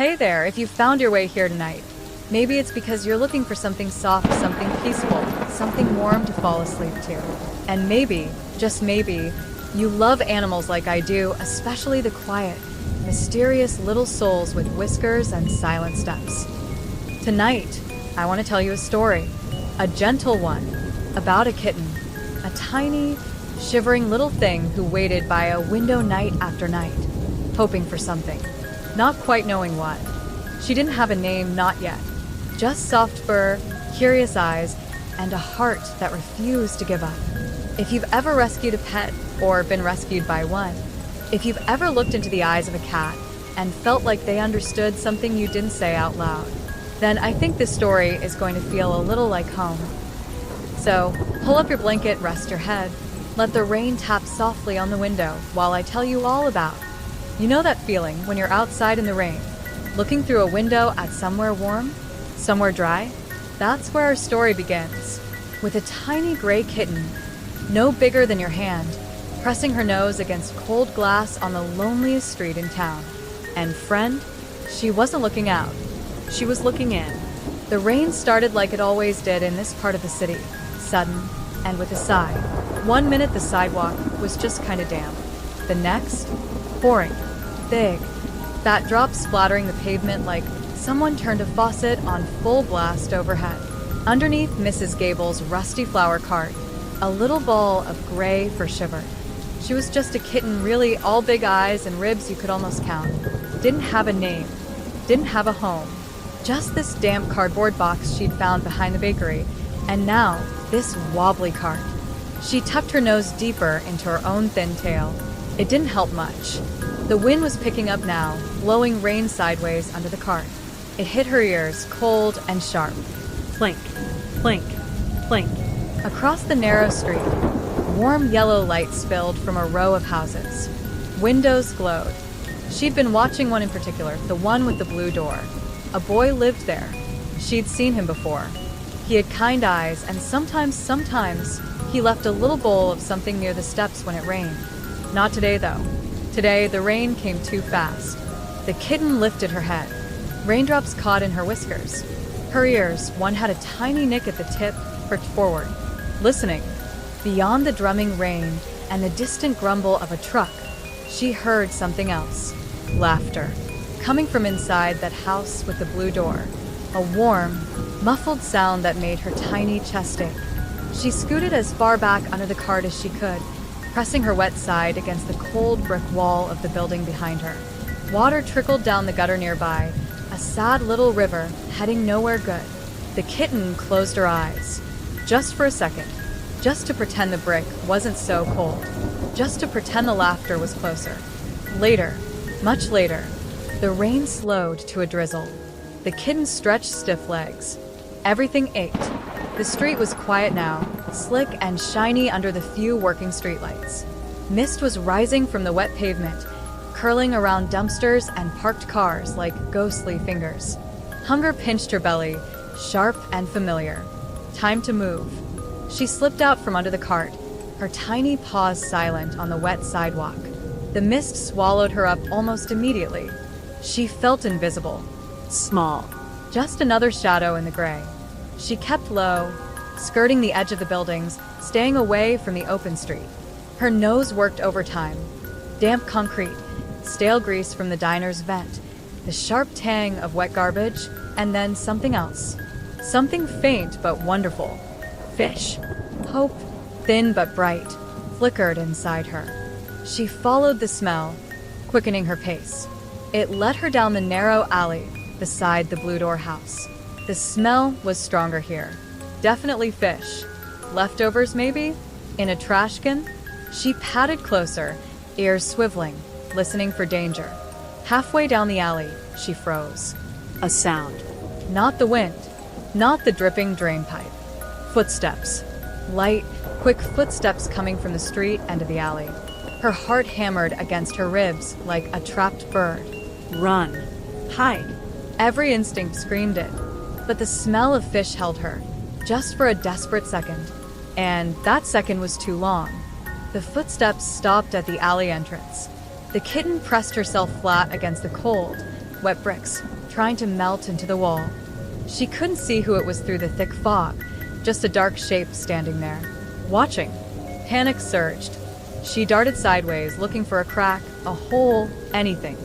Hey there, if you found your way here tonight, maybe it's because you're looking for something soft, something peaceful, something warm to fall asleep to. And maybe, just maybe, you love animals like I do, especially the quiet, mysterious little souls with whiskers and silent steps. Tonight, I want to tell you a story, a gentle one, about a kitten, a tiny, shivering little thing who waited by a window night after night, hoping for something. Not quite knowing what. She didn't have a name, not yet. Just soft fur, curious eyes, and a heart that refused to give up. If you've ever rescued a pet, or been rescued by one, if you've ever looked into the eyes of a cat and felt like they understood something you didn't say out loud, then I think this story is going to feel a little like home. So, pull up your blanket, rest your head, let the rain tap softly on the window while I tell you all about. You know that feeling when you're outside in the rain, looking through a window at somewhere warm, somewhere dry? That's where our story begins, with a tiny gray kitten, no bigger than your hand, pressing her nose against cold glass on the loneliest street in town. And friend, she wasn't looking out. She was looking in. The rain started like it always did in this part of the city, sudden and with a sigh. 1 minute the sidewalk was just kind of damp. The next, pouring. Big. That drop splattering the pavement like someone turned a faucet on full blast overhead. Underneath Mrs. Gable's rusty flower cart, a little ball of gray fur shivered. She was just a kitten, really, all big eyes and ribs you could almost count. Didn't have a name. Didn't have a home. Just this damp cardboard box she'd found behind the bakery. And now, this wobbly cart. She tucked her nose deeper into her own thin tail. It didn't help much. The wind was picking up now, blowing rain sideways under the cart. It hit her ears, cold and sharp. Plink, plink, plink. Across the narrow street, warm yellow light spilled from a row of houses. Windows glowed. She'd been watching one in particular, the one with the blue door. A boy lived there. She'd seen him before. He had kind eyes, and sometimes, he left a little bowl of something near the steps when it rained. Not today, though. Today, the rain came too fast. The kitten lifted her head. Raindrops caught in her whiskers. Her ears, one had a tiny nick at the tip, perked forward, listening. Beyond the drumming rain and the distant grumble of a truck, she heard something else. Laughter. Coming from inside that house with the blue door. A warm, muffled sound that made her tiny chest ache. She scooted as far back under the cart as she could, pressing her wet side against the cold brick wall of the building behind her. Water trickled down the gutter nearby, a sad little river heading nowhere good. The kitten closed her eyes. Just for a second. Just to pretend the brick wasn't so cold. Just to pretend the laughter was closer. Later, much later, the rain slowed to a drizzle. The kitten stretched stiff legs. Everything ached. The street was quiet now, slick and shiny under the few working streetlights. Mist was rising from the wet pavement, curling around dumpsters and parked cars like ghostly fingers. Hunger pinched her belly, sharp and familiar. Time to move. She slipped out from under the cart, her tiny paws silent on the wet sidewalk. The mist swallowed her up almost immediately. She felt invisible. Small. Just another shadow in the gray. She kept low, skirting the edge of the buildings, staying away from the open street. Her nose worked overtime. Damp concrete, stale grease from the diner's vent, the sharp tang of wet garbage, and then something else. Something faint but wonderful. Fish. Hope, thin but bright, flickered inside her. She followed the smell, quickening her pace. It led her down the narrow alley beside the blue door house. The smell was stronger here. Definitely fish. Leftovers, maybe? In a trash can? She padded closer, ears swiveling, listening for danger. Halfway down the alley, she froze. A sound. Not the wind. Not the dripping drain pipe. Footsteps. Light, quick footsteps coming from the street end of the alley. Her heart hammered against her ribs like a trapped bird. Run. Hide. Every instinct screamed it. But the smell of fish held her, just for a desperate second. And that second was too long. The footsteps stopped at the alley entrance. The kitten pressed herself flat against the cold, wet bricks, trying to melt into the wall. She couldn't see who it was through the thick fog, just a dark shape standing there, watching. Panic surged. She darted sideways, looking for a crack, a hole, anything.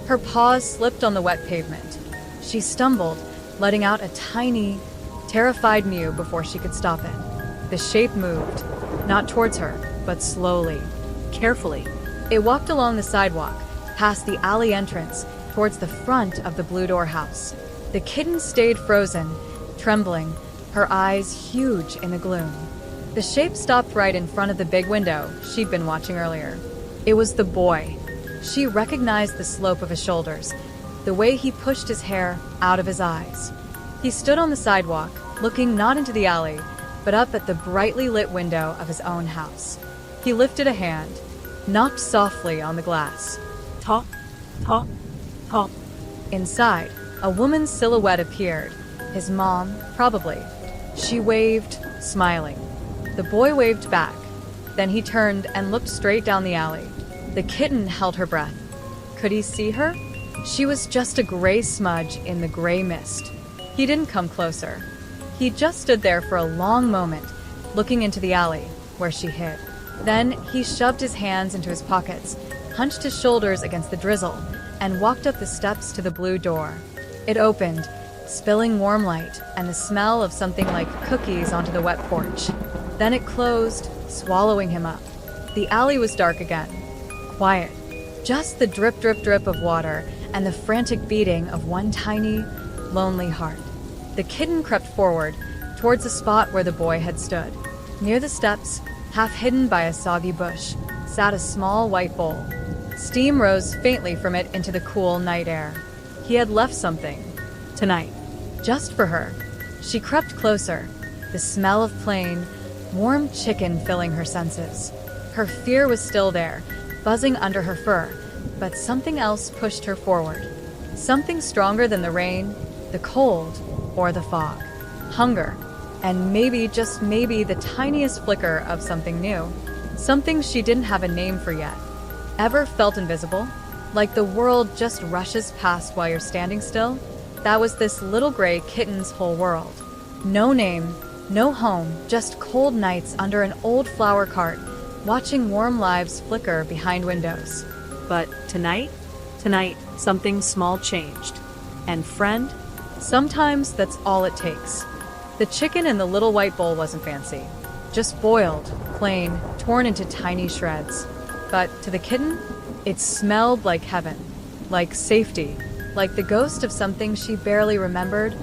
Her paws slipped on the wet pavement. She stumbled, letting out a tiny, terrified mew before she could stop it. The shape moved, not towards her, but slowly, carefully. It walked along the sidewalk, past the alley entrance, towards the front of the blue door house. The kitten stayed frozen, trembling, her eyes huge in the gloom. The shape stopped right in front of the big window she'd been watching earlier. It was the boy. She recognized the slope of his shoulders, the way he pushed his hair out of his eyes. He stood on the sidewalk, looking not into the alley, but up at the brightly lit window of his own house. He lifted a hand, knocked softly on the glass. Top, top, top. Inside, a woman's silhouette appeared. His mom, probably. She waved, smiling. The boy waved back. Then he turned and looked straight down the alley. The kitten held her breath. Could he see her? She was just a gray smudge in the gray mist. He didn't come closer. He just stood there for a long moment, looking into the alley, where she hid. Then he shoved his hands into his pockets, hunched his shoulders against the drizzle, and walked up the steps to the blue door. It opened, spilling warm light and the smell of something like cookies onto the wet porch. Then it closed, swallowing him up. The alley was dark again. Quiet. Just the drip, drip, drip of water and the frantic beating of one tiny, lonely heart. The kitten crept forward, towards the spot where the boy had stood. Near the steps, half hidden by a soggy bush, sat a small white bowl. Steam rose faintly from it into the cool night air. He had left something. Tonight. Just for her. She crept closer, the smell of plain, warm chicken filling her senses. Her fear was still there, buzzing under her fur, but something else pushed her forward. Something stronger than the rain, the cold, or the fog. Hunger, and maybe, just maybe, the tiniest flicker of something new. Something she didn't have a name for yet. Ever felt invisible? Like the world just rushes past while you're standing still? That was this little gray kitten's whole world. No name, no home, just cold nights under an old flower cart, watching warm lives flicker behind windows. But tonight, something small changed. And friend, sometimes that's all it takes. The chicken in the little white bowl wasn't fancy. Just boiled, plain, torn into tiny shreds. But to the kitten, it smelled like heaven, like safety, like the ghost of something she barely remembered,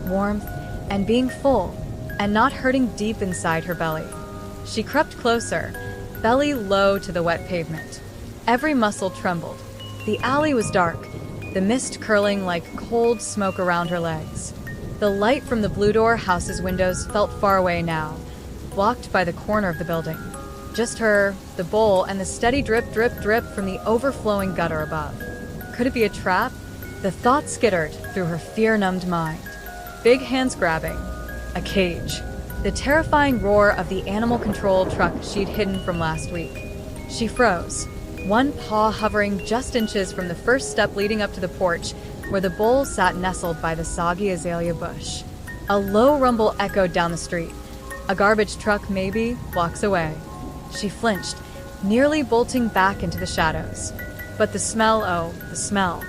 warmth, and being full, and not hurting deep inside her belly. She crept closer, belly low to the wet pavement. Every muscle trembled. The alley was dark, the mist curling like cold smoke around her legs. The light from the Blue Door house's windows felt far away now, blocked by the corner of the building. Just her, the bowl, and the steady drip, drip, drip from the overflowing gutter above. Could it be a trap? The thought skittered through her fear-numbed mind. Big hands grabbing. A cage. The terrifying roar of the animal control truck she'd hidden from last week. She froze, one paw hovering just inches from the first step leading up to the porch, where the bull sat nestled by the soggy azalea bush. A low rumble echoed down the street. A garbage truck, maybe, blocks away. She flinched, nearly bolting back into the shadows. But the smell, oh, the smell.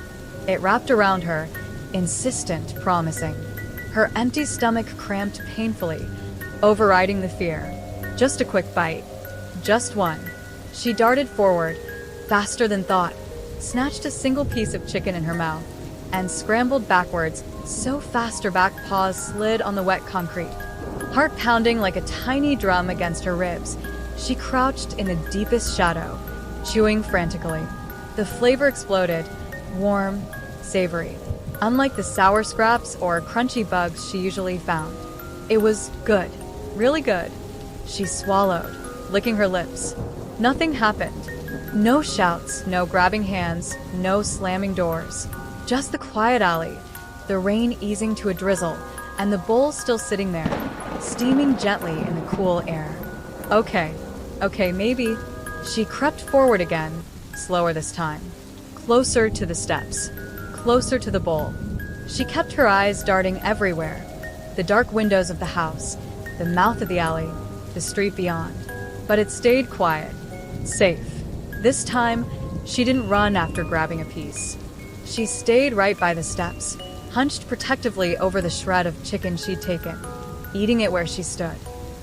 It wrapped around her, insistent, promising. Her empty stomach cramped painfully, overriding the fear. Just a quick bite. Just one. She darted forward, faster than thought, snatched a single piece of chicken in her mouth, and scrambled backwards, so fast her back paws slid on the wet concrete. Heart pounding like a tiny drum against her ribs, she crouched in the deepest shadow, chewing frantically. The flavor exploded, warm, savory, unlike the sour scraps or crunchy bugs she usually found. It was good, really good. She swallowed, licking her lips. Nothing happened. No shouts, no grabbing hands, no slamming doors. Just the quiet alley, the rain easing to a drizzle, and the bowl still sitting there, steaming gently in the cool air. Okay, maybe. She crept forward again, slower this time. Closer to the steps. closer to the bowl. She kept her eyes darting everywhere. The dark windows of the house, the mouth of the alley, the street beyond. But it stayed quiet, safe. This time, she didn't run after grabbing a piece. She stayed right by the steps, hunched protectively over the shred of chicken she'd taken, eating it where she stood.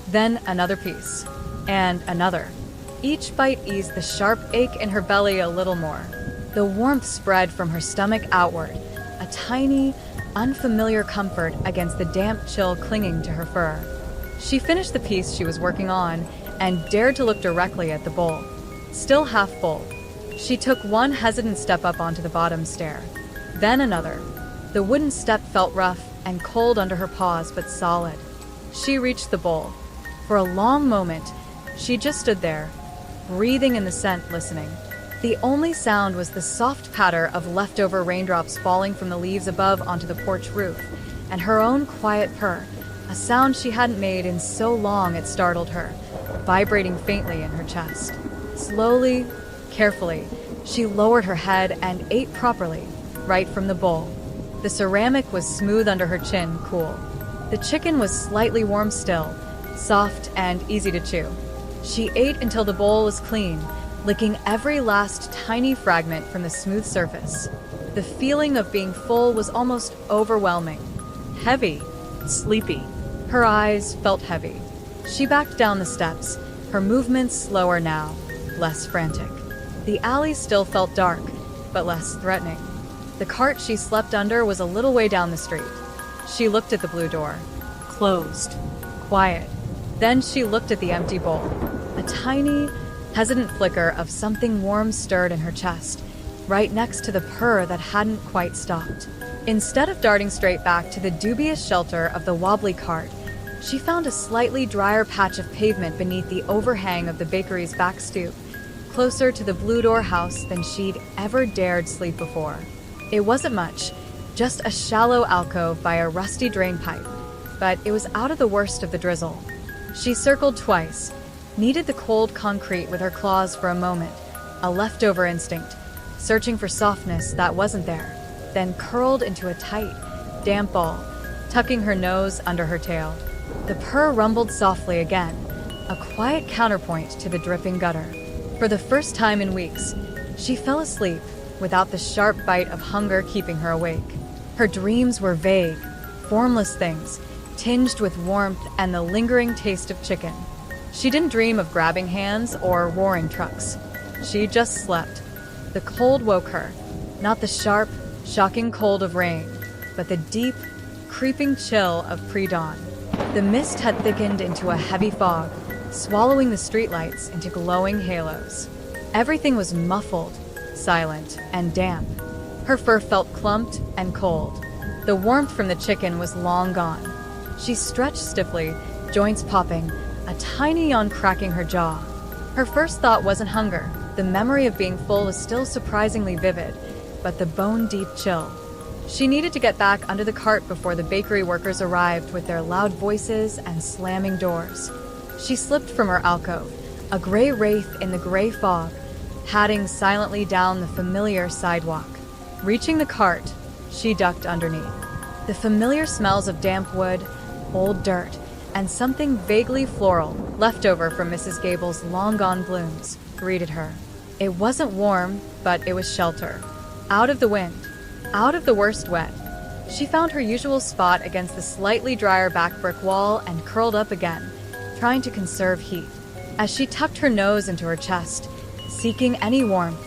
Then another piece, and another. Each bite eased the sharp ache in her belly a little more. The warmth spread from her stomach outward, a tiny, unfamiliar comfort against the damp chill clinging to her fur. She finished the piece she was working on and dared to look directly at the bowl. Still half full. She took one hesitant step up onto the bottom stair, then another. The wooden step felt rough and cold under her paws, but solid. She reached the bowl. For a long moment, she just stood there, breathing in the scent, listening. The only sound was the soft patter of leftover raindrops falling from the leaves above onto the porch roof, and her own quiet purr, a sound she hadn't made in so long it startled her, vibrating faintly in her chest. Slowly, carefully, she lowered her head and ate properly, right from the bowl. The ceramic was smooth under her chin, cool. The chicken was slightly warm still, soft and easy to chew. She ate until the bowl was clean, licking every last tiny fragment from the smooth surface. The feeling of being full was almost overwhelming. Heavy, sleepy. Her eyes felt heavy. She backed down the steps, her movements slower now, less frantic. The alley still felt dark, but less threatening. The cart she slept under was a little way down the street. She looked at the blue door. Closed. Quiet. Then she looked at the empty bowl. A tiny, hesitant flicker of something warm stirred in her chest, right next to the purr that hadn't quite stopped. Instead of darting straight back to the dubious shelter of the wobbly cart, she found a slightly drier patch of pavement beneath the overhang of the bakery's back stoop, closer to the blue door house than she'd ever dared sleep before. It wasn't much, just a shallow alcove by a rusty drain pipe, but it was out of the worst of the drizzle. She circled twice, kneaded the cold concrete with her claws for a moment, a leftover instinct, searching for softness that wasn't there, then curled into a tight, damp ball, tucking her nose under her tail. The purr rumbled softly again, a quiet counterpoint to the dripping gutter. For the first time in weeks, she fell asleep without the sharp bite of hunger keeping her awake. Her dreams were vague, formless things, tinged with warmth and the lingering taste of chicken. She didn't dream of grabbing hands or roaring trucks. She just slept. The cold woke her, not the sharp, shocking cold of rain, but the deep, creeping chill of pre-dawn. The mist had thickened into a heavy fog, swallowing the streetlights into glowing halos. Everything was muffled, silent, and damp. Her fur felt clumped and cold. The warmth from the chicken was long gone. She stretched stiffly, joints popping, a tiny yawn cracking her jaw. Her first thought wasn't hunger. The memory of being full was still surprisingly vivid, but the bone-deep chill. She needed to get back under the cart before the bakery workers arrived with their loud voices and slamming doors. She slipped from her alcove, a gray wraith in the gray fog, padding silently down the familiar sidewalk. Reaching the cart, she ducked underneath. The familiar smells of damp wood, old dirt, and something vaguely floral, left over from Mrs. Gable's long-gone blooms, greeted her. It wasn't warm, but it was shelter. Out of the wind, out of the worst wet. She found her usual spot against the slightly drier back brick wall and curled up again, trying to conserve heat. As she tucked her nose into her chest, seeking any warmth,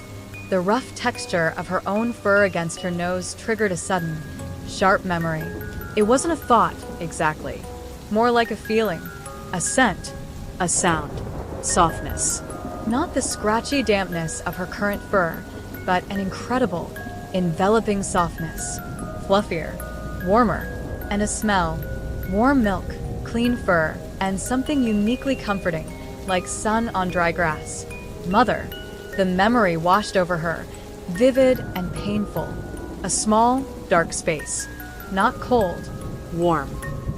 the rough texture of her own fur against her nose triggered a sudden, sharp memory. It wasn't a thought, exactly. More like a feeling, a scent, a sound, softness. Not the scratchy dampness of her current fur, but an incredible, enveloping softness. Fluffier, warmer, and a smell. Warm milk, clean fur, and something uniquely comforting, like sun on dry grass. Mother. The memory washed over her, vivid and painful. A small, dark space. Not cold. Warm.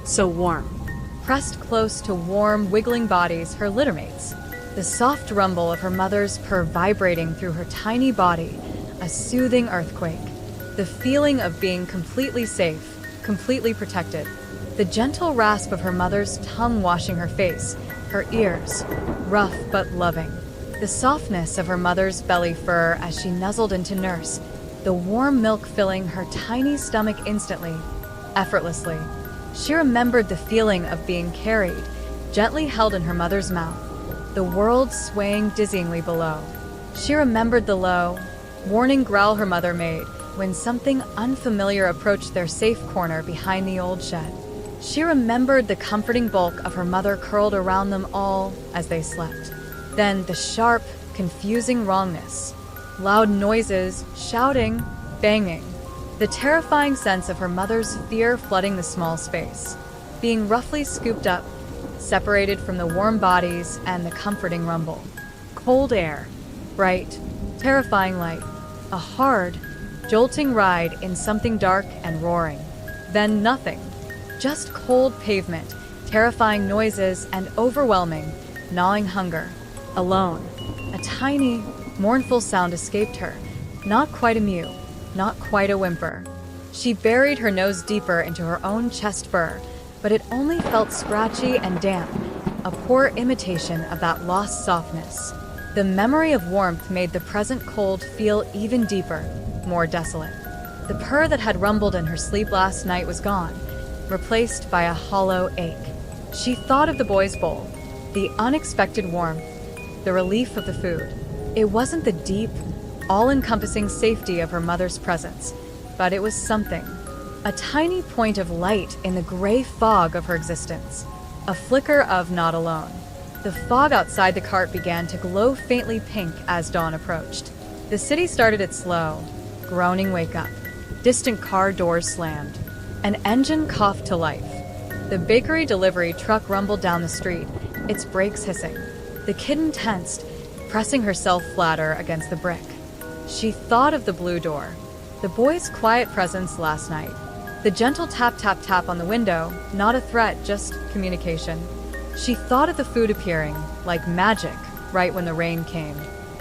So warm. Pressed close to warm, wiggling bodies, her littermates. The soft rumble of her mother's purr vibrating through her tiny body, a soothing earthquake. The feeling of being completely safe, completely protected. The gentle rasp of her mother's tongue washing her face, her ears, rough but loving. The softness of her mother's belly fur as she nuzzled into nurse, the warm milk filling her tiny stomach instantly, effortlessly. She remembered the feeling of being carried, gently held in her mother's mouth, the world swaying dizzyingly below. She remembered the low, warning growl her mother made when something unfamiliar approached their safe corner behind the old shed. She remembered the comforting bulk of her mother curled around them all as they slept. Then the sharp, confusing wrongness. Loud noises, shouting, banging. The terrifying sense of her mother's fear flooding the small space. Being roughly scooped up, separated from the warm bodies and the comforting rumble. Cold air, bright, terrifying light. A hard, jolting ride in something dark and roaring. Then nothing. Just cold pavement, terrifying noises, and overwhelming, gnawing hunger. Alone. A tiny, mournful sound escaped her. Not quite a mew, not quite a whimper. She buried her nose deeper into her own chest fur, but it only felt scratchy and damp, a poor imitation of that lost softness. The memory of warmth made the present cold feel even deeper, more desolate. The purr that had rumbled in her sleep last night was gone, replaced by a hollow ache. She thought of the boys' bowl, the unexpected warmth, the relief of the food. It wasn't the deep, all-encompassing safety of her mother's presence, but it was something. A tiny point of light in the gray fog of her existence. A flicker of not alone. The fog outside the cart began to glow faintly pink as dawn approached. The city started its slow, groaning wake-up. Distant car doors slammed. An engine coughed to life. The bakery delivery truck rumbled down the street, its brakes hissing. The kitten tensed, pressing herself flatter against the brick. She thought of the blue door, the boy's quiet presence last night. The gentle tap-tap-tap on the window, not a threat, just communication. She thought of the food appearing, like magic, right when the rain came.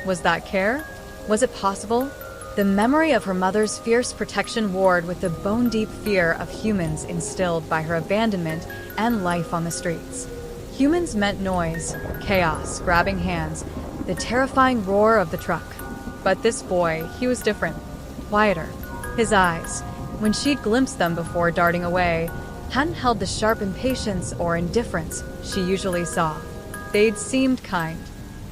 Was that care? Was it possible? The memory of her mother's fierce protection warred with the bone-deep fear of humans instilled by her abandonment and life on the streets. Humans meant noise, chaos, grabbing hands, the terrifying roar of the truck. But this boy, he was different, quieter. His eyes, when she'd glimpsed them before darting away, hadn't held the sharp impatience or indifference she usually saw. They'd seemed kind,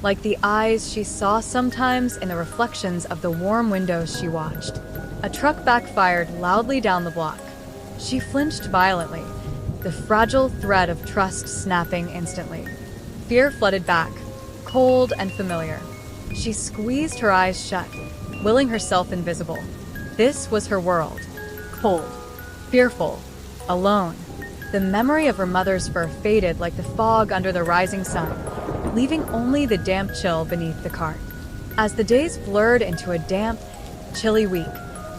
like the eyes she saw sometimes in the reflections of the warm windows she watched. A truck backfired loudly down the block. She flinched violently, the fragile thread of trust snapping instantly. Fear flooded back, cold and familiar. She squeezed her eyes shut, willing herself invisible. This was her world. Cold, fearful, alone. The memory of her mother's fur faded like the fog under the rising sun, leaving only the damp chill beneath the cart. As the days blurred into a damp, chilly week,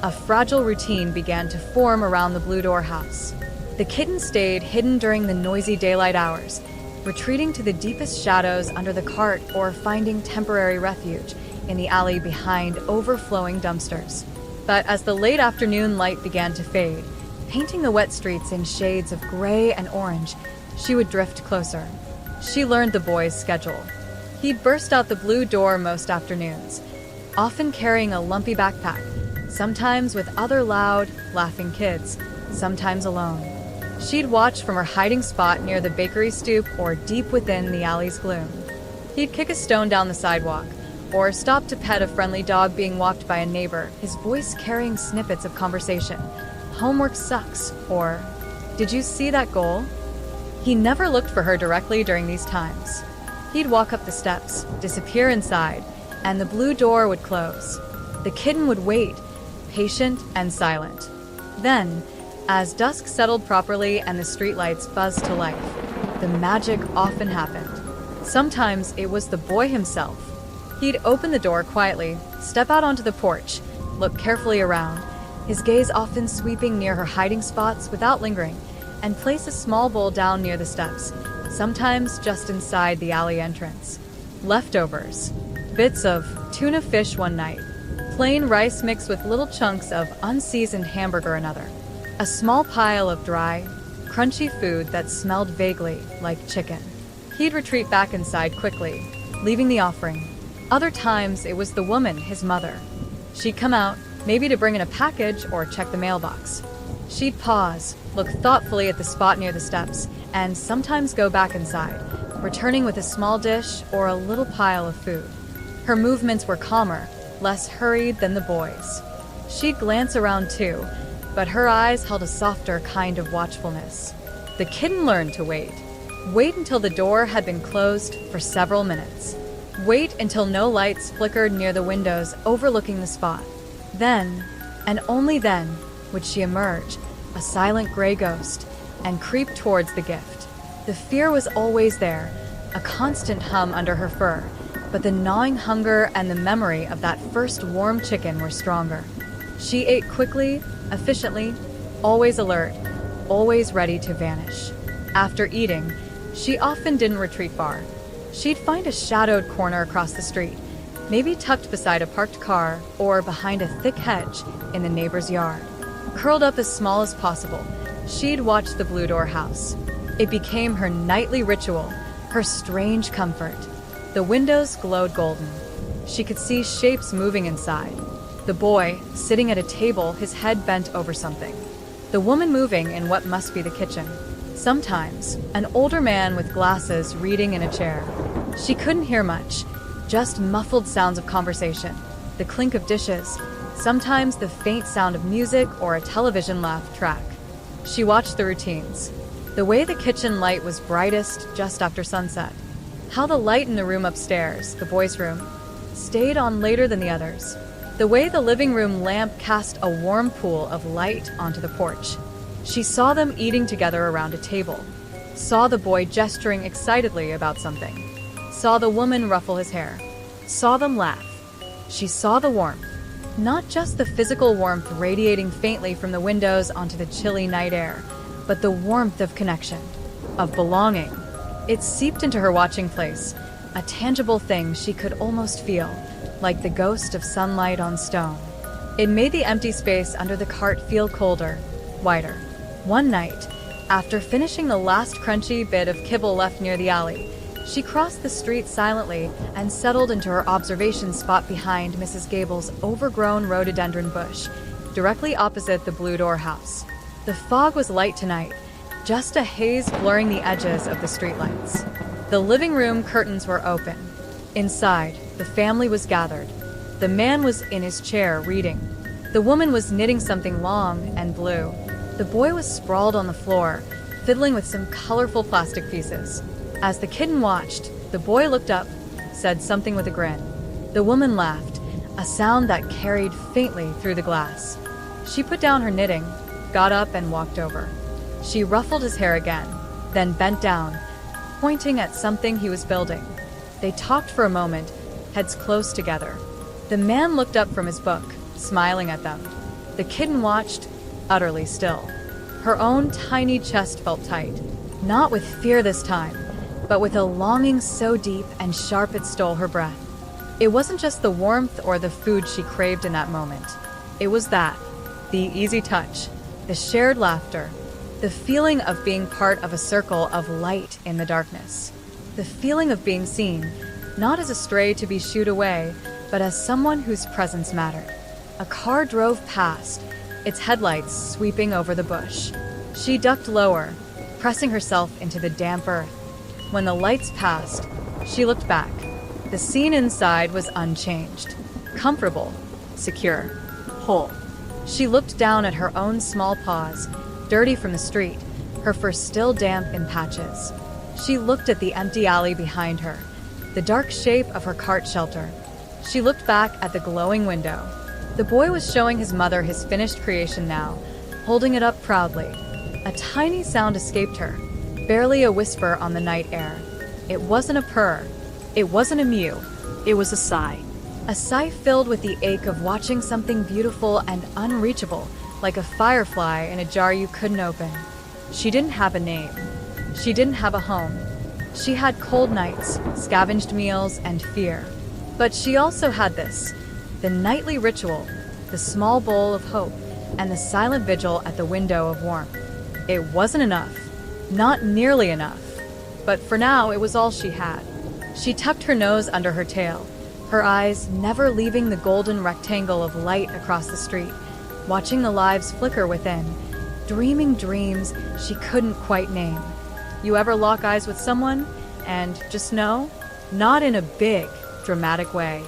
a fragile routine began to form around the Blue Door house. The kitten stayed hidden during the noisy daylight hours, retreating to the deepest shadows under the cart or finding temporary refuge in the alley behind overflowing dumpsters. But as the late afternoon light began to fade, painting the wet streets in shades of gray and orange, she would drift closer. She learned the boy's schedule. He'd burst out the Blue Door most afternoons, often carrying a lumpy backpack, sometimes with other loud, laughing kids, sometimes alone. She'd watch from her hiding spot near the bakery stoop or deep within the alley's gloom. He'd kick a stone down the sidewalk, or stop to pet a friendly dog being walked by a neighbor, his voice carrying snippets of conversation. Homework sucks, or did you see that goal? He never looked for her directly during these times. He'd walk up the steps, disappear inside, and the Blue Door would close. The kitten would wait, patient and silent. Then, as dusk settled properly and the streetlights buzzed to life, the magic often happened. Sometimes it was the boy himself. He'd open the door quietly, step out onto the porch, look carefully around, his gaze often sweeping near her hiding spots without lingering, and place a small bowl down near the steps, sometimes just inside the alley entrance. Leftovers. Bits of tuna fish one night, Plain rice mixed with little chunks of unseasoned hamburger another. A small pile of dry, crunchy food that smelled vaguely like chicken. He'd retreat back inside quickly, leaving the offering. Other times, it was the woman, his mother. She'd come out, maybe to bring in a package or check the mailbox. She'd pause, look thoughtfully at the spot near the steps, and sometimes go back inside, returning with a small dish or a little pile of food. Her movements were calmer, less hurried than the boys. She'd glance around too, but her eyes held a softer kind of watchfulness. The kitten learned to wait. Wait until the door had been closed for several minutes. Wait until no lights flickered near the windows overlooking the spot. Then, and only then, would she emerge, a silent gray ghost, and creep towards the gift. The fear was always there, a constant hum under her fur, but the gnawing hunger and the memory of that first warm chicken were stronger. She ate quickly, efficiently, always alert, always ready to vanish. After eating, she often didn't retreat far. She'd find a shadowed corner across the street, maybe tucked beside a parked car or behind a thick hedge in the neighbor's yard. Curled up as small as possible, she'd watch the Blue Door house. It became her nightly ritual, her strange comfort. The windows glowed golden. She could see shapes moving inside. The boy, sitting at a table, his head bent over something. The woman moving in what must be the kitchen. Sometimes, an older man with glasses reading in a chair. She couldn't hear much, just muffled sounds of conversation, the clink of dishes, sometimes the faint sound of music or a television laugh track. She watched the routines. The way the kitchen light was brightest just after sunset. How the light in the room upstairs, the boys' room, stayed on later than the others. The way the living room lamp cast a warm pool of light onto the porch. She saw them eating together around a table. Saw the boy gesturing excitedly about something. Saw the woman ruffle his hair. Saw them laugh. She saw the warmth. Not just the physical warmth radiating faintly from the windows onto the chilly night air, but the warmth of connection, of belonging. It seeped into her watching place, a tangible thing she could almost feel, like the ghost of sunlight on stone. It made the empty space under the cart feel colder, wider. One night, after finishing the last crunchy bit of kibble left near the alley, she crossed the street silently and settled into her observation spot behind Mrs. Gable's overgrown rhododendron bush, directly opposite the Blue Door house. The fog was light tonight, just a haze blurring the edges of the streetlights. The living room curtains were open. Inside, the family was gathered. The man was in his chair reading. The woman was knitting something long and blue. The boy was sprawled on the floor, fiddling with some colorful plastic pieces. As the kitten watched, the boy looked up, said something with a grin. The woman laughed, a sound that carried faintly through the glass. She put down her knitting, got up and walked over. She ruffled his hair again, then bent down, pointing at something he was building. They talked for a moment, heads close together. The man looked up from his book, smiling at them. The kitten watched, utterly still. Her own tiny chest felt tight, not with fear this time, but with a longing so deep and sharp it stole her breath. It wasn't just the warmth or the food she craved in that moment. It was the easy touch, the shared laughter, the feeling of being part of a circle of light in the darkness. The feeling of being seen, not as a stray to be shooed away, but as someone whose presence mattered. A car drove past, its headlights sweeping over the bush. She ducked lower, pressing herself into the damp earth. When the lights passed, she looked back. The scene inside was unchanged, comfortable, secure, whole. She looked down at her own small paws, dirty from the street, her fur still damp in patches. She looked at the empty alley behind her, the dark shape of her cart shelter. She looked back at the glowing window. The boy was showing his mother his finished creation now, holding it up proudly. A tiny sound escaped her, barely a whisper on the night air. It wasn't a purr. It wasn't a mew. It was a sigh. A sigh filled with the ache of watching something beautiful and unreachable, like a firefly in a jar you couldn't open. She didn't have a name. She didn't have a home. She had cold nights, scavenged meals, and fear. But she also had this The nightly ritual, the small bowl of hope, and the silent vigil at the window of warmth. It wasn't enough. Not nearly enough. But for now, it was all she had. She tucked her nose under her tail, her eyes never leaving the golden rectangle of light across the street, watching the lives flicker within, dreaming dreams she couldn't quite name. You ever lock eyes with someone and just know? Not in a big, dramatic way,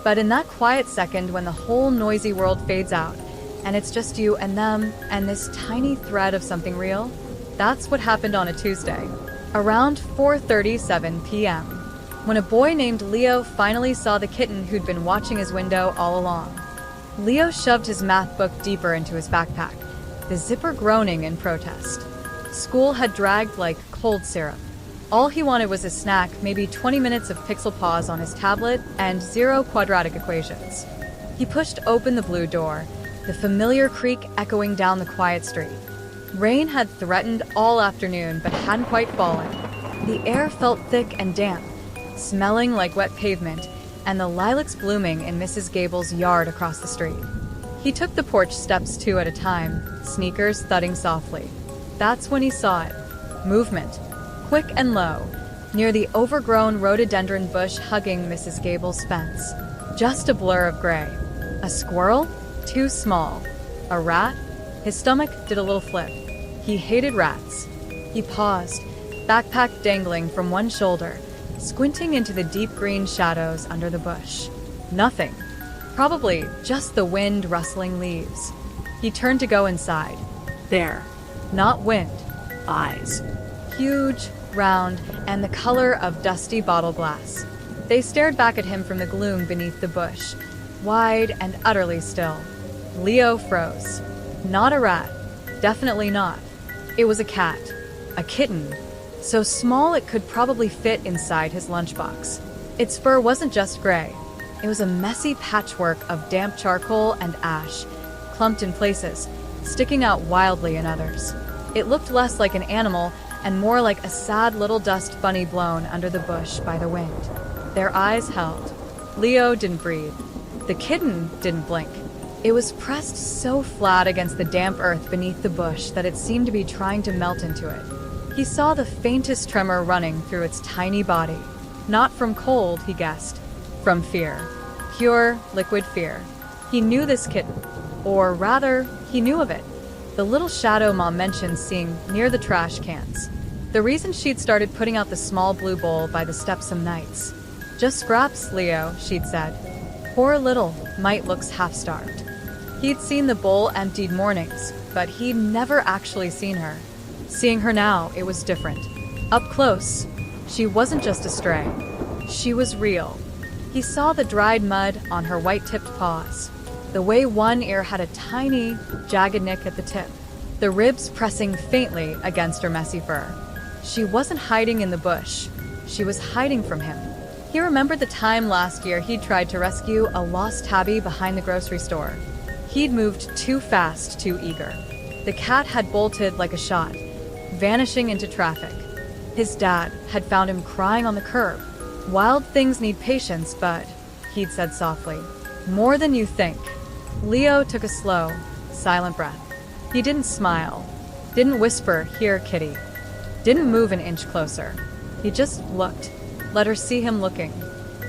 but in that quiet second when the whole noisy world fades out, and it's just you and them and this tiny thread of something real. That's what happened on a Tuesday, around 4:37 p.m., when a boy named Leo finally saw the kitten who'd been watching his window all along. Leo shoved his math book deeper into his backpack, the zipper groaning in protest. School had dragged like cold syrup. All he wanted was a snack, maybe 20 minutes of pixel pause on his tablet, and 0 quadratic equations. He pushed open the blue door, the familiar creak echoing down the quiet street. Rain had threatened all afternoon but hadn't quite fallen. The air felt thick and damp, smelling like wet pavement, and the lilacs blooming in Mrs. Gable's yard across the street. He took the porch steps 2 at a time, sneakers thudding softly. That's when he saw it. Movement, quick and low, near the overgrown rhododendron bush hugging Mrs. Gable's fence. Just a blur of gray. A squirrel? Too small. A rat? His stomach did a little flip. He hated rats. He paused, backpack dangling from one shoulder, squinting into the deep green shadows under the bush. Nothing. Probably just the wind rustling leaves. He turned to go inside. There. Not wind. Eyes. Huge, round, and the color of dusty bottle glass. They stared back at him from the gloom beneath the bush, wide and utterly still. Leo froze. Not a rat. Definitely not. It was a cat. A kitten. So small it could probably fit inside his lunchbox. Its fur wasn't just gray. It was a messy patchwork of damp charcoal and ash, clumped in places, sticking out wildly in others. It looked less like an animal and more like a sad little dust bunny blown under the bush by the wind. Their eyes held. Leo didn't breathe. The kitten didn't blink. It was pressed so flat against the damp earth beneath the bush that it seemed to be trying to melt into it. He saw the faintest tremor running through its tiny body. Not from cold, he guessed. From fear. Pure, liquid fear. He knew this kitten. Or rather, he knew of it. The little shadow Mom mentioned seeing near the trash cans. The reason she'd started putting out the small blue bowl by the steps some nights. Just scraps, Leo, she'd said. Poor little, Mite looks half-starved. He'd seen the bowl emptied mornings, but he'd never actually seen her. Seeing her now, it was different. Up close, she wasn't just a stray. She was real. He saw the dried mud on her white-tipped paws, the way one ear had a tiny, jagged nick at the tip, the ribs pressing faintly against her messy fur. She wasn't hiding in the bush. She was hiding from him. He remembered the time last year he'd tried to rescue a lost tabby behind the grocery store. He'd moved too fast, too eager. The cat had bolted like a shot, vanishing into traffic. His dad had found him crying on the curb. Wild things need patience, but, he'd said softly, more than you think. Leo took a slow, silent breath. He didn't smile, didn't whisper, "Here, kitty," didn't move an inch closer. He just looked, let her see him looking.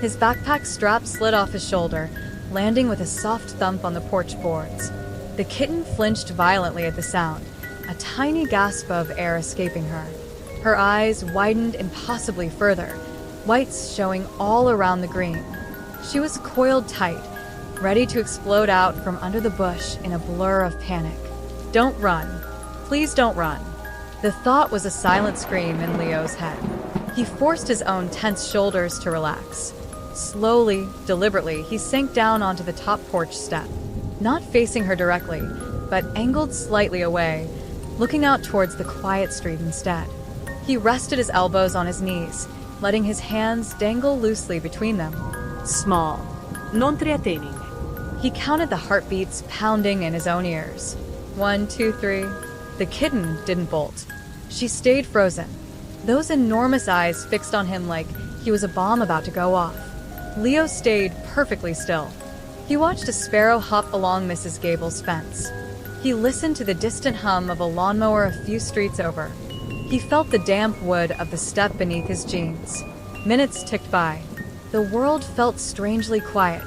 His backpack strap slid off his shoulder, landing with a soft thump on the porch boards. The kitten flinched violently at the sound, a tiny gasp of air escaping her. Her eyes widened impossibly further, whites showing all around the green. She was coiled tight, ready to explode out from under the bush in a blur of panic. Don't run. Please don't run. The thought was a silent scream in Leo's head. He forced his own tense shoulders to relax. Slowly, deliberately, he sank down onto the top porch step, not facing her directly, but angled slightly away, looking out towards the quiet street instead. He rested his elbows on his knees, letting his hands dangle loosely between them. Small. Non triatening. He counted the heartbeats pounding in his own ears. 1, 2, 3. The kitten didn't bolt. She stayed frozen, those enormous eyes fixed on him like he was a bomb about to go off. Leo stayed perfectly still. He watched a sparrow hop along Mrs. Gable's fence. He listened to the distant hum of a lawnmower a few streets over. He felt the damp wood of the step beneath his jeans. Minutes ticked by. The world felt strangely quiet,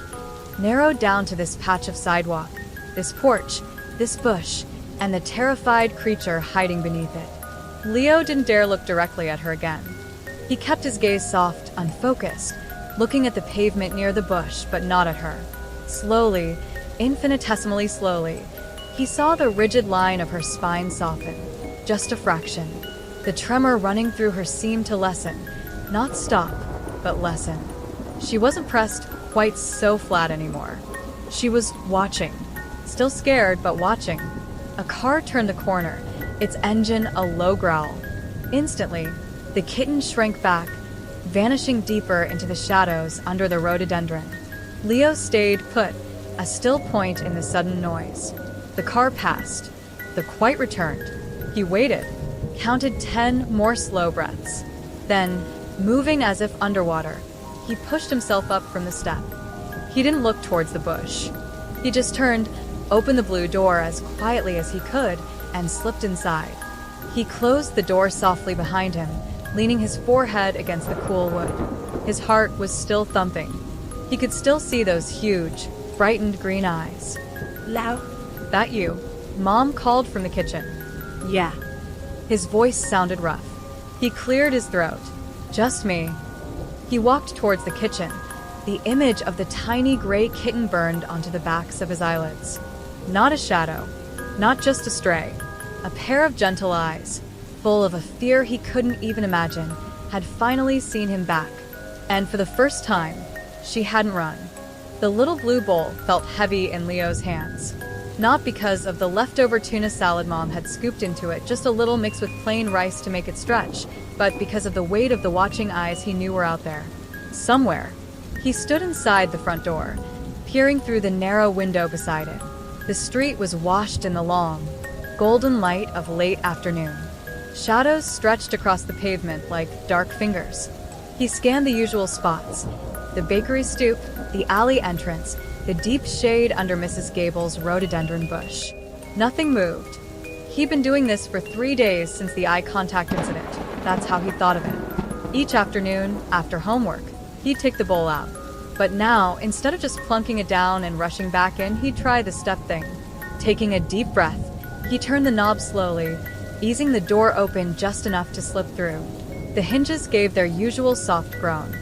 narrowed down to this patch of sidewalk, this porch, this bush, and the terrified creature hiding beneath it. Leo didn't dare look directly at her again. He kept his gaze soft, unfocused, looking at the pavement near the bush, but not at her. Slowly, infinitesimally slowly, he saw the rigid line of her spine soften, just a fraction. The tremor running through her seemed to lessen, not stop, but lessen. She wasn't pressed quite so flat anymore. She was watching, still scared, but watching. A car turned the corner, its engine a low growl. Instantly, the kitten shrank back, vanishing deeper into the shadows under the rhododendron. Leo stayed put, a still point in the sudden noise. The car passed. The quiet returned. He waited, counted 10 more slow breaths. Then, moving as if underwater, he pushed himself up from the step. He didn't look towards the bush. He just turned, opened the blue door as quietly as he could, and slipped inside. He closed the door softly behind him, leaning his forehead against the cool wood. His heart was still thumping. He could still see those huge, frightened green eyes. Lau? That you? Mom called from the kitchen. Yeah. His voice sounded rough. He cleared his throat. Just me. He walked towards the kitchen. The image of the tiny gray kitten burned onto the backs of his eyelids. Not a shadow, not just a stray. A pair of gentle eyes, full of a fear he couldn't even imagine, had finally seen him back. And for the first time, she hadn't run. The little blue bowl felt heavy in Leo's hands. Not because of the leftover tuna salad Mom had scooped into it, just a little mixed with plain rice to make it stretch, but because of the weight of the watching eyes he knew were out there. Somewhere. He stood inside the front door, peering through the narrow window beside it. The street was washed in the long, golden light of late afternoon. Shadows stretched across the pavement like dark fingers. He scanned the usual spots: the bakery stoop, the alley entrance, the deep shade under Mrs. Gable's rhododendron bush. Nothing moved. He'd been doing this for 3 days since the eye contact incident. That's how he thought of it. Each afternoon, after homework, he'd take the bowl out. But now, instead of just plunking it down and rushing back in, he'd try the step thing. Taking a deep breath, he turned the knob slowly, easing the door open just enough to slip through. The hinges gave their usual soft groan.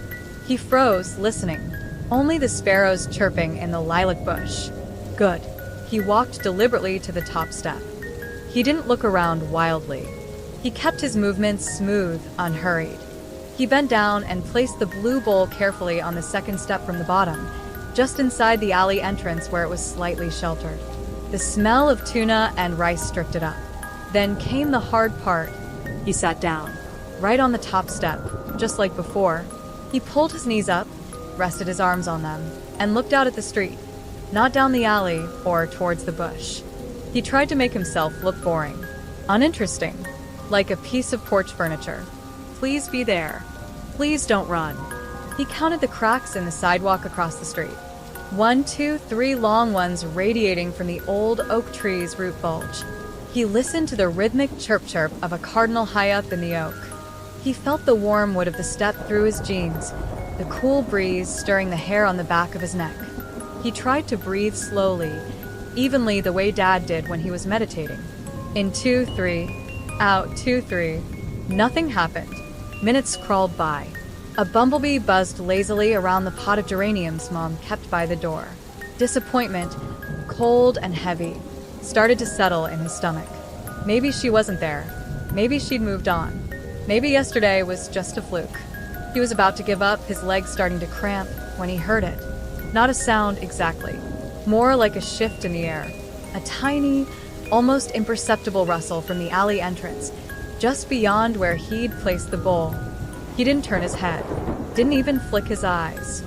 He froze, listening. Only the sparrows chirping in the lilac bush. Good. He walked deliberately to the top step. He didn't look around wildly. He kept his movements smooth, unhurried. He bent down and placed the blue bowl carefully on the second step from the bottom, just inside the alley entrance where it was slightly sheltered. The smell of tuna and rice stripped it up. Then came the hard part. He sat down. Right on the top step, just like before. He pulled his knees up, rested his arms on them, and looked out at the street, not down the alley or towards the bush. He tried to make himself look boring, uninteresting, like a piece of porch furniture. Please be there. Please don't run. He counted the cracks in the sidewalk across the street. 1, 2, 3 long ones radiating from the old oak tree's root bulge. He listened to the rhythmic chirp-chirp of a cardinal high up in the oak. He felt the warm wood of the step through his jeans, the cool breeze stirring the hair on the back of his neck. He tried to breathe slowly, evenly the way Dad did when he was meditating. In 2, 3, out 2, 3. Nothing happened. Minutes crawled by. A bumblebee buzzed lazily around the pot of geraniums Mom kept by the door. Disappointment, cold and heavy, started to settle in his stomach. Maybe she wasn't there. Maybe she'd moved on. Maybe yesterday was just a fluke. He was about to give up, his legs starting to cramp, when he heard it. Not a sound exactly. More like a shift in the air. A tiny, almost imperceptible rustle from the alley entrance, just beyond where he'd placed the bowl. He didn't turn his head, didn't even flick his eyes.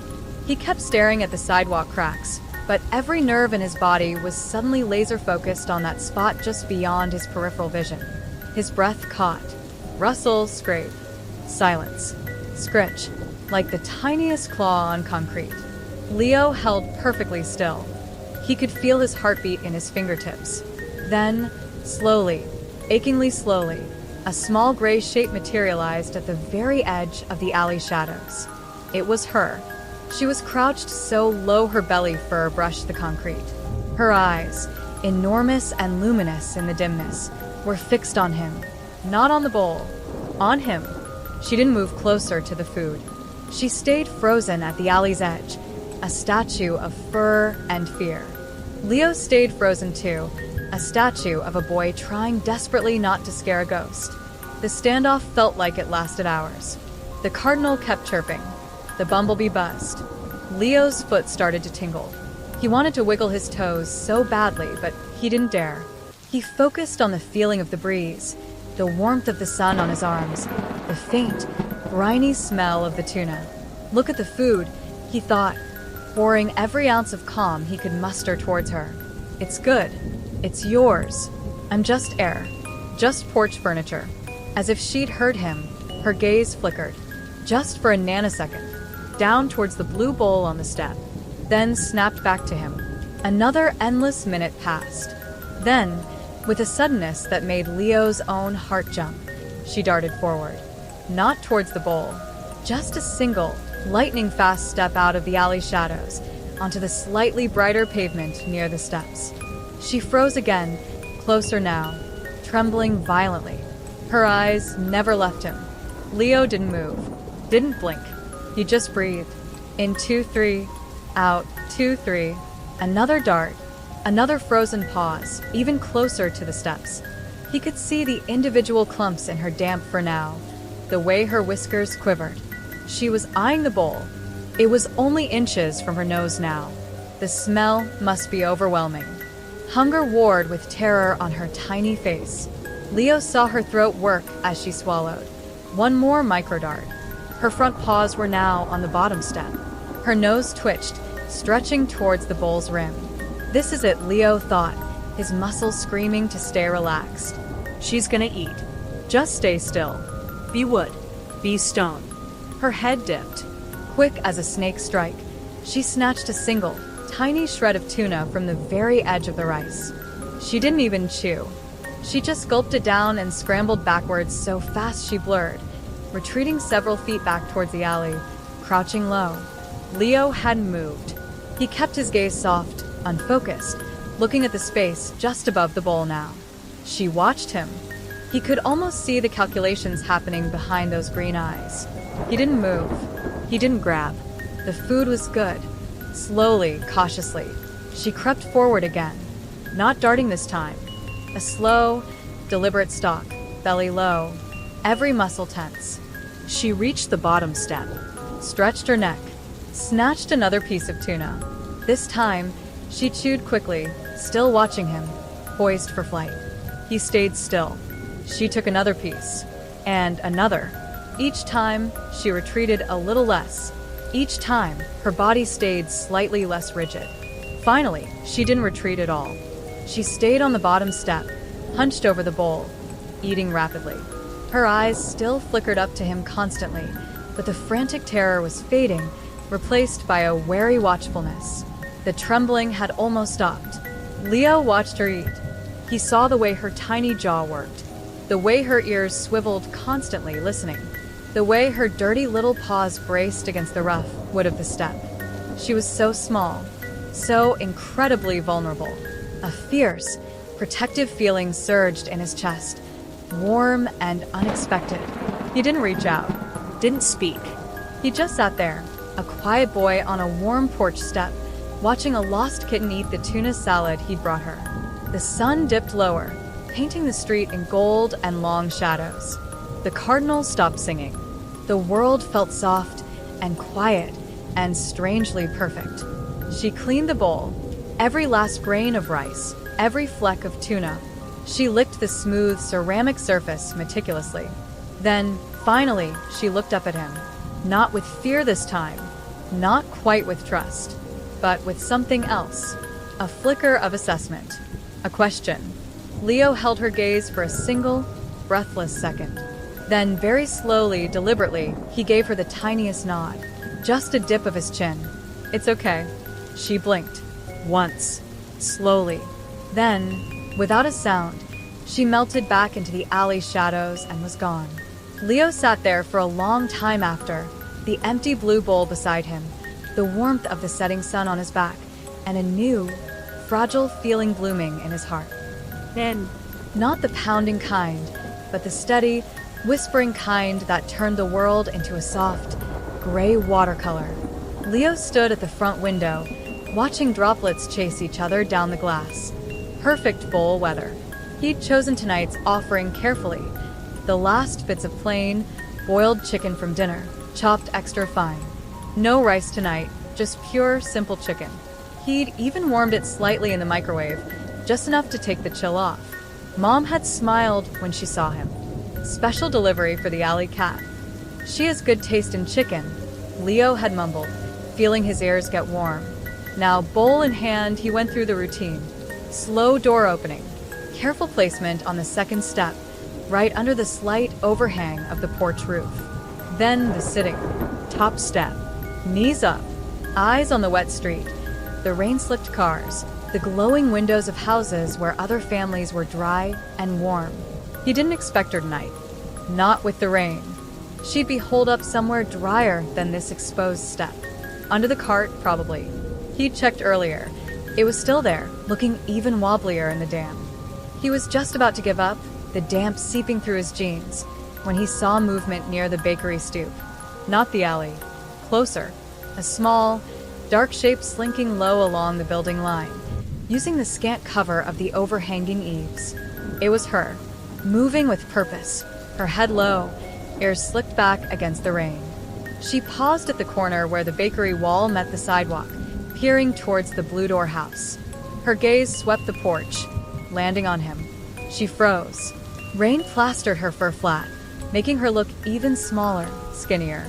He kept staring at the sidewalk cracks, but every nerve in his body was suddenly laser-focused on that spot just beyond his peripheral vision. His breath caught. Rustle, scrape. Silence. Scritch, like the tiniest claw on concrete. Leo held perfectly still. He could feel his heartbeat in his fingertips. Then, slowly, achingly slowly, a small gray shape materialized at the very edge of the alley shadows. It was her. She was crouched so low her belly fur brushed the concrete. Her eyes, enormous and luminous in the dimness, were fixed on him, not on the bowl, on him. She didn't move closer to the food. She stayed frozen at the alley's edge, a statue of fur and fear. Leo stayed frozen too, a statue of a boy trying desperately not to scare a ghost. The standoff felt like it lasted hours. The cardinal kept chirping. The bumblebee buzzed. Leo's foot started to tingle. He wanted to wiggle his toes so badly, but he didn't dare. He focused on the feeling of the breeze, the warmth of the sun on his arms, the faint, briny smell of the tuna. Look at the food, he thought, pouring every ounce of calm he could muster towards her. It's good. It's yours. I'm just air. Just porch furniture. As if she'd heard him, her gaze flickered, just for a nanosecond, down towards the blue bowl on the step, then snapped back to him. Another endless minute passed. Then, with a suddenness that made Leo's own heart jump, she darted forward. Not towards the bowl, just a single, lightning-fast step out of the alley shadows, onto the slightly brighter pavement near the steps. She froze again, closer now, trembling violently. Her eyes never left him. Leo didn't move, didn't blink. He just breathed. In 2-3, out 2-3. Another dart, another frozen pause, even closer to the steps. He could see the individual clumps in her damp fur now, the way her whiskers quivered. She was eyeing the bowl. It was only inches from her nose now. The smell must be overwhelming. Hunger warred with terror on her tiny face. Leo saw her throat work as she swallowed. One more microdart. Her front paws were now on the bottom step. Her nose twitched, stretching towards the bowl's rim. This is it, Leo thought, his muscles screaming to stay relaxed. She's gonna eat. Just stay still. Be wood. Be stone. Her head dipped. Quick as a snake strike, she snatched a single, tiny shred of tuna from the very edge of the rice. She didn't even chew. She just gulped it down and scrambled backwards so fast she blurred, retreating several feet back towards the alley, crouching low. Leo hadn't moved. He kept his gaze soft, unfocused, looking at the space just above the bowl now. She watched him. He could almost see the calculations happening behind those green eyes. He didn't move. He didn't grab. The food was good. Slowly, cautiously, she crept forward again, not darting this time. A slow, deliberate stalk, belly low, every muscle tense. She reached the bottom step, stretched her neck, snatched another piece of tuna. This time, she chewed quickly, still watching him, poised for flight. He stayed still. She took another piece, and another. Each time, she retreated a little less. Each time, her body stayed slightly less rigid. Finally, she didn't retreat at all. She stayed on the bottom step, hunched over the bowl, eating rapidly. Her eyes still flickered up to him constantly, but the frantic terror was fading, replaced by a wary watchfulness. The trembling had almost stopped. Leo watched her eat. He saw the way her tiny jaw worked, the way her ears swiveled constantly listening, the way her dirty little paws braced against the rough wood of the step. She was so small, so incredibly vulnerable. A fierce, protective feeling surged in his chest, warm and unexpected. He didn't reach out, didn't speak. He just sat there, a quiet boy on a warm porch step, watching a lost kitten eat the tuna salad he'd brought her. The sun dipped lower, painting the street in gold and long shadows. The cardinal stopped singing. The world felt soft and quiet and strangely perfect. She cleaned the bowl, every last grain of rice, every fleck of tuna. She licked the smooth ceramic surface meticulously. Then, finally, she looked up at him. Not with fear this time, not quite with trust, but with something else. A flicker of assessment. A question. Leo held her gaze for a single, breathless second. Then, very slowly, deliberately, he gave her the tiniest nod. Just a dip of his chin. It's okay. She blinked. Once. Slowly. Then, without a sound, she melted back into the alley shadows and was gone. Leo sat there for a long time after, the empty blue bowl beside him, the warmth of the setting sun on his back, and a new, fragile feeling blooming in his heart. Then, Not the pounding kind, but the steady, whispering kind that turned the world into a soft, gray watercolor. Leo stood at the front window, watching droplets chase each other down the glass. Perfect bowl weather. He'd chosen tonight's offering carefully. The last bits of plain, boiled chicken from dinner, chopped extra fine. No rice tonight, just pure, simple chicken. He'd even warmed it slightly in the microwave, just enough to take the chill off. Mom had smiled when she saw him. Special delivery for the alley cat. She has good taste in chicken, Leo had mumbled, feeling his ears get warm. Now, bowl in hand, he went through the routine. Slow door opening, careful placement on the second step, right under the slight overhang of the porch roof. Then the sitting, top step, knees up, eyes on the wet street, the rain-slicked cars, the glowing windows of houses where other families were dry and warm. He didn't expect her tonight. Not with the rain. She'd be holed up somewhere drier than this exposed step. Under the cart, probably. He'd checked earlier. It was still there, looking even wobblier in the damp. He was just about to give up, the damp seeping through his jeans, when he saw movement near the bakery stoop. Not the alley. Closer. A small, dark shape slinking low along the building line, using the scant cover of the overhanging eaves. It was her, moving with purpose, her head low, ears slicked back against the rain. She paused at the corner where the bakery wall met the sidewalk, peering towards the blue door house. Her gaze swept the porch, landing on him. She froze. Rain plastered her fur flat, making her look even smaller, skinnier.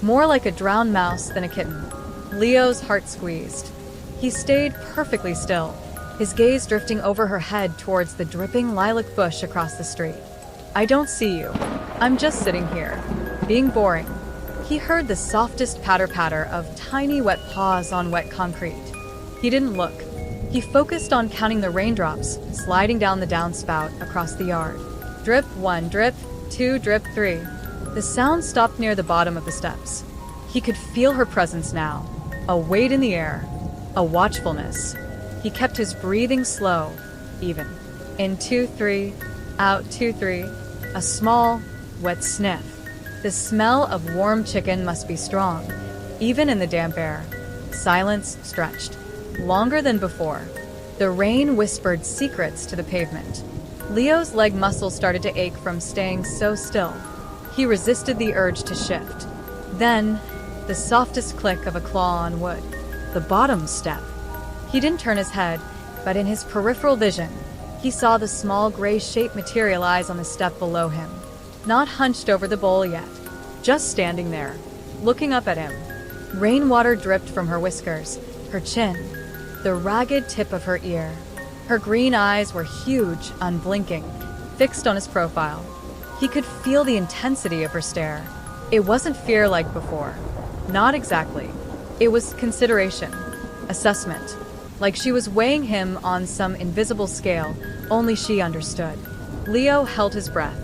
More like a drowned mouse than a kitten. Leo's heart squeezed. He stayed perfectly still, his gaze drifting over her head towards the dripping lilac bush across the street. I don't see you. I'm just sitting here, being boring. He heard the softest patter-patter of tiny wet paws on wet concrete. He didn't look. He focused on counting the raindrops sliding down the downspout across the yard. Drip 1, drip 2, drip 3. The sound stopped near the bottom of the steps. He could feel her presence now, a weight in the air, a watchfulness. He kept his breathing slow, even. In 2, 3, out 2, 3, a small, wet sniff. The smell of warm chicken must be strong, even in the damp air. Silence stretched, longer than before. The rain whispered secrets to the pavement. Leo's leg muscles started to ache from staying so still. He resisted the urge to shift. Then, the softest click of a claw on wood. The bottom step. He didn't turn his head, but in his peripheral vision, he saw the small gray shape materialize on the step below him. Not hunched over the bowl yet, just standing there, looking up at him. Rainwater dripped from her whiskers, her chin, the ragged tip of her ear. Her green eyes were huge, unblinking, fixed on his profile. He could feel the intensity of her stare. It wasn't fear like before. Not exactly. It was consideration, assessment, like she was weighing him on some invisible scale only she understood. Leo held his breath.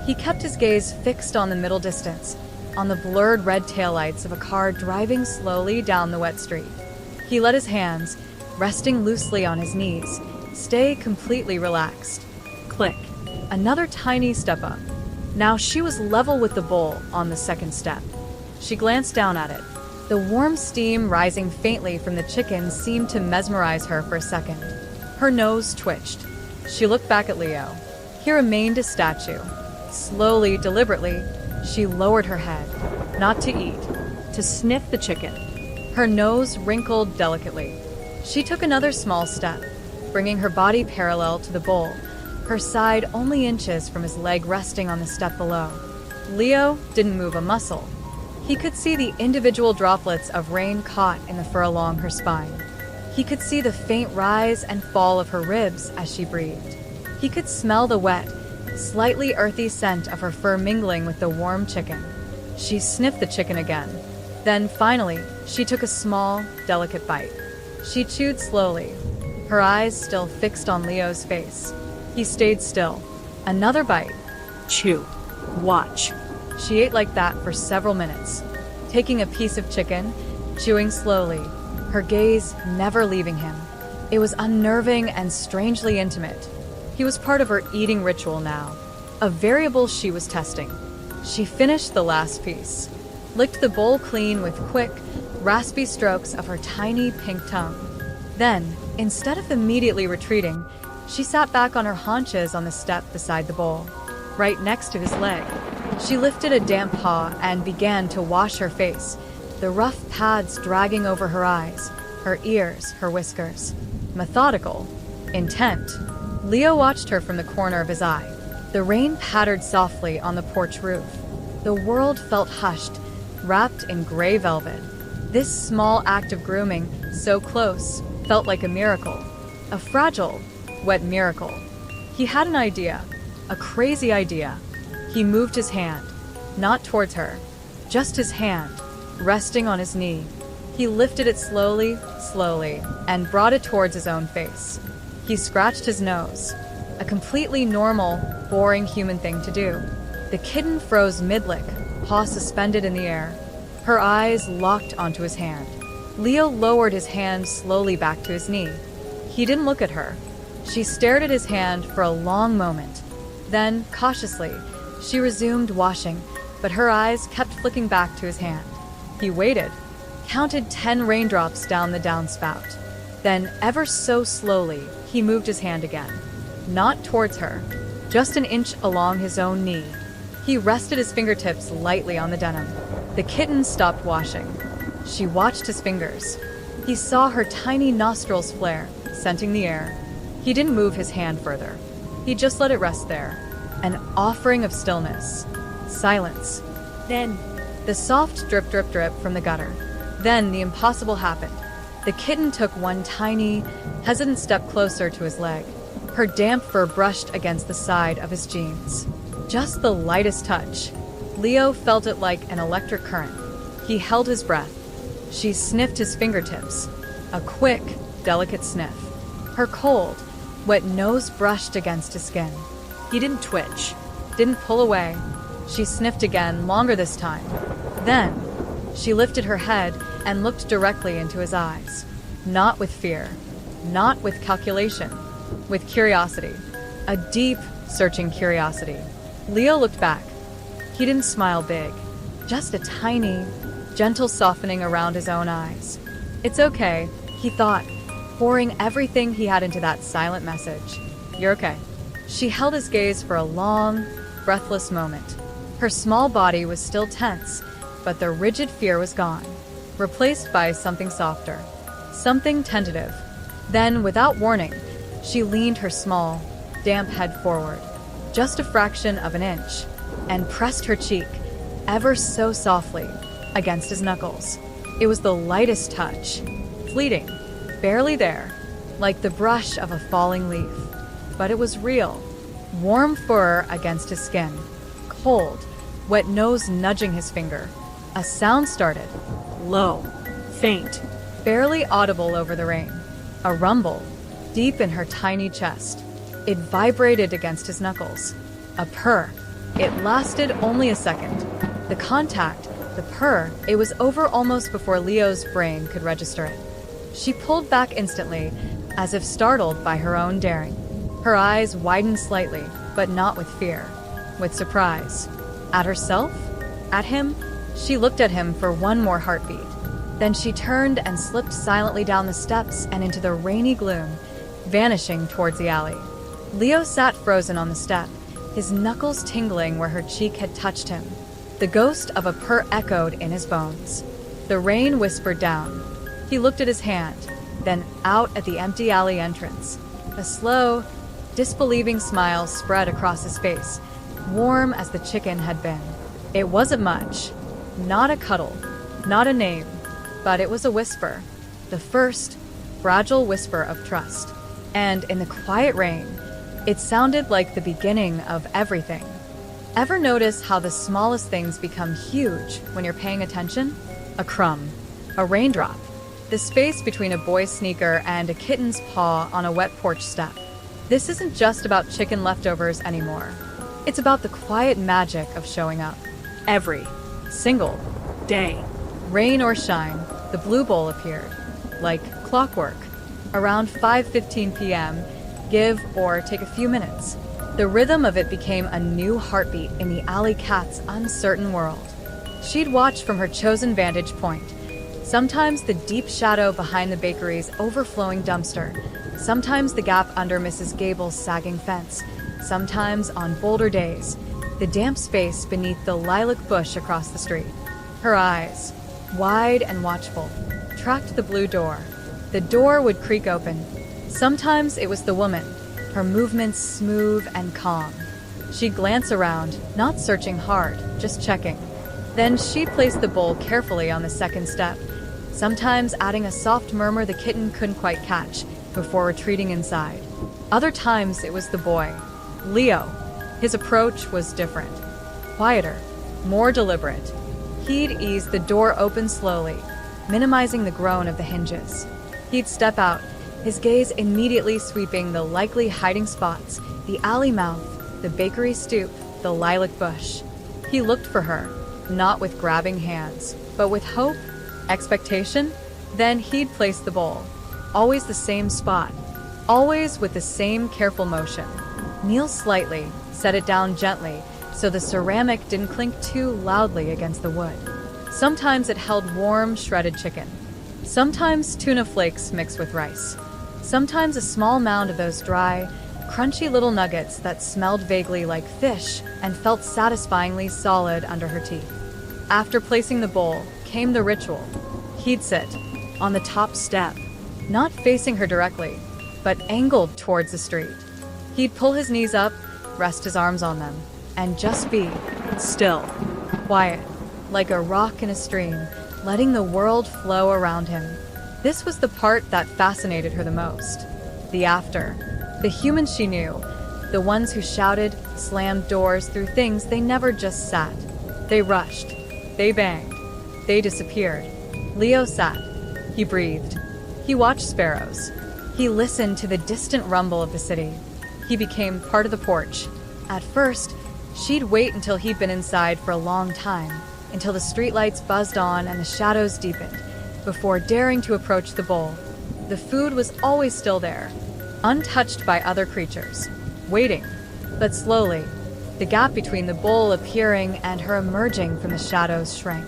He kept his gaze fixed on the middle distance, on the blurred red taillights of a car driving slowly down the wet street. He let his hands, resting loosely on his knees, stay completely relaxed. Click. Another tiny step up. Now she was level with the bowl on the second step. She glanced down at it. The warm steam rising faintly from the chicken seemed to mesmerize her for a second. Her nose twitched. She looked back at Leo. He remained a statue. Slowly, deliberately, she lowered her head. Not to eat, to sniff the chicken. Her nose wrinkled delicately. She took another small step, bringing her body parallel to the bowl, her side only inches from his leg resting on the step below. Leo didn't move a muscle. He could see the individual droplets of rain caught in the fur along her spine. He could see the faint rise and fall of her ribs as she breathed. He could smell the wet, slightly earthy scent of her fur mingling with the warm chicken. She sniffed the chicken again. Then finally, she took a small, delicate bite. She chewed slowly, her eyes still fixed on Leo's face. He stayed still. Another bite. Chew. Watch. She ate like that for several minutes, taking a piece of chicken, chewing slowly, her gaze never leaving him. It was unnerving and strangely intimate. He was part of her eating ritual now, a variable she was testing. She finished the last piece, licked the bowl clean with quick, raspy strokes of her tiny pink tongue. Then, instead of immediately retreating, she sat back on her haunches on the step beside the bowl, right next to his leg. She lifted a damp paw and began to wash her face, the rough pads dragging over her eyes, her ears, her whiskers. Methodical, intent. Leo watched her from the corner of his eye. The rain pattered softly on the porch roof. The world felt hushed, wrapped in gray velvet. This small act of grooming, so close, felt like a miracle. A fragile, wet miracle. He had an idea, a crazy idea. He moved his hand, not towards her, just his hand, resting on his knee. He lifted it slowly, slowly, and brought it towards his own face. He scratched his nose, a completely normal, boring human thing to do. The kitten froze mid-lick, paw suspended in the air, her eyes locked onto his hand. Leo lowered his hand slowly back to his knee. He didn't look at her. She stared at his hand for a long moment. Then, cautiously, she resumed washing, but her eyes kept flicking back to his hand. He waited, counted 10 raindrops down the downspout. Then, ever so slowly, he moved his hand again. Not towards her, just an inch along his own knee. He rested his fingertips lightly on the denim. The kitten stopped washing. She watched his fingers. He saw her tiny nostrils flare, scenting the air. He didn't move his hand further. He just let it rest there. An offering of stillness. Silence. Then, the soft drip, drip, drip from the gutter. Then the impossible happened. The kitten took one tiny, hesitant step closer to his leg. Her damp fur brushed against the side of his jeans. Just the lightest touch. Leo felt it like an electric current. He held his breath. She sniffed his fingertips. A quick, delicate sniff. Her cold, wet nose brushed against his skin. he didn't twitch. Didn't pull away. She sniffed again, longer this time. Then, she lifted her head and looked directly into his eyes. Not with fear. Not with calculation. With curiosity. A deep, searching curiosity. Leo looked back. He didn't smile big. Just a tiny, gentle softening around his own eyes. It's okay, he thought, pouring everything he had into that silent message. You're okay. She held his gaze for a long, breathless moment. Her small body was still tense, but the rigid fear was gone, replaced by something softer, something tentative. Then, without warning, she leaned her small, damp head forward, just a fraction of an inch, and pressed her cheek, ever so softly, against his knuckles. It was the lightest touch, fleeting, barely there, like the brush of a falling leaf. But it was real. Warm fur against his skin, cold, wet nose nudging his finger. A sound started, Low, faint, barely audible over the rain. A rumble, deep in her tiny chest. It vibrated against his knuckles. A purr. It lasted only a second. The contact, the purr, it was over almost before Leo's brain could register it. She pulled back instantly, as if startled by her own daring. Her eyes widened slightly, but not with fear, with surprise. At herself? At him? She looked at him for one more heartbeat. Then she turned and slipped silently down the steps and into the rainy gloom, vanishing towards the alley. Leo sat frozen on the step, his knuckles tingling where her cheek had touched him. The ghost of a purr echoed in his bones. The rain whispered down. He looked at his hand, then out at the empty alley entrance. A slow, disbelieving smile spread across his face, warm as the chicken had been. It wasn't much. Not a cuddle, not a name, but it was a whisper. The first, fragile whisper of trust. And in the quiet rain, it sounded like the beginning of everything. Ever notice how the smallest things become huge when you're paying attention? A crumb. A raindrop. The space between a boy's sneaker and a kitten's paw on a wet porch step. This isn't just about chicken leftovers anymore. It's about the quiet magic of showing up. Every Single. day. Rain or shine, the blue bowl appeared. Like clockwork. Around 5:15 p.m., give or take a few minutes. The rhythm of it became a new heartbeat in the alley cat's uncertain world. She'd watch from her chosen vantage point. Sometimes the deep shadow behind the bakery's overflowing dumpster. Sometimes the gap under Mrs. Gable's sagging fence. Sometimes, on bolder days, the damp space beneath the lilac bush across the street. Her eyes, wide and watchful, tracked the blue door. The door would creak open. Sometimes it was the woman, her movements smooth and calm. She'd glance around, not searching hard, just checking. Then she'd place the bowl carefully on the second step, sometimes adding a soft murmur the kitten couldn't quite catch before retreating inside. Other times it was the boy, Leo. His approach was different, quieter, more deliberate. He'd ease the door open slowly, minimizing the groan of the hinges. He'd step out, his gaze immediately sweeping the likely hiding spots, the alley mouth, the bakery stoop, the lilac bush. He looked for her, not with grabbing hands, but with hope, expectation. Then he'd place the bowl, always the same spot, always with the same careful motion. Kneel slightly, set it down gently, so the ceramic didn't clink too loudly against the wood. Sometimes it held warm, shredded chicken. Sometimes tuna flakes mixed with rice. Sometimes a small mound of those dry, crunchy little nuggets that smelled vaguely like fish and felt satisfyingly solid under her teeth. After placing the bowl came the ritual. He'd sit on the top step, not facing her directly, but angled towards the street. He'd pull his knees up, rest his arms on them, and just be Still. quiet, like a rock in a stream, letting the world flow around him. This was the part that fascinated her the most. The after. The humans she knew. The ones who shouted, slammed doors through things they never just sat. They rushed. They banged. They disappeared. Leo sat. He breathed. He watched sparrows. He listened to the distant rumble of the city. He became part of the porch. At first, she'd wait until he'd been inside for a long time, until the streetlights buzzed on and the shadows deepened, before daring to approach the bowl. The food was always still there, untouched by other creatures, waiting. But slowly, the gap between the bowl appearing and her emerging from the shadows shrank.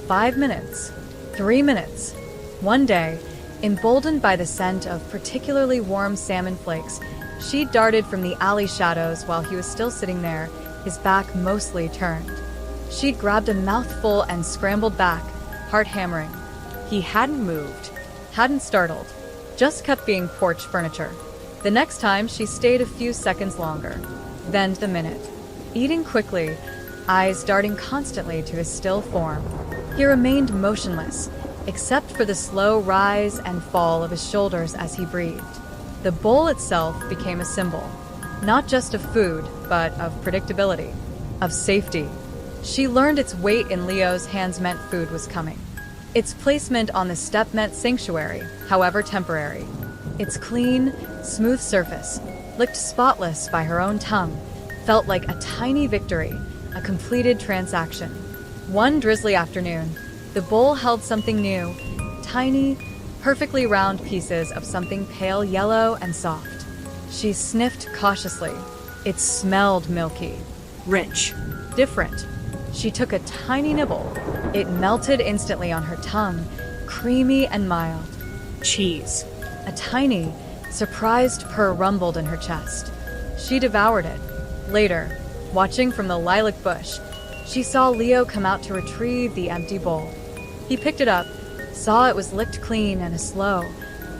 5 minutes, 3 minutes. One day, emboldened by the scent of particularly warm salmon flakes, she darted from the alley shadows while he was still sitting there, his back mostly turned. She'd grabbed a mouthful and scrambled back, heart hammering. He hadn't moved, hadn't startled, just kept being porch furniture. The next time, she stayed a few seconds longer, then the minute. Eating quickly, eyes darting constantly to his still form. He remained motionless, except for the slow rise and fall of his shoulders as he breathed. The bowl itself became a symbol, not just of food, but of predictability, of safety. She learned its weight in Leo's hands meant food was coming. Its placement on the step meant sanctuary, however temporary. Its clean, smooth surface, licked spotless by her own tongue, felt like a tiny victory, a completed transaction. One drizzly afternoon, the bowl held something new, tiny, perfectly round pieces of something pale yellow and soft. She sniffed cautiously. It smelled milky, Rich. different. She took a tiny nibble. It melted instantly on her tongue, creamy and mild. Cheese. A tiny, surprised purr rumbled in her chest. She devoured it. Later, watching from the lilac bush, she saw Leo come out to retrieve the empty bowl. He picked it up, saw it was licked clean, and a slow,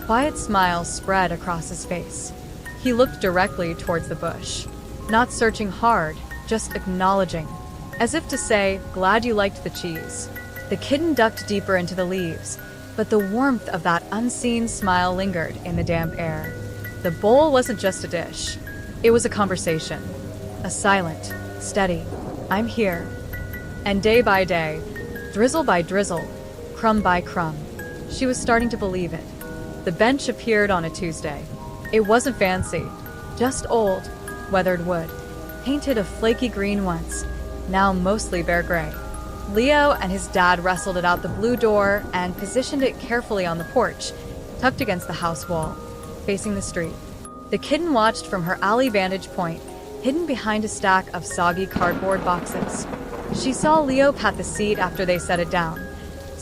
quiet smile spread across his face. He looked directly towards the bush, not searching hard, just acknowledging, as if to say, "Glad you liked the cheese." The kitten ducked deeper into the leaves, but the warmth of that unseen smile lingered in the damp air. The bowl wasn't just a dish. It was a conversation. A silent, steady, "I'm here." And day by day, drizzle by drizzle, crumb by crumb. She was starting to believe it. The bench appeared on a Tuesday. It wasn't fancy, just old, weathered wood, painted a flaky green once, now mostly bare gray. Leo and his dad wrestled it out the blue door and positioned it carefully on the porch, tucked against the house wall, facing the street. The kitten watched from her alley vantage point, hidden behind a stack of soggy cardboard boxes. She saw Leo pat the seat after they set it down,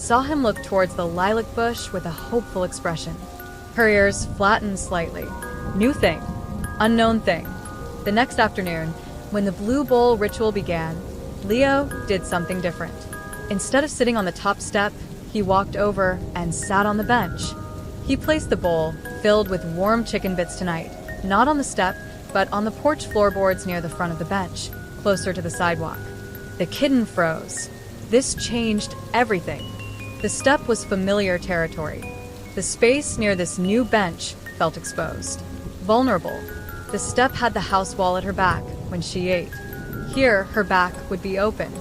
saw him look towards the lilac bush with a hopeful expression. Her ears flattened slightly. New thing. Unknown thing. The next afternoon, when the blue bowl ritual began, Leo did something different. Instead of sitting on the top step, he walked over and sat on the bench. He placed the bowl, filled with warm chicken bits tonight, not on the step, but on the porch floorboards near the front of the bench, closer to the sidewalk. The kitten froze. This changed everything. The step was familiar territory. The space near this new bench felt exposed. Vulnerable. The step had the house wall at her back when she ate. Here, her back would be open.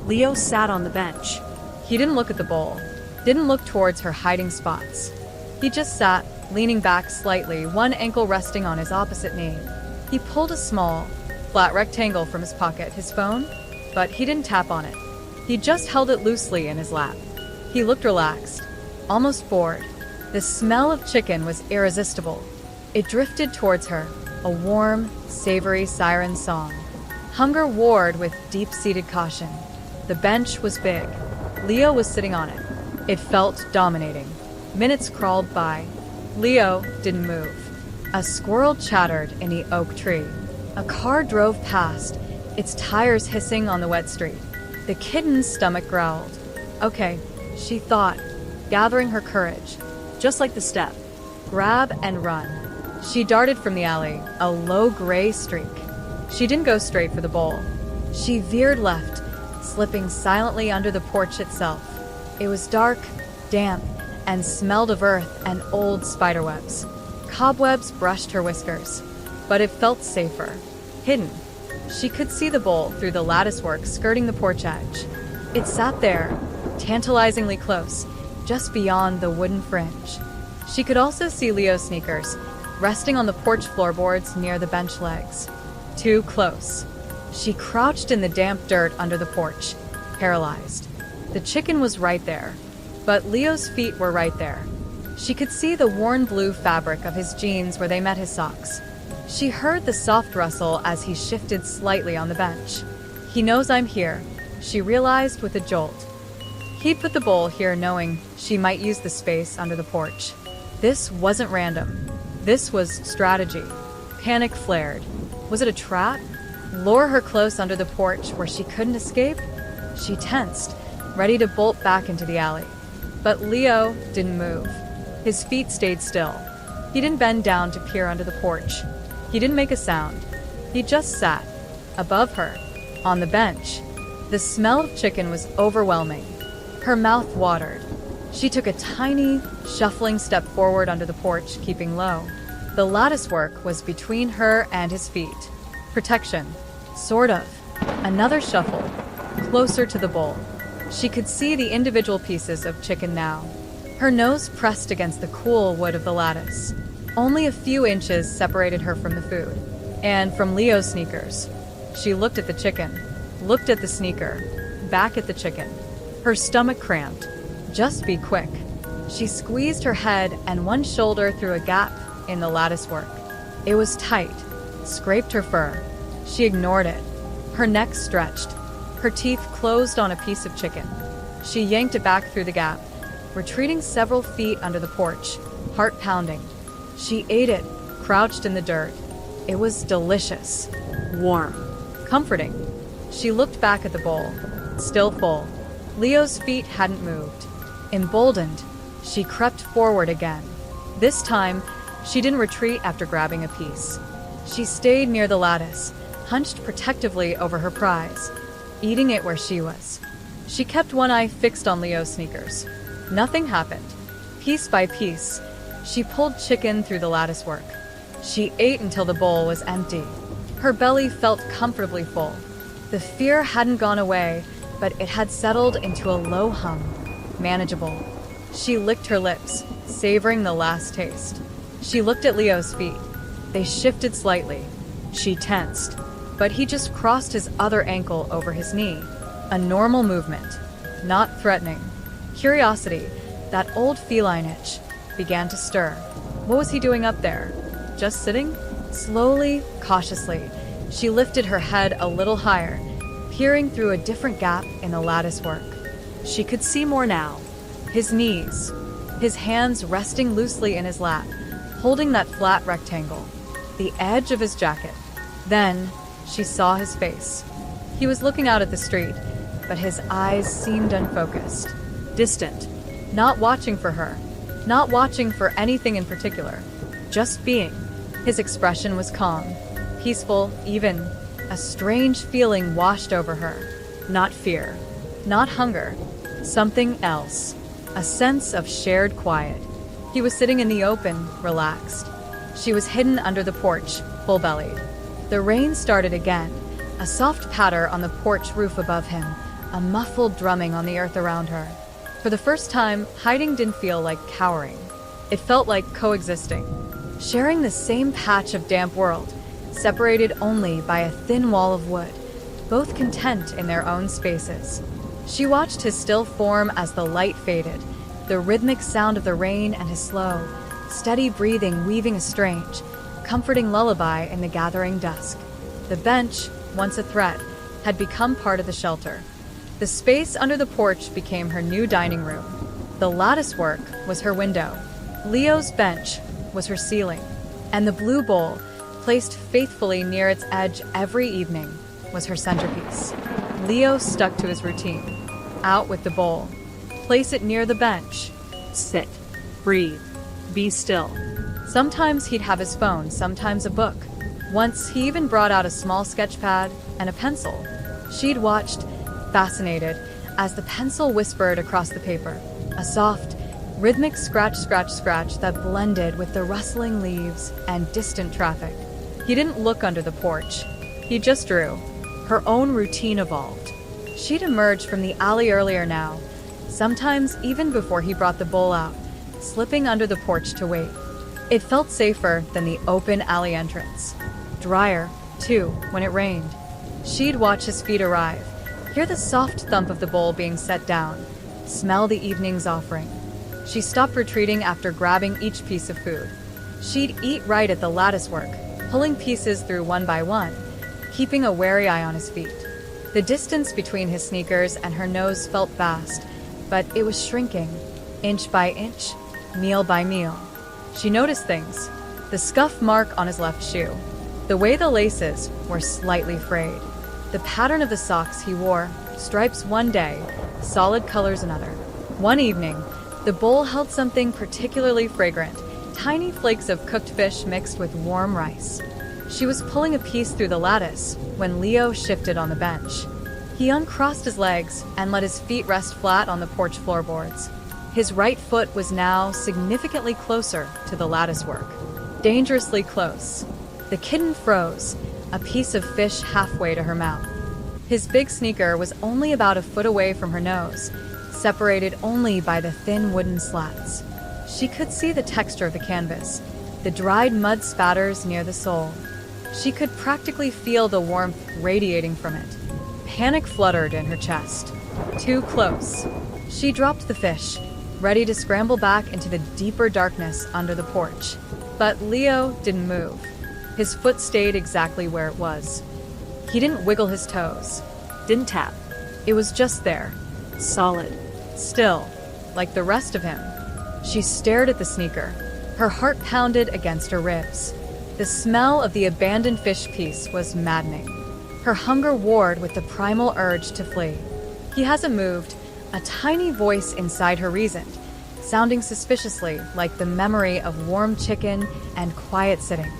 Leo sat on the bench. He didn't look at the bowl, didn't look towards her hiding spots. He just sat, leaning back slightly, one ankle resting on his opposite knee. He pulled a small, flat rectangle from his pocket, his phone, but he didn't tap on it. He just held it loosely in his lap. He looked relaxed, almost bored. The smell of chicken was irresistible. It drifted towards her, a warm, savory siren song. Hunger warred with deep-seated caution. The bench was big. Leo was sitting on it. It felt dominating. Minutes crawled by. Leo didn't move. A squirrel chattered in the oak tree. A car drove past, its tires hissing on the wet street. The kitten's stomach growled. Okay, she thought, gathering her courage. Just like the step. Grab and run. She darted from the alley, a low gray streak. She didn't go straight for the bowl. She veered left, slipping silently under the porch itself. It was dark, damp, and smelled of earth and old spiderwebs. Cobwebs brushed her whiskers, but it felt safer, hidden. She could see the bowl through the latticework skirting the porch edge. It sat there, tantalizingly close, just beyond the wooden fringe. She could also see Leo's sneakers, resting on the porch floorboards near the bench legs. Too close. She crouched in the damp dirt under the porch, paralyzed. The chicken was right there, but Leo's feet were right there. She could see the worn blue fabric of his jeans where they met his socks. She heard the soft rustle as he shifted slightly on the bench. He knows I'm here, she realized with a jolt. He'd put the bowl here knowing she might use the space under the porch. This wasn't random. This was strategy. Panic flared. Was it a trap? Lure her close under the porch where she couldn't escape? She tensed, ready to bolt back into the alley. But Leo didn't move. His feet stayed still. He didn't bend down to peer under the porch. He didn't make a sound. He just sat, above her, on the bench. The smell of chicken was overwhelming. Her mouth watered. She took a tiny, shuffling step forward under the porch, keeping low. The latticework was between her and his feet. Protection. Sort of. Another shuffle. Closer to the bowl. She could see the individual pieces of chicken now. Her nose pressed against the cool wood of the lattice. Only a few inches separated her from the food. And from Leo's sneakers. She looked at the chicken. Looked at the sneaker. Back at the chicken. Her stomach cramped. Just be quick. She squeezed her head and one shoulder through a gap in the latticework. It was tight. Scraped her fur. She ignored it. Her neck stretched. Her teeth closed on a piece of chicken. She yanked it back through the gap, retreating several feet under the porch, heart pounding. She ate it, crouched in the dirt. It was delicious. Warm. Comforting. She looked back at the bowl, still full. Leo's feet hadn't moved. Emboldened, she crept forward again. This time, she didn't retreat after grabbing a piece. She stayed near the lattice, hunched protectively over her prize, eating it where she was. She kept one eye fixed on Leo's sneakers. Nothing happened. Piece by piece, she pulled chicken through the latticework. She ate until the bowl was empty. Her belly felt comfortably full. The fear hadn't gone away, but it had settled into a low hum. manageable. She licked her lips, savoring the last taste. She looked at Leo's feet. They shifted slightly. She tensed, but he just crossed his other ankle over his knee. A normal movement, not threatening. Curiosity, that old feline itch, began to stir. What was he doing up there? Just sitting? Slowly, cautiously, she lifted her head a little higher, peering through a different gap in the latticework. She could see more now. His knees, his hands resting loosely in his lap, holding that flat rectangle, the edge of his jacket. Then she saw his face. He was looking out at the street, but his eyes seemed unfocused, distant, not watching for her, not watching for anything in particular, just being. His expression was calm, peaceful, even. A strange feeling washed over her. Not fear, not hunger, something else. A sense of shared quiet. He was sitting in the open, relaxed. She was hidden under the porch, full-bellied. The rain started again, a soft patter on the porch roof above him, a muffled drumming on the earth around her. For the first time, hiding didn't feel like cowering. It felt like coexisting, sharing the same patch of damp world, separated only by a thin wall of wood, both content in their own spaces. She watched his still form as the light faded, the rhythmic sound of the rain and his slow, steady breathing weaving a strange, comforting lullaby in the gathering dusk. The bench, once a threat, had become part of the shelter. The space under the porch became her new dining room. The latticework was her window. Leo's bench was her ceiling. And the blue bowl, placed faithfully near its edge every evening, was her centerpiece. Leo stuck to his routine. Out with the bowl. Place it near the bench. Sit. Breathe. Be still. Sometimes he'd have his phone, sometimes a book. Once he even brought out a small sketch pad and a pencil. She'd watched, fascinated, as the pencil whispered across the paper. A soft, rhythmic scratch, scratch, scratch that blended with the rustling leaves and distant traffic. He didn't look under the porch. He just drew. Her own routine evolved. She'd emerged from the alley earlier now, sometimes even before he brought the bowl out, slipping under the porch to wait. It felt safer than the open alley entrance. Drier, too, when it rained. She'd watch his feet arrive, hear the soft thump of the bowl being set down, smell the evening's offering. She stopped retreating after grabbing each piece of food. She'd eat right at the latticework, pulling pieces through one by one, keeping a wary eye on his feet. The distance between his sneakers and her nose felt vast, but it was shrinking, inch by inch, meal by meal. She noticed things. The scuff mark on his left shoe. The way the laces were slightly frayed. The pattern of the socks he wore, stripes one day, solid colors another. One evening, the bowl held something particularly fragrant, tiny flakes of cooked fish mixed with warm rice. She was pulling a piece through the lattice when Leo shifted on the bench. He uncrossed his legs and let his feet rest flat on the porch floorboards. His right foot was now significantly closer to the latticework. Dangerously close. The kitten froze, a piece of fish halfway to her mouth. His big sneaker was only about a foot away from her nose, separated only by the thin wooden slats. She could see the texture of the canvas, the dried mud spatters near the sole. She could practically feel the warmth radiating from it. Panic fluttered in her chest. Too close. She dropped the fish, ready to scramble back into the deeper darkness under the porch. But Leo didn't move. His foot stayed exactly where it was. He didn't wiggle his toes, didn't tap. It was just there, solid, still, like the rest of him. She stared at the sneaker. Her heart pounded against her ribs. The smell of the abandoned fish piece was maddening. Her hunger warred with the primal urge to flee. He hasn't moved. A tiny voice inside her reasoned, sounding suspiciously like the memory of warm chicken and quiet sitting.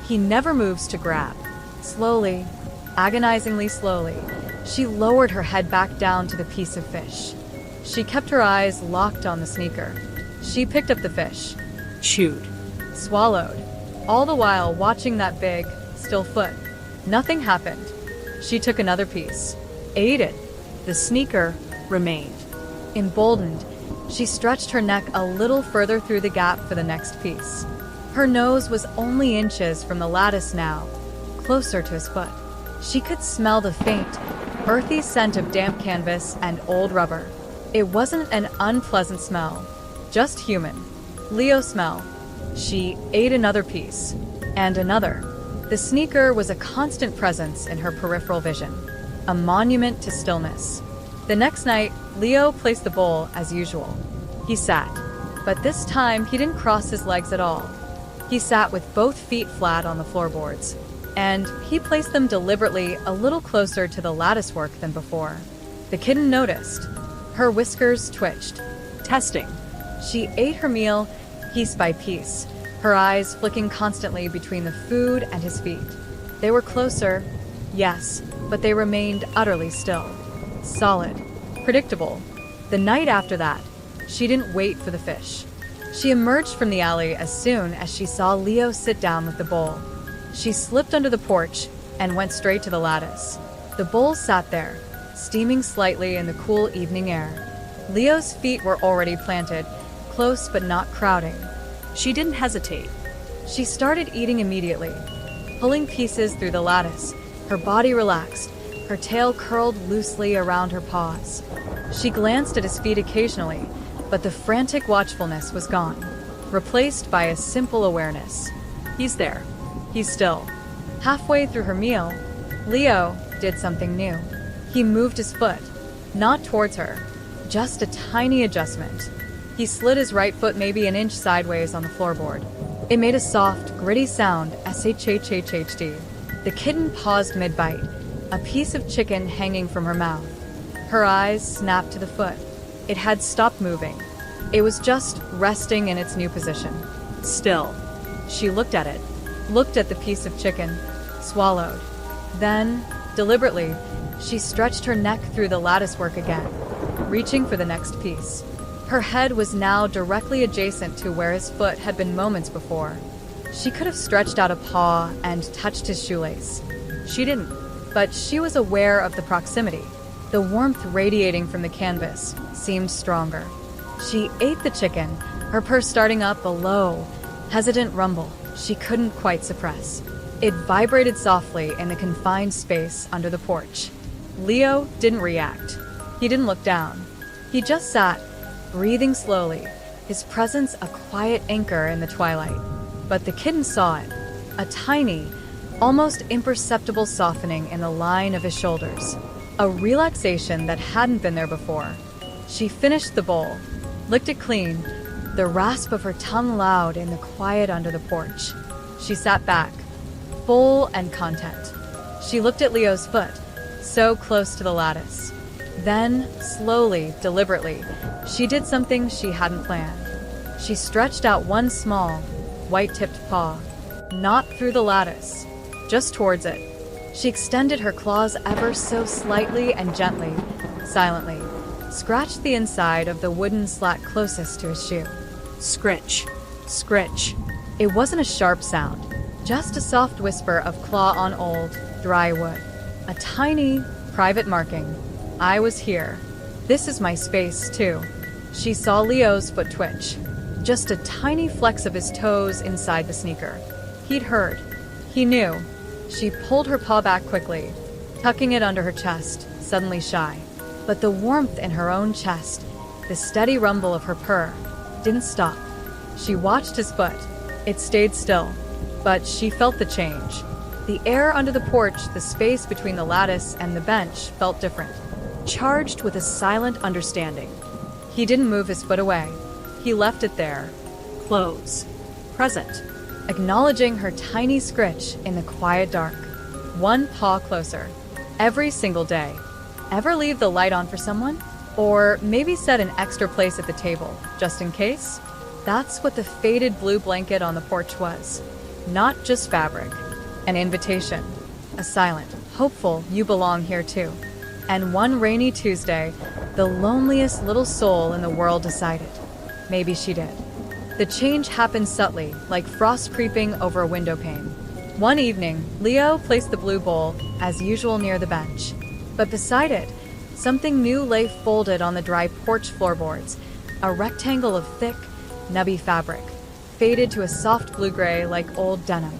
He never moves to grab. Slowly, agonizingly slowly, she lowered her head back down to the piece of fish. She kept her eyes locked on the sneaker. She picked up the fish. Chewed. Swallowed. All the while watching that big, still foot. Nothing happened. She took another piece. Ate it. The sneaker remained. Emboldened, She stretched her neck a little further through the gap for the next piece. Her nose was only inches from the lattice now, closer to his foot. She could smell the faint, earthy scent of damp canvas and old rubber. It wasn't an unpleasant smell, just human. Leo smell. She ate another piece, and another. The sneaker was a constant presence in her peripheral vision, a monument to stillness. The next night, Leo placed the bowl as usual. He sat, but this time he didn't cross his legs at all. He sat with both feet flat on the floorboards, and he placed them deliberately a little closer to the latticework than before. The kitten noticed. Her whiskers twitched. Testing. She ate her meal piece by piece, her eyes flicking constantly between the food and his feet. They were closer, yes, but they remained utterly still. Solid. Predictable. The night after that, she didn't wait for the fish. She emerged from the alley as soon as she saw Leo sit down with the bowl. She slipped under the porch and went straight to the lattice. The bowl sat there, steaming slightly in the cool evening air. Leo's feet were already planted, close but not crowding. She didn't hesitate. She started eating immediately, pulling pieces through the lattice. Her body relaxed, her tail curled loosely around her paws. She glanced at his feet occasionally, but the frantic watchfulness was gone, replaced by a simple awareness. He's there. He's still. Halfway through her meal, Leo did something new. He moved his foot, not towards her, just a tiny adjustment. He slid his right foot maybe an inch sideways on the floorboard. It made a soft, gritty sound, shhhhd. The kitten paused mid-bite, a piece of chicken hanging from her mouth. Her eyes snapped to the foot. It had stopped moving. It was just resting in its new position. Still. She looked at it, looked at the piece of chicken, swallowed. Then, deliberately, she stretched her neck through the latticework again, reaching for the next piece. Her head was now directly adjacent to where his foot had been moments before. She could have stretched out a paw and touched his shoelace. She didn't, but she was aware of the proximity. The warmth radiating from the canvas seemed stronger. She ate the chicken, her purse starting up a low, hesitant rumble she couldn't quite suppress. It vibrated softly in the confined space under the porch. Leo didn't react. He didn't look down. He just sat, breathing slowly, his presence a quiet anchor in the twilight. But the kitten saw it, a tiny, almost imperceptible softening in the line of his shoulders, a relaxation that hadn't been there before. She finished the bowl, licked it clean, the rasp of her tongue loud in the quiet under the porch. She sat back, full and content. She looked at Leo's foot, so close to the lattice. Then, slowly, deliberately, she did something she hadn't planned. She stretched out one small, white-tipped paw, not through the lattice, just towards it. She extended her claws ever so slightly and gently, silently, scratched the inside of the wooden slat closest to his shoe. Scritch. Scritch. It wasn't a sharp sound, just a soft whisper of claw on old, dry wood. A tiny, private marking. I was here. This is my space, too. She saw Leo's foot twitch. Just a tiny flex of his toes inside the sneaker. He'd heard. He knew. She pulled her paw back quickly, tucking it under her chest, suddenly shy. But the warmth in her own chest, the steady rumble of her purr, didn't stop. She watched his foot. It stayed still, but she felt the change. The air under the porch, the space between the lattice and the bench, felt different, charged with a silent understanding. He didn't move his foot away. He left it there, Close. Present. acknowledging her tiny scritch in the quiet dark. One paw closer. Every single day. Ever leave the light on for someone? Or maybe set an extra place at the table, just in case? That's what the faded blue blanket on the porch was. Not just fabric. An invitation. A silent, hopeful you belong here too. And one rainy Tuesday, the loneliest little soul in the world decided. Maybe she did. The change happened subtly, like frost creeping over a window pane. One evening, Leo placed the blue bowl, as usual, near the bench. But beside it, something new lay folded on the dry porch floorboards, a rectangle of thick, nubby fabric, faded to a soft blue-gray like old denim.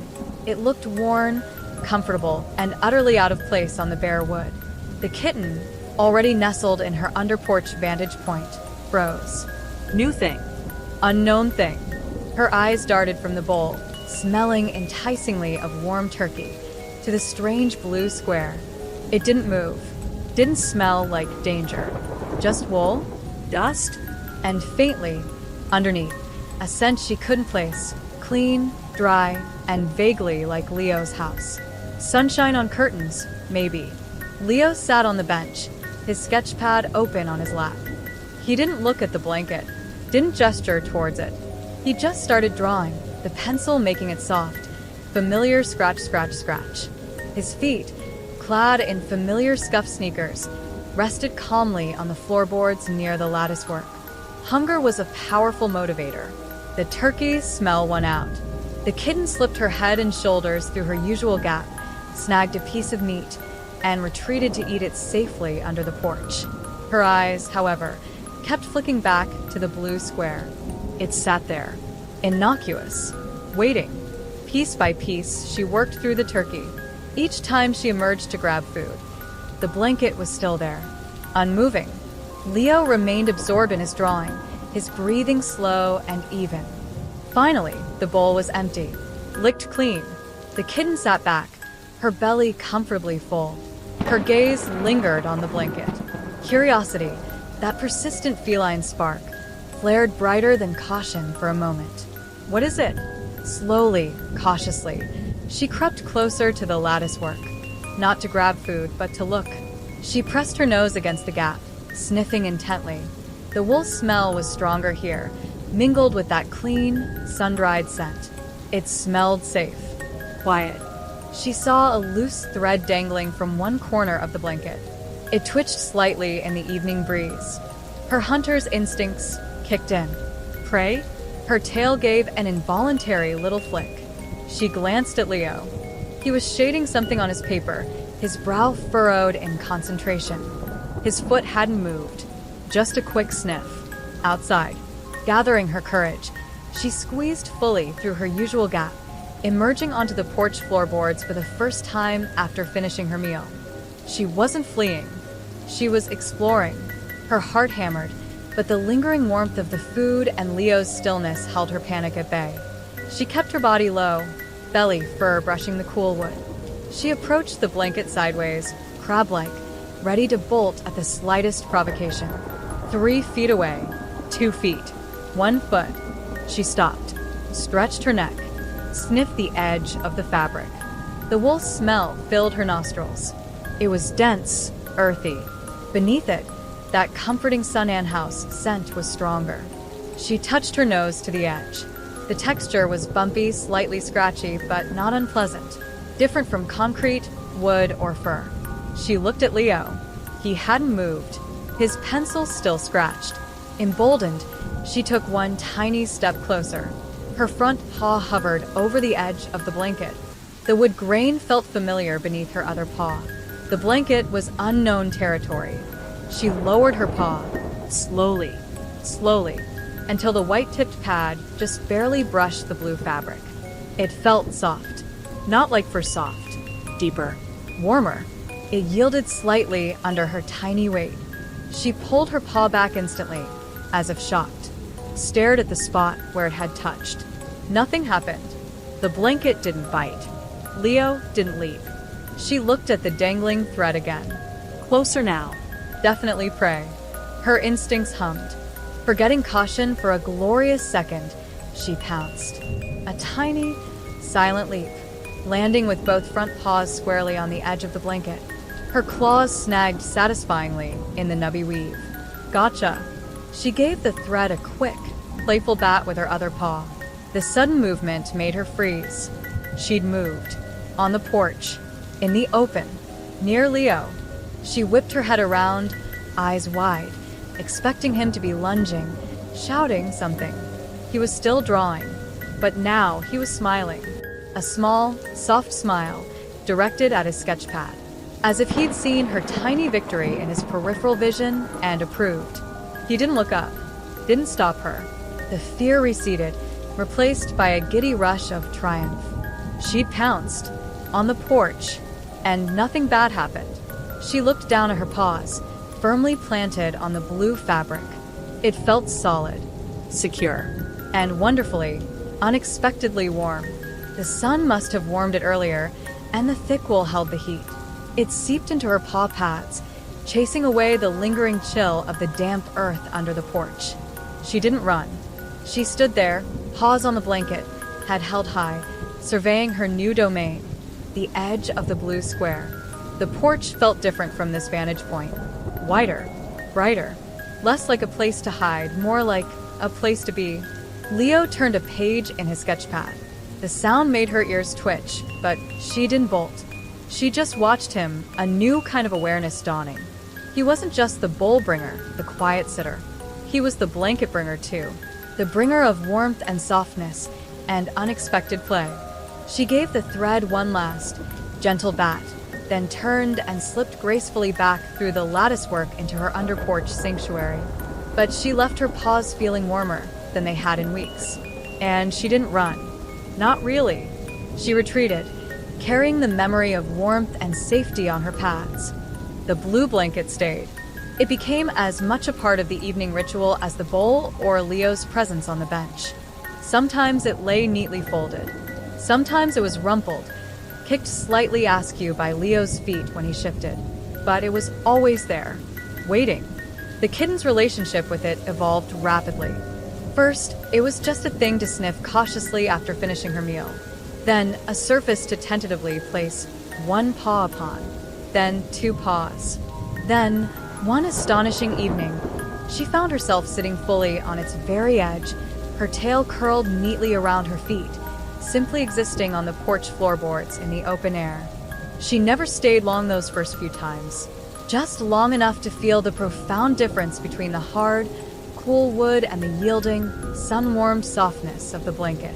It looked worn, comfortable, and utterly out of place on the bare wood. The kitten, already nestled in her under-porch vantage point, froze. New thing. Unknown thing. Her eyes darted from the bowl, smelling enticingly of warm turkey, to the strange blue square. It didn't move, didn't smell like danger. Just wool, Dust? and faintly, underneath, a scent she couldn't place, clean, dry, and vaguely like Leo's house. Sunshine on curtains, maybe. Leo sat on the bench, his sketch pad open on his lap. He didn't look at the blanket, didn't gesture towards it. He just started drawing, the pencil making it soft. Familiar scratch, scratch, scratch. His feet, clad in familiar scuffed sneakers, rested calmly on the floorboards near the latticework. Hunger was a powerful motivator. The turkey smell won out. The kitten slipped her head and shoulders through her usual gap, snagged a piece of meat, and retreated to eat it safely under the porch. Her eyes, however, kept flicking back to the blue square. It sat there, innocuous, waiting. Piece by piece, she worked through the turkey. Each time she emerged to grab food, the blanket was still there, unmoving. Leo remained absorbed in his drawing, his breathing slow and even. Finally, the bowl was empty, licked clean. The kitten sat back, her belly comfortably full. Her gaze lingered on the blanket. Curiosity, that persistent feline spark, flared brighter than caution for a moment. What is it? Slowly, cautiously, she crept closer to the latticework, not to grab food, but to look. She pressed her nose against the gap, sniffing intently. The wool smell was stronger here, mingled with that clean, sun-dried scent. It smelled safe. Quiet. She saw a loose thread dangling from one corner of the blanket. It twitched slightly in the evening breeze. Her hunter's instincts kicked in. Prey? Her tail gave an involuntary little flick. She glanced at Leo. He was shading something on his paper, his brow furrowed in concentration. His foot hadn't moved. Just a quick sniff. Outside. Gathering her courage, she squeezed fully through her usual gap, emerging onto the porch floorboards for the first time after finishing her meal. She wasn't fleeing. She was exploring. Her heart hammered, but the lingering warmth of the food and Leo's stillness held her panic at bay. She kept her body low, belly fur brushing the cool wood. She approached the blanket sideways, crab-like, ready to bolt at the slightest provocation. 3 feet away, 2 feet, 1 foot. She stopped, stretched her neck, sniffed the edge of the fabric. The wool smell filled her nostrils. It was dense, earthy. Beneath it, that comforting Sun-An house scent was stronger. She touched her nose to the edge. The texture was bumpy, slightly scratchy, but not unpleasant, different from concrete, wood, or fur. She looked at Leo. He hadn't moved, his pencil still scratched. Emboldened, she took one tiny step closer. Her front paw hovered over the edge of the blanket. The wood grain felt familiar beneath her other paw. The blanket was unknown territory. She lowered her paw, slowly, slowly, until the white-tipped pad just barely brushed the blue fabric. It felt soft, not like for soft, deeper, warmer. It yielded slightly under her tiny weight. She pulled her paw back instantly, as if shocked, stared at the spot where it had touched. Nothing happened. The blanket didn't bite. Leo didn't leap. She looked at the dangling thread again. Closer now. Definitely prey. Her instincts hummed. Forgetting caution for a glorious second, she pounced. A tiny, silent leap, landing with both front paws squarely on the edge of the blanket. Her claws snagged satisfyingly in the nubby weave. Gotcha. She gave the thread a quick, playful bat with her other paw. The sudden movement made her freeze. She'd moved. On the porch. In the open. Near Leo. She whipped her head around, eyes wide, expecting him to be lunging, shouting something. He was still drawing, but now he was smiling. A small, soft smile, directed at his sketch pad, as if he'd seen her tiny victory in his peripheral vision and approved. He didn't look up. didn't stop her. The fear receded, replaced by a giddy rush of triumph. She'd pounced on the porch, and nothing bad happened. She looked down at her paws, firmly planted on the blue fabric. It felt solid, Secure. and wonderfully, unexpectedly warm. The sun must have warmed it earlier, and the thick wool held the heat. It seeped into her paw pads, chasing away the lingering chill of the damp earth under the porch. She didn't run. She stood there, paws on the blanket, head held high, surveying her new domain, the edge of the blue square. The porch felt different from this vantage point. Wider, brighter, less like a place to hide, more like a place to be. Leo turned a page in his sketchpad. The sound made her ears twitch, but she didn't bolt. She just watched him, a new kind of awareness dawning. He wasn't just the bowl bringer, the quiet sitter. He was the blanket bringer too, the bringer of warmth and softness and unexpected play. She gave the thread one last, gentle bat, then turned and slipped gracefully back through the latticework into her underporch sanctuary. But she left her paws feeling warmer than they had in weeks. And she didn't run. Not really. She retreated, carrying the memory of warmth and safety on her pads. The blue blanket stayed. It became as much a part of the evening ritual as the bowl or Leo's presence on the bench. Sometimes it lay neatly folded. Sometimes it was rumpled, kicked slightly askew by Leo's feet when he shifted. But it was always there, waiting. The kitten's relationship with it evolved rapidly. First, it was just a thing to sniff cautiously after finishing her meal. Then, a surface to tentatively place one paw upon. Then, two paws. Then, one astonishing evening, she found herself sitting fully on its very edge, her tail curled neatly around her feet, simply existing on the porch floorboards in the open air. She never stayed long those first few times, just long enough to feel the profound difference between the hard, cool wood and the yielding, sun-warmed softness of the blanket.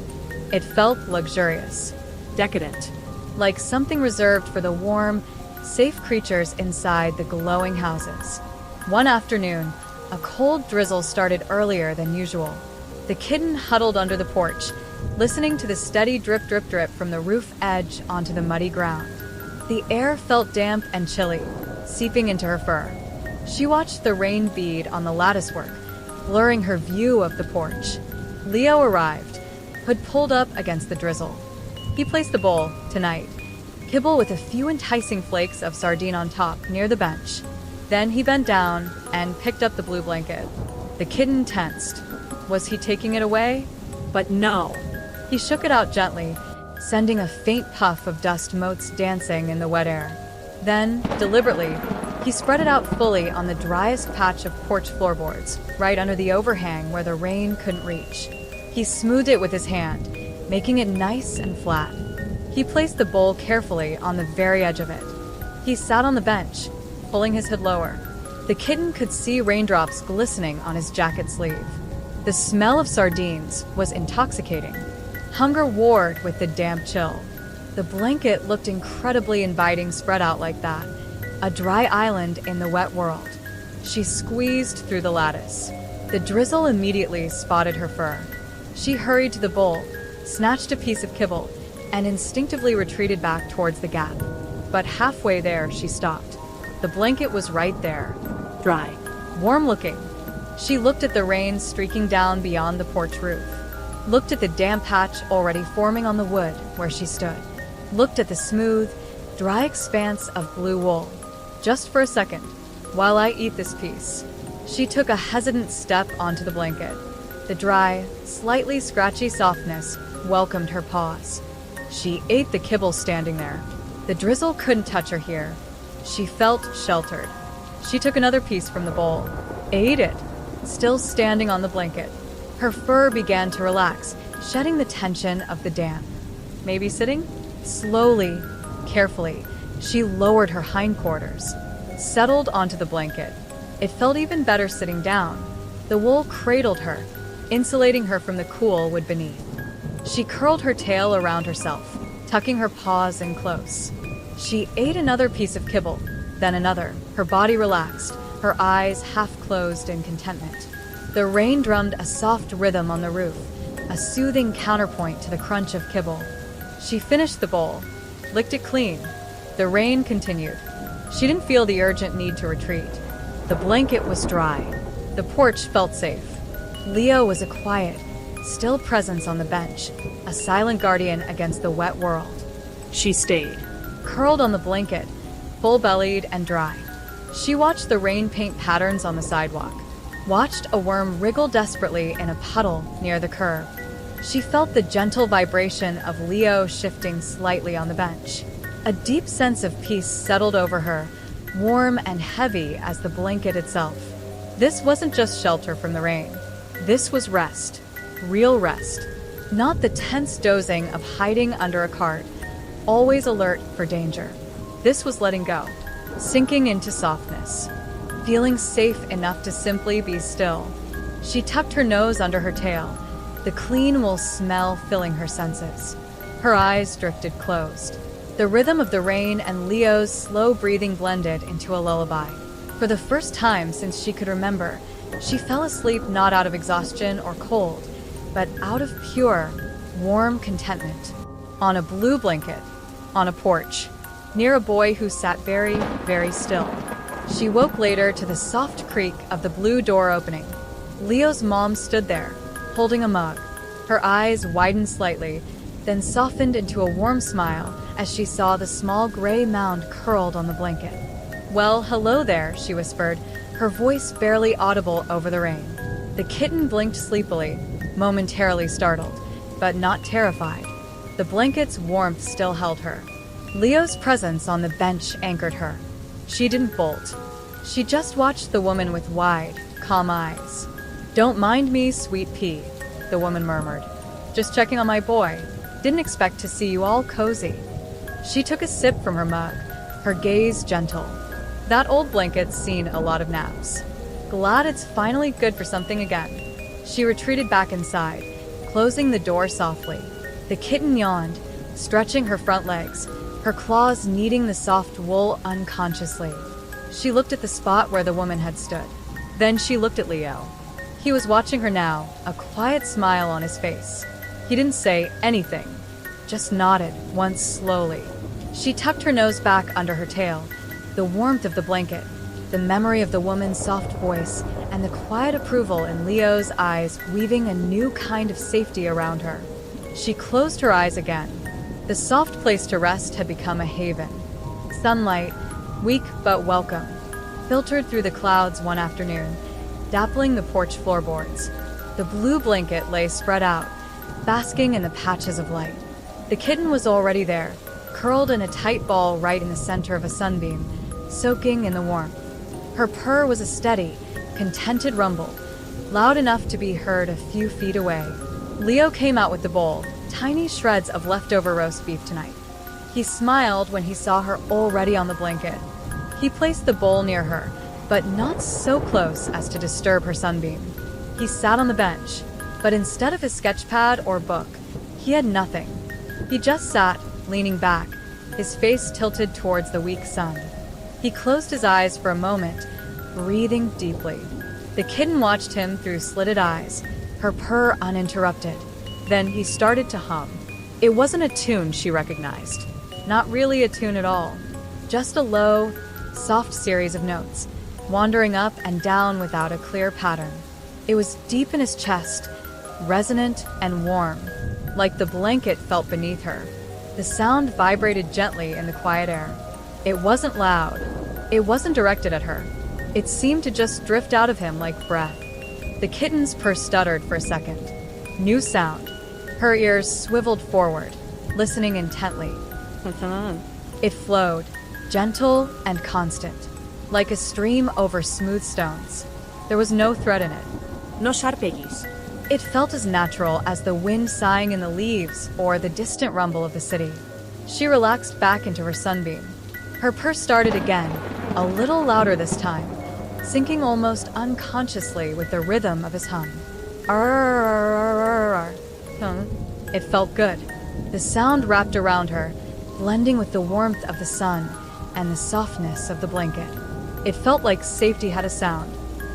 It felt luxurious, Decadent. like something reserved for the warm, safe creatures inside the glowing houses. One afternoon, a cold drizzle started earlier than usual. The kitten huddled under the porch, listening to the steady drip, drip, drip from the roof edge onto the muddy ground. The air felt damp and chilly, seeping into her fur. She watched the rain bead on the latticework, blurring her view of the porch. Leo arrived, hood pulled up against the drizzle. He placed the bowl, tonight, kibble with a few enticing flakes of sardine on top near the bench. Then he bent down and picked up the blue blanket. The kitten tensed. Was he taking it away? But no. He shook it out gently, sending a faint puff of dust motes dancing in the wet air. Then, deliberately, he spread it out fully on the driest patch of porch floorboards, right under the overhang where the rain couldn't reach. He smoothed it with his hand, making it nice and flat. He placed the bowl carefully on the very edge of it. He sat on the bench, pulling his hood lower. The kitten could see raindrops glistening on his jacket sleeve. The smell of sardines was intoxicating. Hunger warred with the damp chill. The blanket looked incredibly inviting spread out like that, a dry island in the wet world. She squeezed through the lattice. The drizzle immediately spotted her fur. She hurried to the bowl, snatched a piece of kibble, and instinctively retreated back towards the gap. But halfway there, she stopped. The blanket was right there, Dry. warm-looking. She looked at the rain streaking down beyond the porch roof, looked at the damp patch already forming on the wood where she stood, looked at the smooth, dry expanse of blue wool. Just for a second, while I eat this piece. She took a hesitant step onto the blanket. The dry, slightly scratchy softness welcomed her paws. She ate the kibble standing there. The drizzle couldn't touch her here. She felt sheltered. She took another piece from the bowl, ate it, still standing on the blanket. Her fur began to relax, shedding the tension of the damp. Maybe sitting? Slowly, carefully, she lowered her hindquarters, settled onto the blanket. It felt even better sitting down. The wool cradled her, insulating her from the cool wood beneath. She curled her tail around herself, tucking her paws in close. She ate another piece of kibble, then another. Her body relaxed, her eyes half closed in contentment. The rain drummed a soft rhythm on the roof, a soothing counterpoint to the crunch of kibble. She finished the bowl, licked it clean. The rain continued. She didn't feel the urgent need to retreat. The blanket was dry. The porch felt safe. Leo was a quiet, still presence on the bench, a silent guardian against the wet world. She stayed. Curled on the blanket, full-bellied and dry. She watched the rain paint patterns on the sidewalk, watched a worm wriggle desperately in a puddle near the curb. She felt the gentle vibration of Leo shifting slightly on the bench. A deep sense of peace settled over her, warm and heavy as the blanket itself. This wasn't just shelter from the rain. This was rest, real rest, not the tense dozing of hiding under a cart, always alert for danger. This was letting go, sinking into softness, feeling safe enough to simply be still. She tucked her nose under her tail, the clean wool smell filling her senses. Her eyes drifted closed. The rhythm of the rain and Leo's slow breathing blended into a lullaby. For the first time since she could remember, she fell asleep not out of exhaustion or cold, but out of pure, warm contentment. On a blue blanket, on a porch, near a boy who sat very, very still. She woke later to the soft creak of the blue door opening. Leo's mom stood there, holding a mug. Her eyes widened slightly, then softened into a warm smile as she saw the small gray mound curled on the blanket. "Well, hello there," she whispered, her voice barely audible over the rain. The kitten blinked sleepily, momentarily startled, but not terrified. The blanket's warmth still held her. Leo's presence on the bench anchored her. She didn't bolt. She just watched the woman with wide, calm eyes. "Don't mind me, sweet pea," the woman murmured. "Just checking on my boy. Didn't expect to see you all cozy." She took a sip from her mug, her gaze gentle. "That old blanket's seen a lot of naps. Glad it's finally good for something again." She retreated back inside, closing the door softly. The kitten yawned, stretching her front legs, her claws kneading the soft wool unconsciously. She looked at the spot where the woman had stood. Then she looked at Leo. He was watching her now, a quiet smile on his face. He didn't say anything, just nodded once slowly. She tucked her nose back under her tail, the warmth of the blanket, the memory of the woman's soft voice, and the quiet approval in Leo's eyes weaving a new kind of safety around her. She closed her eyes again. The soft place to rest had become a haven. Sunlight, weak but welcome, filtered through the clouds one afternoon, dappling the porch floorboards. The blue blanket lay spread out, basking in the patches of light. The kitten was already there, curled in a tight ball right in the center of a sunbeam, soaking in the warmth. Her purr was a steady, contented rumble, loud enough to be heard a few feet away. Leo came out with the bowl, tiny shreds of leftover roast beef tonight. He smiled when he saw her already on the blanket. He placed the bowl near her, but not so close as to disturb her sunbeam. He sat on the bench, but instead of his sketch pad or book, he had nothing. He just sat, leaning back, his face tilted towards the weak sun. He closed his eyes for a moment, breathing deeply. The kitten watched him through slitted eyes, her purr uninterrupted. Then he started to hum. It wasn't a tune she recognized. Not really a tune at all. Just a low, soft series of notes, wandering up and down without a clear pattern. It was deep in his chest, resonant and warm, like the blanket felt beneath her. The sound vibrated gently in the quiet air. It wasn't loud. It wasn't directed at her. It seemed to just drift out of him like breath. The kitten's purr stuttered for a second. New sound. Her ears swiveled forward, listening intently. It flowed, gentle and constant, like a stream over smooth stones. There was no thread in it. No sharpeguis. It felt as natural as the wind sighing in the leaves or the distant rumble of the city. She relaxed back into her sunbeam. Her purr started again, a little louder this time, syncing almost unconsciously with the rhythm of his hum. Arr. It felt good. The sound wrapped around her, blending with the warmth of the sun and the softness of the blanket. It felt like safety had a sound.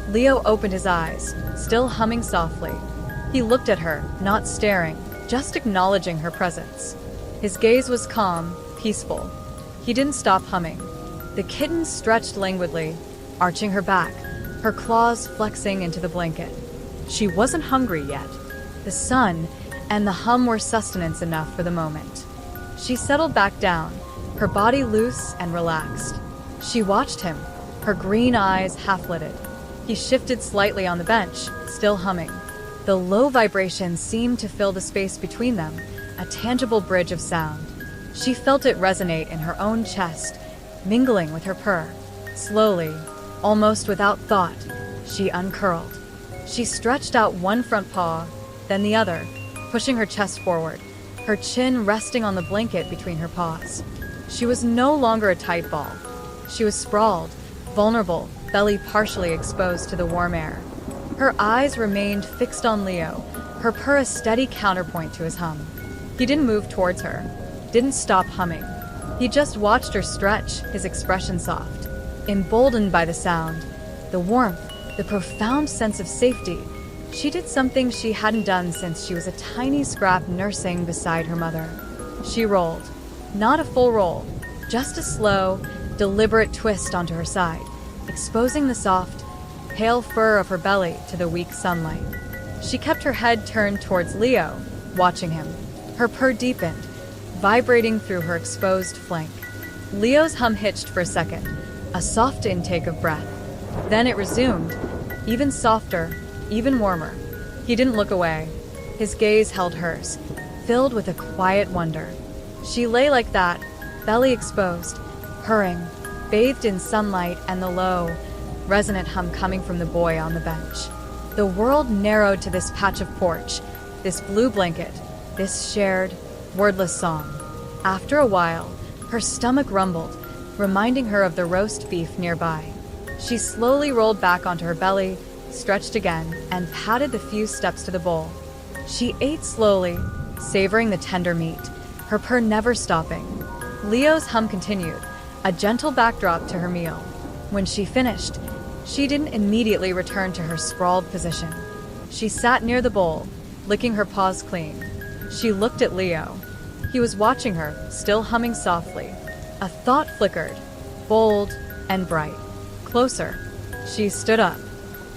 Leo opened his eyes, still humming softly. He looked at her, not staring, just acknowledging her presence. His gaze was calm, peaceful. He didn't stop humming. The kitten stretched languidly, arching her back, her claws flexing into the blanket. She wasn't hungry yet. The sun and the hum were sustenance enough for the moment. She settled back down, her body loose and relaxed. She watched him, her green eyes half-lidded. He shifted slightly on the bench, still humming. The low vibrations seemed to fill the space between them, a tangible bridge of sound. She felt it resonate in her own chest, mingling with her purr. Slowly, almost without thought, she uncurled. She stretched out one front paw, then the other, pushing her chest forward, her chin resting on the blanket between her paws. She was no longer a tight ball. She was sprawled, vulnerable, belly partially exposed to the warm air. Her eyes remained fixed on Leo, her purr a steady counterpoint to his hum. He didn't move towards her, didn't stop humming. He just watched her stretch, his expression soft. Emboldened by the sound, the warmth, the profound sense of safety, she did something she hadn't done since she was a tiny scrap nursing beside her mother. She rolled. Not a full roll, just a slow, deliberate twist onto her side, exposing the soft, pale fur of her belly to the weak sunlight. She kept her head turned towards Leo, watching him. Her purr deepened, vibrating through her exposed flank. Leo's hum hitched for a second, a soft intake of breath. Then it resumed, even softer, even warmer. He didn't look away. His gaze held hers, filled with a quiet wonder. She lay like that, belly exposed, purring, bathed in sunlight and the low, resonant hum coming from the boy on the bench. The world narrowed to this patch of porch, this blue blanket, this shared, wordless song. After a while, her stomach rumbled, reminding her of the roast beef nearby. She slowly rolled back onto her belly, stretched again, and padded the few steps to the bowl. She ate slowly, savoring the tender meat, her purr never stopping. Leo's hum continued, a gentle backdrop to her meal. When she finished, she didn't immediately return to her sprawled position. She sat near the bowl, licking her paws clean. She looked at Leo. He was watching her, still humming softly. A thought flickered, bold and bright. Closer. She stood up,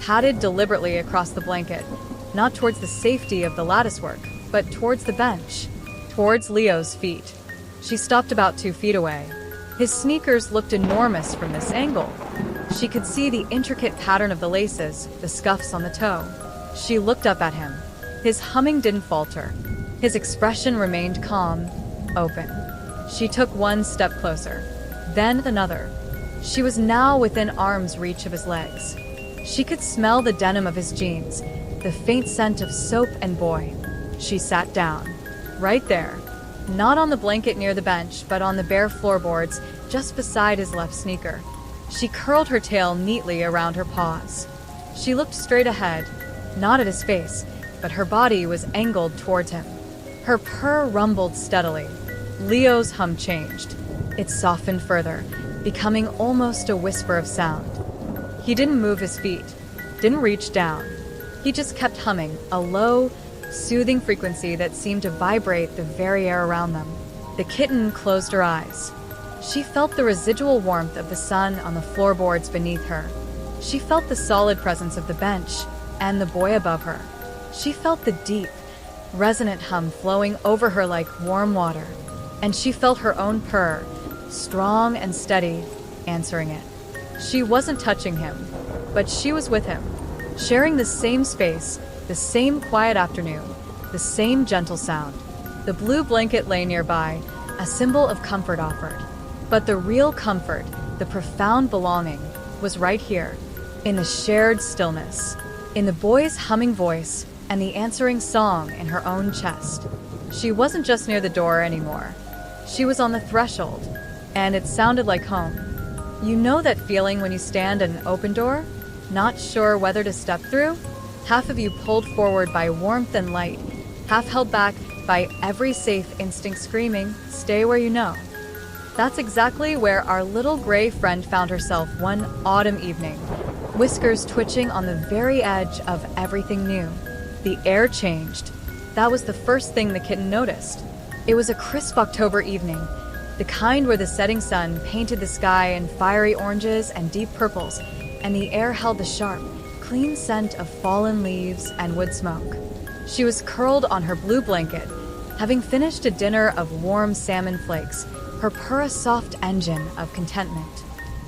padded deliberately across the blanket, not towards the safety of the latticework, but towards the bench, towards Leo's feet. She stopped about 2 feet away. His sneakers looked enormous from this angle. She could see the intricate pattern of the laces, the scuffs on the toe. She looked up at him. His humming didn't falter. His expression remained calm, open. She took one step closer, then another. She was now within arm's reach of his legs. She could smell the denim of his jeans, the faint scent of soap and boy. She sat down, right there, not on the blanket near the bench, but on the bare floorboards just beside his left sneaker. She curled her tail neatly around her paws. She looked straight ahead, not at his face, but her body was angled towards him. Her purr rumbled steadily. Leo's hum changed. It softened further, becoming almost a whisper of sound. He didn't move his feet, didn't reach down. He just kept humming, a low, soothing frequency that seemed to vibrate the very air around them. The kitten closed her eyes. She felt the residual warmth of the sun on the floorboards beneath her. She felt the solid presence of the bench and the boy above her. She felt the deep, resonant hum flowing over her like warm water. And she felt her own purr, strong and steady, answering it. She wasn't touching him, but she was with him, sharing the same space, the same quiet afternoon, the same gentle sound. The blue blanket lay nearby, a symbol of comfort offered. But the real comfort, the profound belonging, was right here, in the shared stillness, in the boy's humming voice and the answering song in her own chest. She wasn't just near the door anymore. She was on the threshold, and it sounded like home. You know that feeling when you stand at an open door, not sure whether to step through? Half of you pulled forward by warmth and light, half held back by every safe instinct screaming, "Stay where you know." That's exactly where our little gray friend found herself one autumn evening, whiskers twitching on the very edge of everything new. The air changed. That was the first thing the kitten noticed. It was a crisp October evening, the kind where the setting sun painted the sky in fiery oranges and deep purples, and the air held the sharp, clean scent of fallen leaves and wood smoke. She was curled on her blue blanket, having finished a dinner of warm salmon flakes, her purr a soft engine of contentment.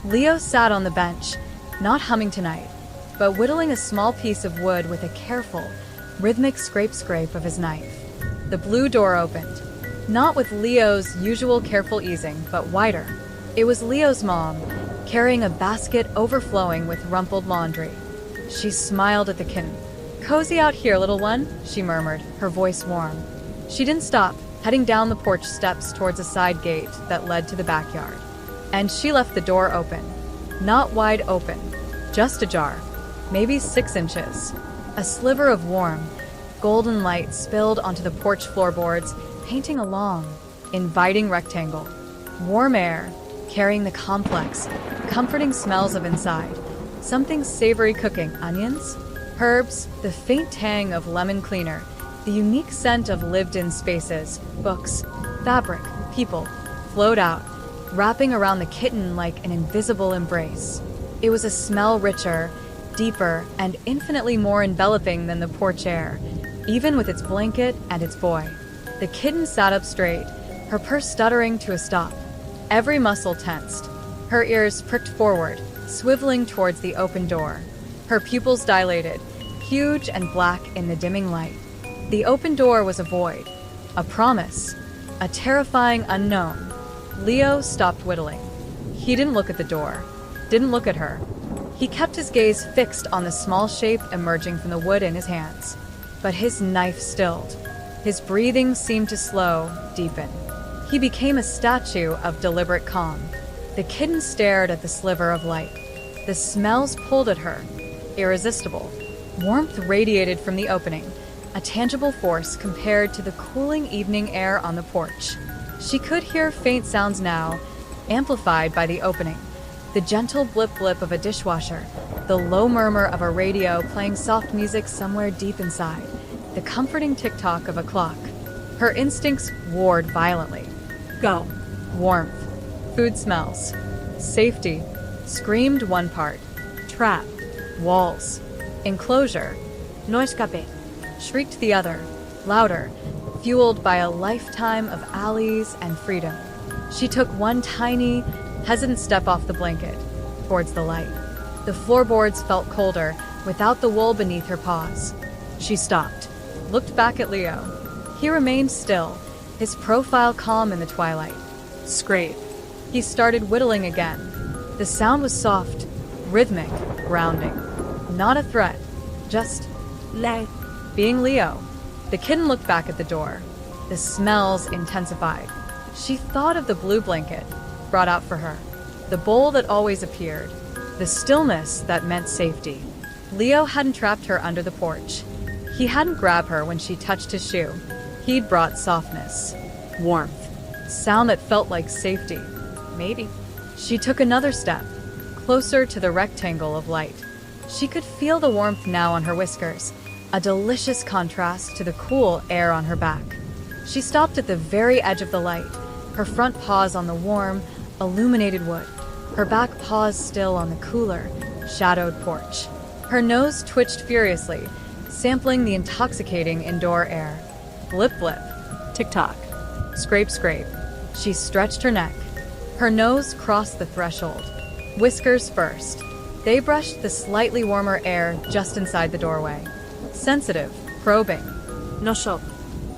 Leo sat on the bench, not humming tonight, but whittling a small piece of wood with a careful, rhythmic scrape-scrape of his knife. The blue door opened, not with Leo's usual careful easing, but wider. It was Leo's mom, carrying a basket overflowing with rumpled laundry. She smiled at the kitten. "Cozy out here, little one," she murmured, her voice warm. She didn't stop, heading down the porch steps towards a side gate that led to the backyard. And she left the door open. Not wide open, just ajar, maybe 6 inches. A sliver of warm, golden light spilled onto the porch floorboards, painting a long, inviting rectangle. Warm air, carrying the complex, comforting smells of inside. Something savory cooking, onions, herbs, the faint tang of lemon cleaner, the unique scent of lived-in spaces, books, fabric, people, flowed out, wrapping around the kitten like an invisible embrace. It was a smell richer, deeper, and infinitely more enveloping than the porch air, even with its blanket and its boy. The kitten sat up straight, her purr stuttering to a stop. Every muscle tensed, her ears pricked forward, swiveling towards the open door. Her pupils dilated, huge and black in the dimming light. The open door was a void, a promise, a terrifying unknown. Leo stopped whittling. He didn't look at the door, didn't look at her. He kept his gaze fixed on the small shape emerging from the wood in his hands. But his knife stilled. His breathing seemed to slow, deepen. He became a statue of deliberate calm. The kitten stared at the sliver of light. The smells pulled at her, irresistible. Warmth radiated from the opening, a tangible force compared to the cooling evening air on the porch. She could hear faint sounds now, amplified by the opening. The gentle blip-blip of a dishwasher, the low murmur of a radio playing soft music somewhere deep inside, the comforting tick-tock of a clock. Her instincts warred violently. Go. Warmth, food smells, safety, screamed one part. Trap, walls, enclosure, No escape. shrieked the other, louder, fueled by a lifetime of alleys and freedom. She took one tiny, hesitant step off the blanket, towards the light. The floorboards felt colder, without the wool beneath her paws. She stopped, looked back at Leo. He remained still, his profile calm in the twilight. Scrape. He started whittling again. The sound was soft, rhythmic, grounding. Not a threat, just Le. being Leo. The kitten looked back at the door. The smells intensified. She thought of the blue blanket, brought out for her. The bowl that always appeared. The stillness that meant safety. Leo hadn't trapped her under the porch. He hadn't grabbed her when she touched his shoe. He'd brought softness. Warmth. Sound that felt like safety. Maybe. She took another step, closer to the rectangle of light. She could feel the warmth now on her whiskers, a delicious contrast to the cool air on her back. She stopped at the very edge of the light, her front paws on the warm, illuminated wood, her back paws still on the cooler, shadowed porch. Her nose twitched furiously, sampling the intoxicating indoor air. Blip blip. Tick-tock. Scrape scrape. She stretched her neck. Her nose crossed the threshold. Whiskers first. They brushed the slightly warmer air just inside the doorway. Sensitive, probing. No shop.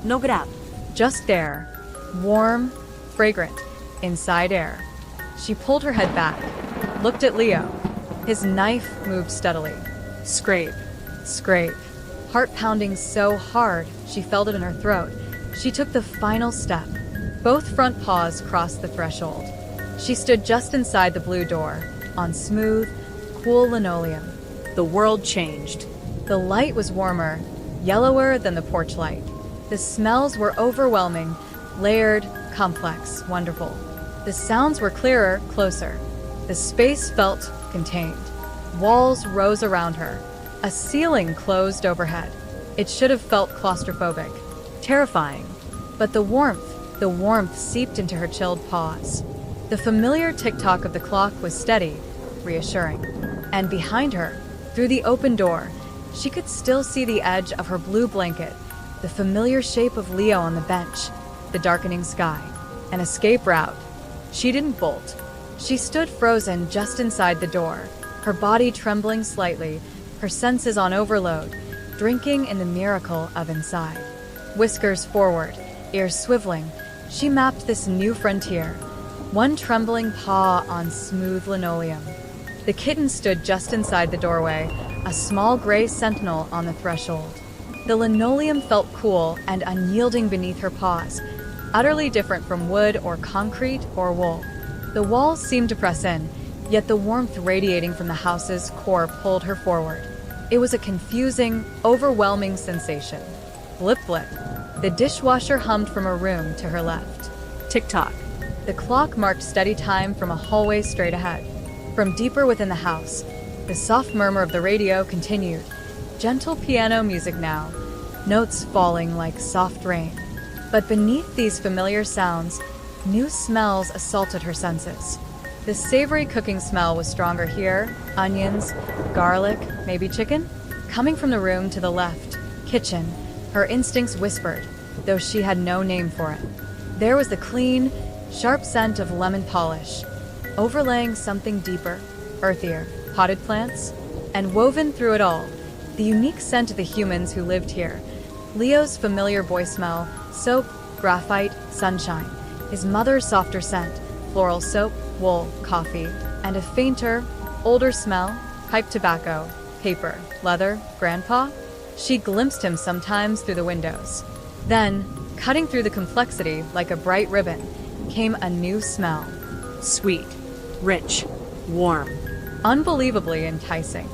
No grab. Just there. Warm, fragrant, inside air. She pulled her head back, looked at Leo. His knife moved steadily. Scrape. Scrape. Heart pounding so hard, she felt it in her throat. She took the final step. Both front paws crossed the threshold. She stood just inside the blue door, on smooth, cool linoleum. The world changed. The light was warmer, yellower than the porch light. The smells were overwhelming, layered, complex, wonderful. The sounds were clearer, closer. The space felt contained. Walls rose around her. A ceiling closed overhead. It should have felt claustrophobic, terrifying. But the warmth seeped into her chilled paws. The familiar tick-tock of the clock was steady, reassuring. And behind her, through the open door, she could still see the edge of her blue blanket, the familiar shape of Leo on the bench, the darkening sky, an escape route. She didn't bolt. She stood frozen just inside the door, her body trembling slightly, her senses on overload, drinking in the miracle of inside. Whiskers forward, ears swiveling, she mapped this new frontier, one trembling paw on smooth linoleum. The kitten stood just inside the doorway, a small gray sentinel on the threshold. The linoleum felt cool and unyielding beneath her paws, utterly different from wood or concrete or wool. The walls seemed to press in, yet the warmth radiating from the house's core pulled her forward. It was a confusing, overwhelming sensation. Blip blip. The dishwasher hummed from a room to her left. Tick-tock. The clock marked steady time from a hallway straight ahead. From deeper within the house, the soft murmur of the radio continued. Gentle piano music now, notes falling like soft rain. But beneath these familiar sounds, new smells assaulted her senses. The savory cooking smell was stronger here, onions, garlic, maybe chicken? Coming from the room to the left, kitchen, her instincts whispered, though she had no name for it. There was the clean, sharp scent of lemon polish, overlaying something deeper, earthier, potted plants, and woven through it all, the unique scent of the humans who lived here. Leo's familiar boy smell, soap, graphite, sunshine. His mother's softer scent, floral soap, wool, coffee, and a fainter, older smell, pipe tobacco, paper, leather, grandpa. She glimpsed him sometimes through the windows. Then, cutting through the complexity like a bright ribbon, came a new smell. Sweet. Rich. Warm. Unbelievably enticing.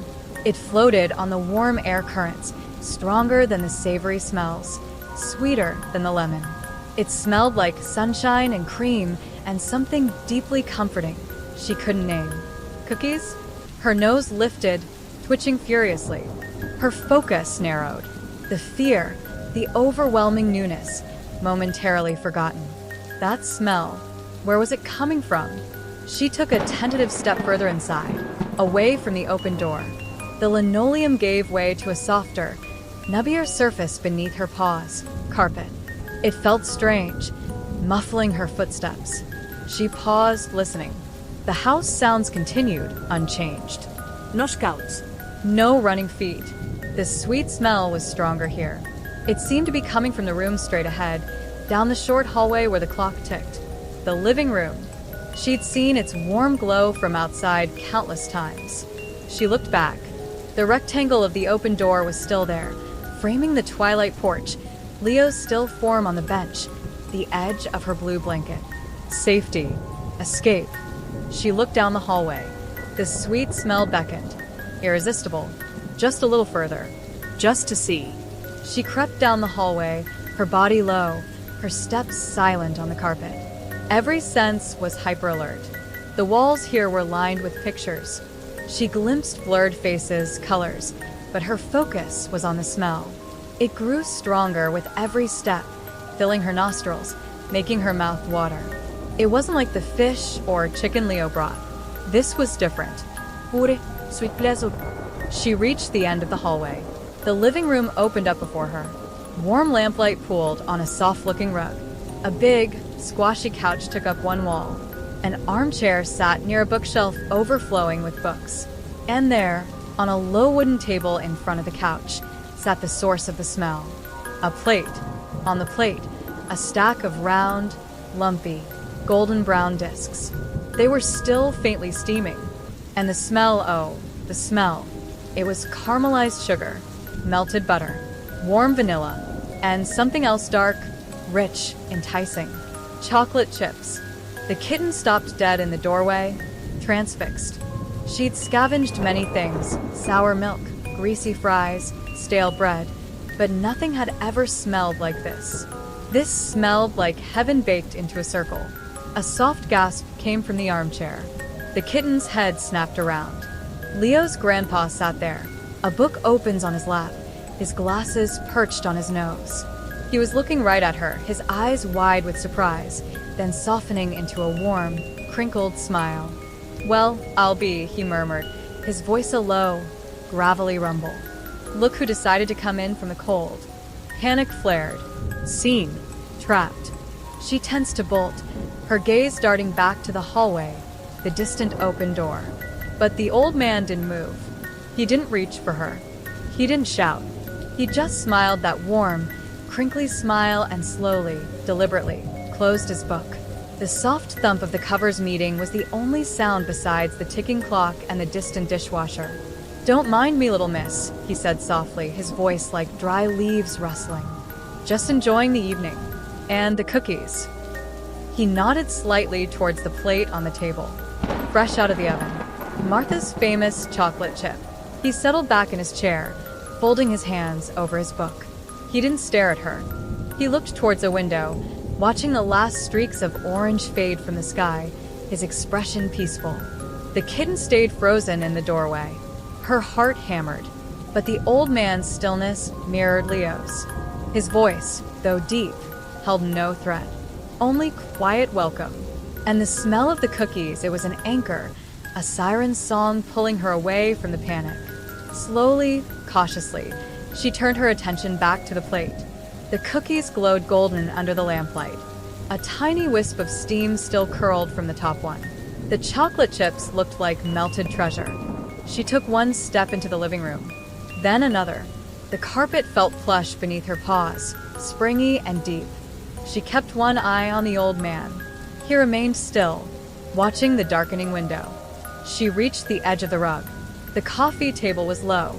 It floated on the warm air currents, stronger than the savory smells, sweeter than the lemon. It smelled like sunshine and cream and something deeply comforting she couldn't name. Cookies? Her nose lifted, twitching furiously. Her focus narrowed. The fear, the overwhelming newness, momentarily forgotten. That smell, where was it coming from? She took a tentative step further inside, away from the open door. The linoleum gave way to a softer, nubbier surface beneath her paws, carpet. It felt strange, muffling her footsteps. She paused, listening. The house sounds continued, unchanged. No scouts. No running feet. The sweet smell was stronger here. It seemed to be coming from the room straight ahead, down the short hallway where the clock ticked. The living room. She'd seen its warm glow from outside countless times. She looked back. The rectangle of the open door was still there, framing the twilight porch, Leo's still form on the bench, the edge of her blue blanket. Safety. Escape. She looked down the hallway. The sweet smell beckoned. Irresistible. Just a little further. Just to see. She crept down the hallway, her body low, her steps silent on the carpet. Every sense was hyper-alert. The walls here were lined with pictures. She glimpsed blurred faces, colors, but her focus was on the smell. It grew stronger with every step, filling her nostrils, making her mouth water. It wasn't like the fish or chicken Leo brought. This was different. Pure, sweet pleasure. She reached the end of the hallway. The living room opened up before her. Warm lamplight pooled on a soft-looking rug. A big, squashy couch took up one wall. An armchair sat near a bookshelf overflowing with books. And there, on a low wooden table in front of the couch, sat the source of the smell. A plate. On the plate, a stack of round, lumpy, golden brown discs. They were still faintly steaming. And the smell, oh, the smell. It was caramelized sugar, melted butter, warm vanilla, and something else dark, rich, enticing. Chocolate chips. The kitten stopped dead in the doorway, transfixed. She'd scavenged many things, sour milk, greasy fries, stale bread, but nothing had ever smelled like this. This smelled like heaven baked into a circle. A soft gasp came from the armchair. The kitten's head snapped around. Leo's grandpa sat there. A book opens on his lap, his glasses perched on his nose. He was looking right at her, his eyes wide with surprise, then softening into a warm, crinkled smile. "Well, I'll be," he murmured, his voice a low, gravelly rumble. "Look who decided to come in from the cold." Panic flared. Seen. Trapped. She tensed to bolt, her gaze darting back to the hallway, the distant open door. But the old man didn't move. He didn't reach for her. He didn't shout. He just smiled that warm, crinkly smile and slowly, deliberately, closed his book. The soft thump of the covers meeting was the only sound besides the ticking clock and the distant dishwasher. "Don't mind me, little miss," he said softly, his voice like dry leaves rustling. "Just enjoying the evening. And the cookies." He nodded slightly towards the plate on the table. Fresh out of the oven. Martha's famous chocolate chip. He settled back in his chair, folding his hands over his book. He didn't stare at her. He looked towards a window, watching the last streaks of orange fade from the sky, his expression peaceful. The kitten stayed frozen in the doorway. Her heart hammered, but the old man's stillness mirrored Leo's. His voice, though deep, held no threat, only quiet welcome. And the smell of the cookies, it was an anchor, a siren song pulling her away from the panic. Slowly, cautiously, she turned her attention back to the plate. The cookies glowed golden under the lamplight. A tiny wisp of steam still curled from the top one. The chocolate chips looked like melted treasure. She took one step into the living room, then another. The carpet felt plush beneath her paws, springy and deep. She kept one eye on the old man. He remained still, watching the darkening window. She reached the edge of the rug. The coffee table was low.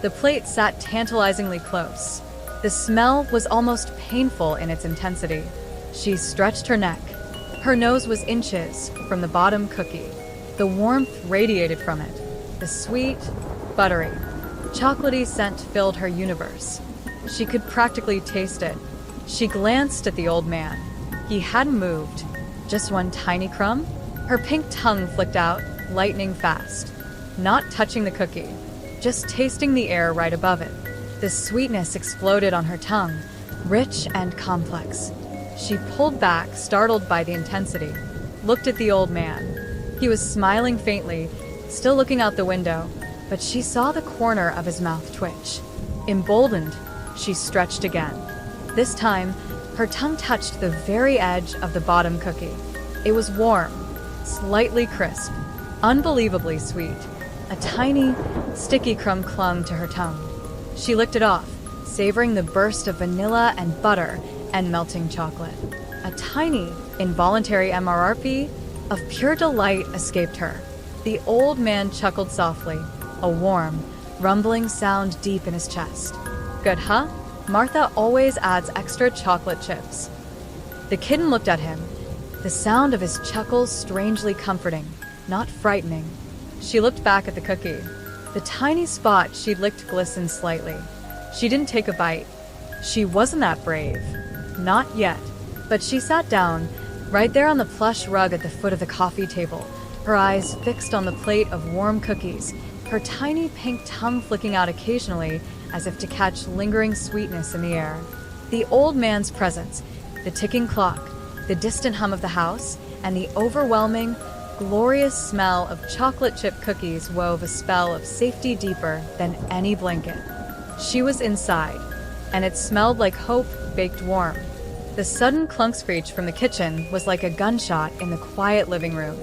The plate sat tantalizingly close. The smell was almost painful in its intensity. She stretched her neck. Her nose was inches from the bottom cookie. The warmth radiated from it. The sweet, buttery, chocolatey scent filled her universe. She could practically taste it. She glanced at the old man. He hadn't moved. Just one tiny crumb? Her pink tongue flicked out, lightning fast. Not touching the cookie, just tasting the air right above it. The sweetness exploded on her tongue, rich and complex. She pulled back, startled by the intensity, looked at the old man. He was smiling faintly, still looking out the window, but she saw the corner of his mouth twitch. Emboldened, she stretched again. This time, her tongue touched the very edge of the bottom cookie. It was warm, slightly crisp, unbelievably sweet. A tiny, sticky crumb clung to her tongue. She licked it off, savoring the burst of vanilla and butter and melting chocolate. A tiny, involuntary MRRP of pure delight escaped her. The old man chuckled softly, a warm, rumbling sound deep in his chest. "Good, huh? Martha always adds extra chocolate chips." The kitten looked at him, the sound of his chuckles strangely comforting, not frightening. She looked back at the cookie. The tiny spot she'd licked glistened slightly. She didn't take a bite. She wasn't that brave. Not yet. But she sat down, right there on the plush rug at the foot of the coffee table, her eyes fixed on the plate of warm cookies, her tiny pink tongue flicking out occasionally as if to catch lingering sweetness in the air. The old man's presence, the ticking clock, the distant hum of the house, and the overwhelming, glorious smell of chocolate chip cookies wove a spell of safety deeper than any blanket. She was inside, and it smelled like hope baked warm. The sudden clunk screech from the kitchen was like a gunshot in the quiet living room.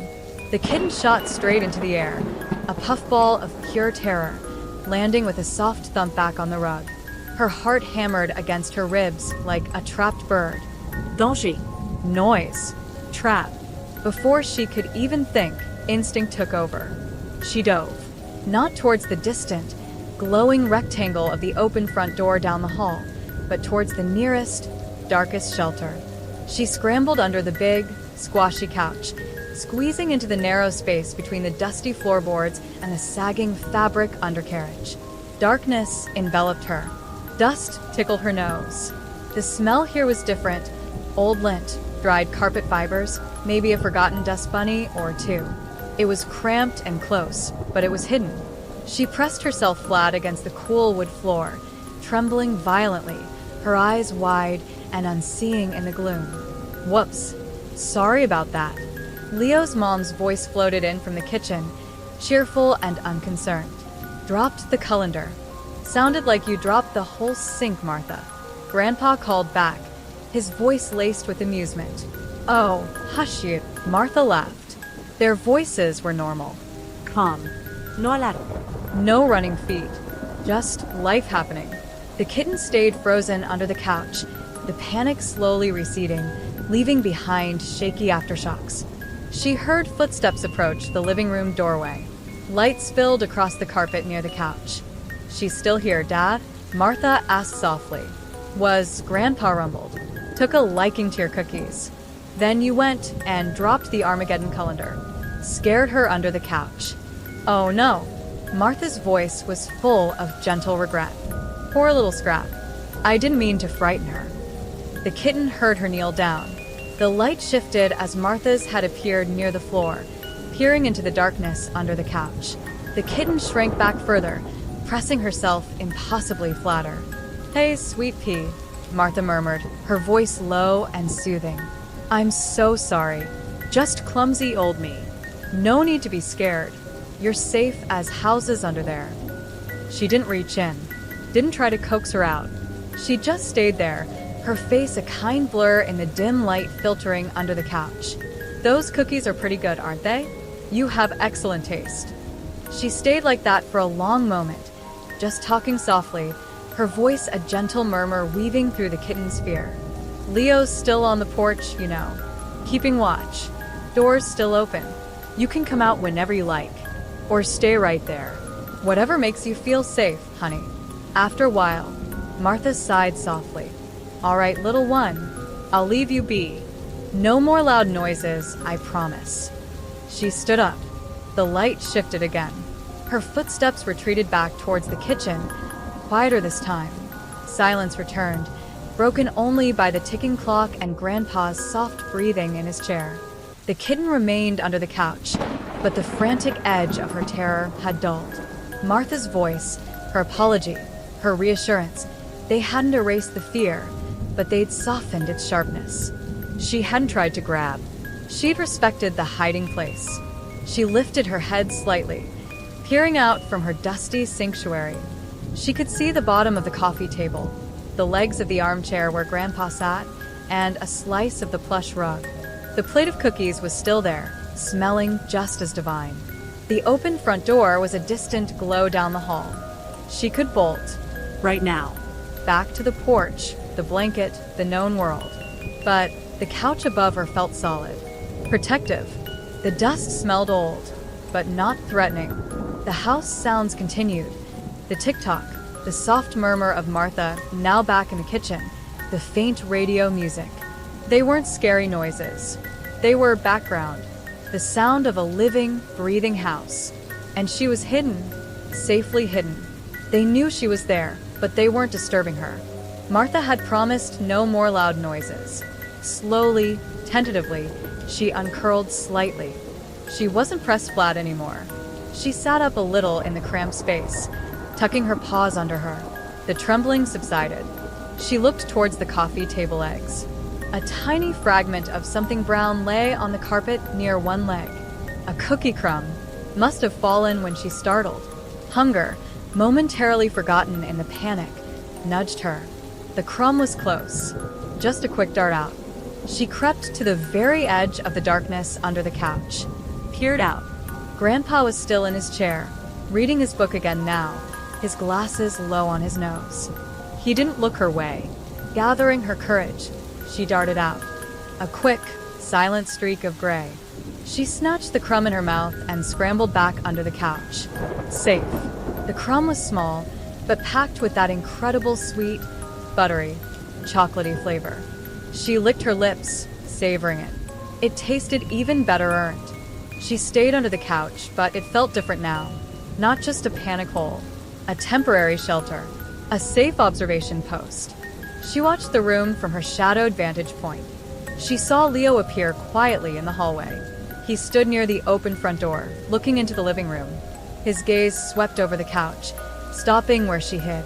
The kitten shot straight into the air, a puffball of pure terror, landing with a soft thump back on the rug. Her heart hammered against her ribs like a trapped bird. Danger. Noise. Trap. Before she could even think, instinct took over. She dove, not towards the distant, glowing rectangle of the open front door down the hall, but towards the nearest, darkest shelter. She scrambled under the big, squashy couch, squeezing into the narrow space between the dusty floorboards and the sagging fabric undercarriage. Darkness enveloped her. Dust tickled her nose. The smell here was different. Old lint, dried carpet fibers, maybe a forgotten dust bunny or two. It was cramped and close, but it was hidden. She pressed herself flat against the cool wood floor, trembling violently, her eyes wide and unseeing in the gloom. Whoops. Sorry about that. Leo's mom's voice floated in from the kitchen, cheerful and unconcerned. Dropped the colander. Sounded like you dropped the whole sink, Martha. Grandpa called back, his voice laced with amusement. Oh, hush you. Martha laughed. Their voices were normal. Calm. No alarm. No running feet. Just life happening. The kitten stayed frozen under the couch, the panic slowly receding, leaving behind shaky aftershocks. She heard footsteps approach the living room doorway. Light spilled across the carpet near the couch. She's still here, Dad? Martha asked softly. Was Grandpa rumbled. Took a liking to your cookies. Then you went and dropped the Armageddon colander. Scared her under the couch. Oh no. Martha's voice was full of gentle regret. Poor little Scrap. I didn't mean to frighten her. The kitten heard her kneel down. The light shifted as Martha's head appeared near the floor, peering into the darkness under the couch. The kitten shrank back further, pressing herself impossibly flatter. Hey, sweet pea, Martha murmured, her voice low and soothing. I'm so sorry. Just clumsy old me. No need to be scared. You're safe as houses under there. She didn't reach in, didn't try to coax her out. She just stayed there, her face a kind blur in the dim light filtering under the couch. Those cookies are pretty good, aren't they? You have excellent taste. She stayed like that for a long moment, just talking softly, her voice a gentle murmur weaving through the kitten's fear. Leo's still on the porch, you know, keeping watch. Doors still open. You can come out whenever you like, or stay right there. Whatever makes you feel safe, honey. After a while, Martha sighed softly. All right, little one, I'll leave you be. No more loud noises, I promise. She stood up. The light shifted again. Her footsteps retreated back towards the kitchen, quieter this time. Silence returned, broken only by the ticking clock and Grandpa's soft breathing in his chair. The kitten remained under the couch, but the frantic edge of her terror had dulled. Martha's voice, her apology, her reassurance, they hadn't erased the fear, but they'd softened its sharpness. She hadn't tried to grab. She'd respected the hiding place. She lifted her head slightly, peering out from her dusty sanctuary. She could see the bottom of the coffee table, the legs of the armchair where Grandpa sat, and a slice of the plush rug. The plate of cookies was still there, smelling just as divine. The open front door was a distant glow down the hall. She could bolt. Right now. Back to the porch, the blanket, the known world. But the couch above her felt solid, protective. The dust smelled old, but not threatening. The house sounds continued. The tick-tock, the soft murmur of Martha, now back in the kitchen, the faint radio music. They weren't scary noises. They were background, the sound of a living, breathing house. And she was hidden, safely hidden. They knew she was there, but they weren't disturbing her. Martha had promised no more loud noises. Slowly, tentatively, she uncurled slightly. She wasn't pressed flat anymore. She sat up a little in the cramped space, tucking her paws under her. The trembling subsided. She looked towards the coffee table eggs. A tiny fragment of something brown lay on the carpet near one leg. A cookie crumb. Must have fallen when she startled. Hunger, momentarily forgotten in the panic, nudged her. The crumb was close. Just a quick dart out. She crept to the very edge of the darkness under the couch. Peered out. Grandpa was still in his chair, reading his book again now, his glasses low on his nose. He didn't look her way. Gathering her courage, she darted out. A quick, silent streak of gray. She snatched the crumb in her mouth and scrambled back under the couch. Safe. The crumb was small, but packed with that incredible sweet, buttery, chocolatey flavor. She licked her lips, savoring it. It tasted even better earned. She stayed under the couch, but it felt different now. Not just a panic hole, a temporary shelter, a safe observation post. She watched the room from her shadowed vantage point. She saw Leo appear quietly in the hallway. He stood near the open front door, looking into the living room. His gaze swept over the couch, stopping where she hid.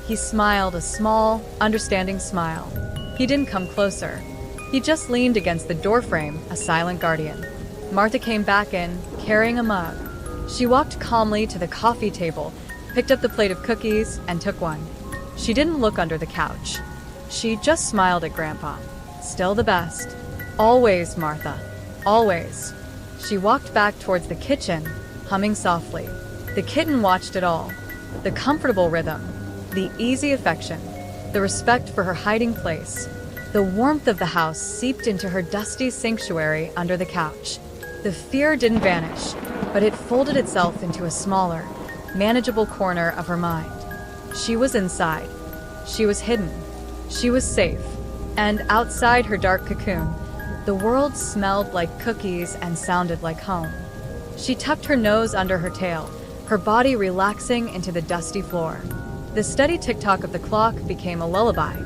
He smiled, a small, understanding smile. He didn't come closer. He just leaned against the doorframe, a silent guardian. Martha came back in, carrying a mug. She walked calmly to the coffee table, picked up the plate of cookies, and took one. She didn't look under the couch. She just smiled at Grandpa. Still the best. Always, Martha. Always. She walked back towards the kitchen, humming softly. The kitten watched it all. The comfortable rhythm, the easy affection, the respect for her hiding place. The warmth of the house seeped into her dusty sanctuary under the couch. The fear didn't vanish, but it folded itself into a smaller, manageable corner of her mind. She was inside. She was hidden. She was safe. And outside her dark cocoon, the world smelled like cookies and sounded like home. She tucked her nose under her tail, her body relaxing into the dusty floor. The steady tick-tock of the clock became a lullaby.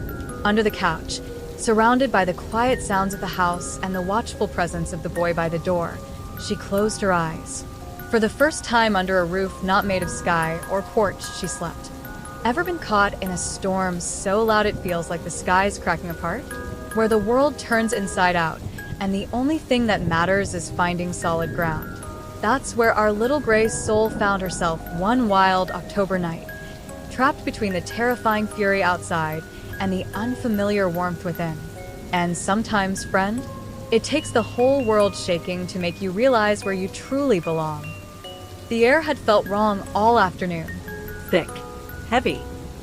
Under the couch, surrounded by the quiet sounds of the house and the watchful presence of the boy by the door, she closed her eyes. For the first time under a roof not made of sky or porch, she slept. Ever been caught in a storm so loud it feels like the sky's cracking apart? Where the world turns inside out, and the only thing that matters is finding solid ground. That's where our little gray soul found herself one wild October night, trapped between the terrifying fury outside and the unfamiliar warmth within. And sometimes, friend, it takes the whole world shaking to make you realize where you truly belong. The air had felt wrong all afternoon. Thick. Heavy.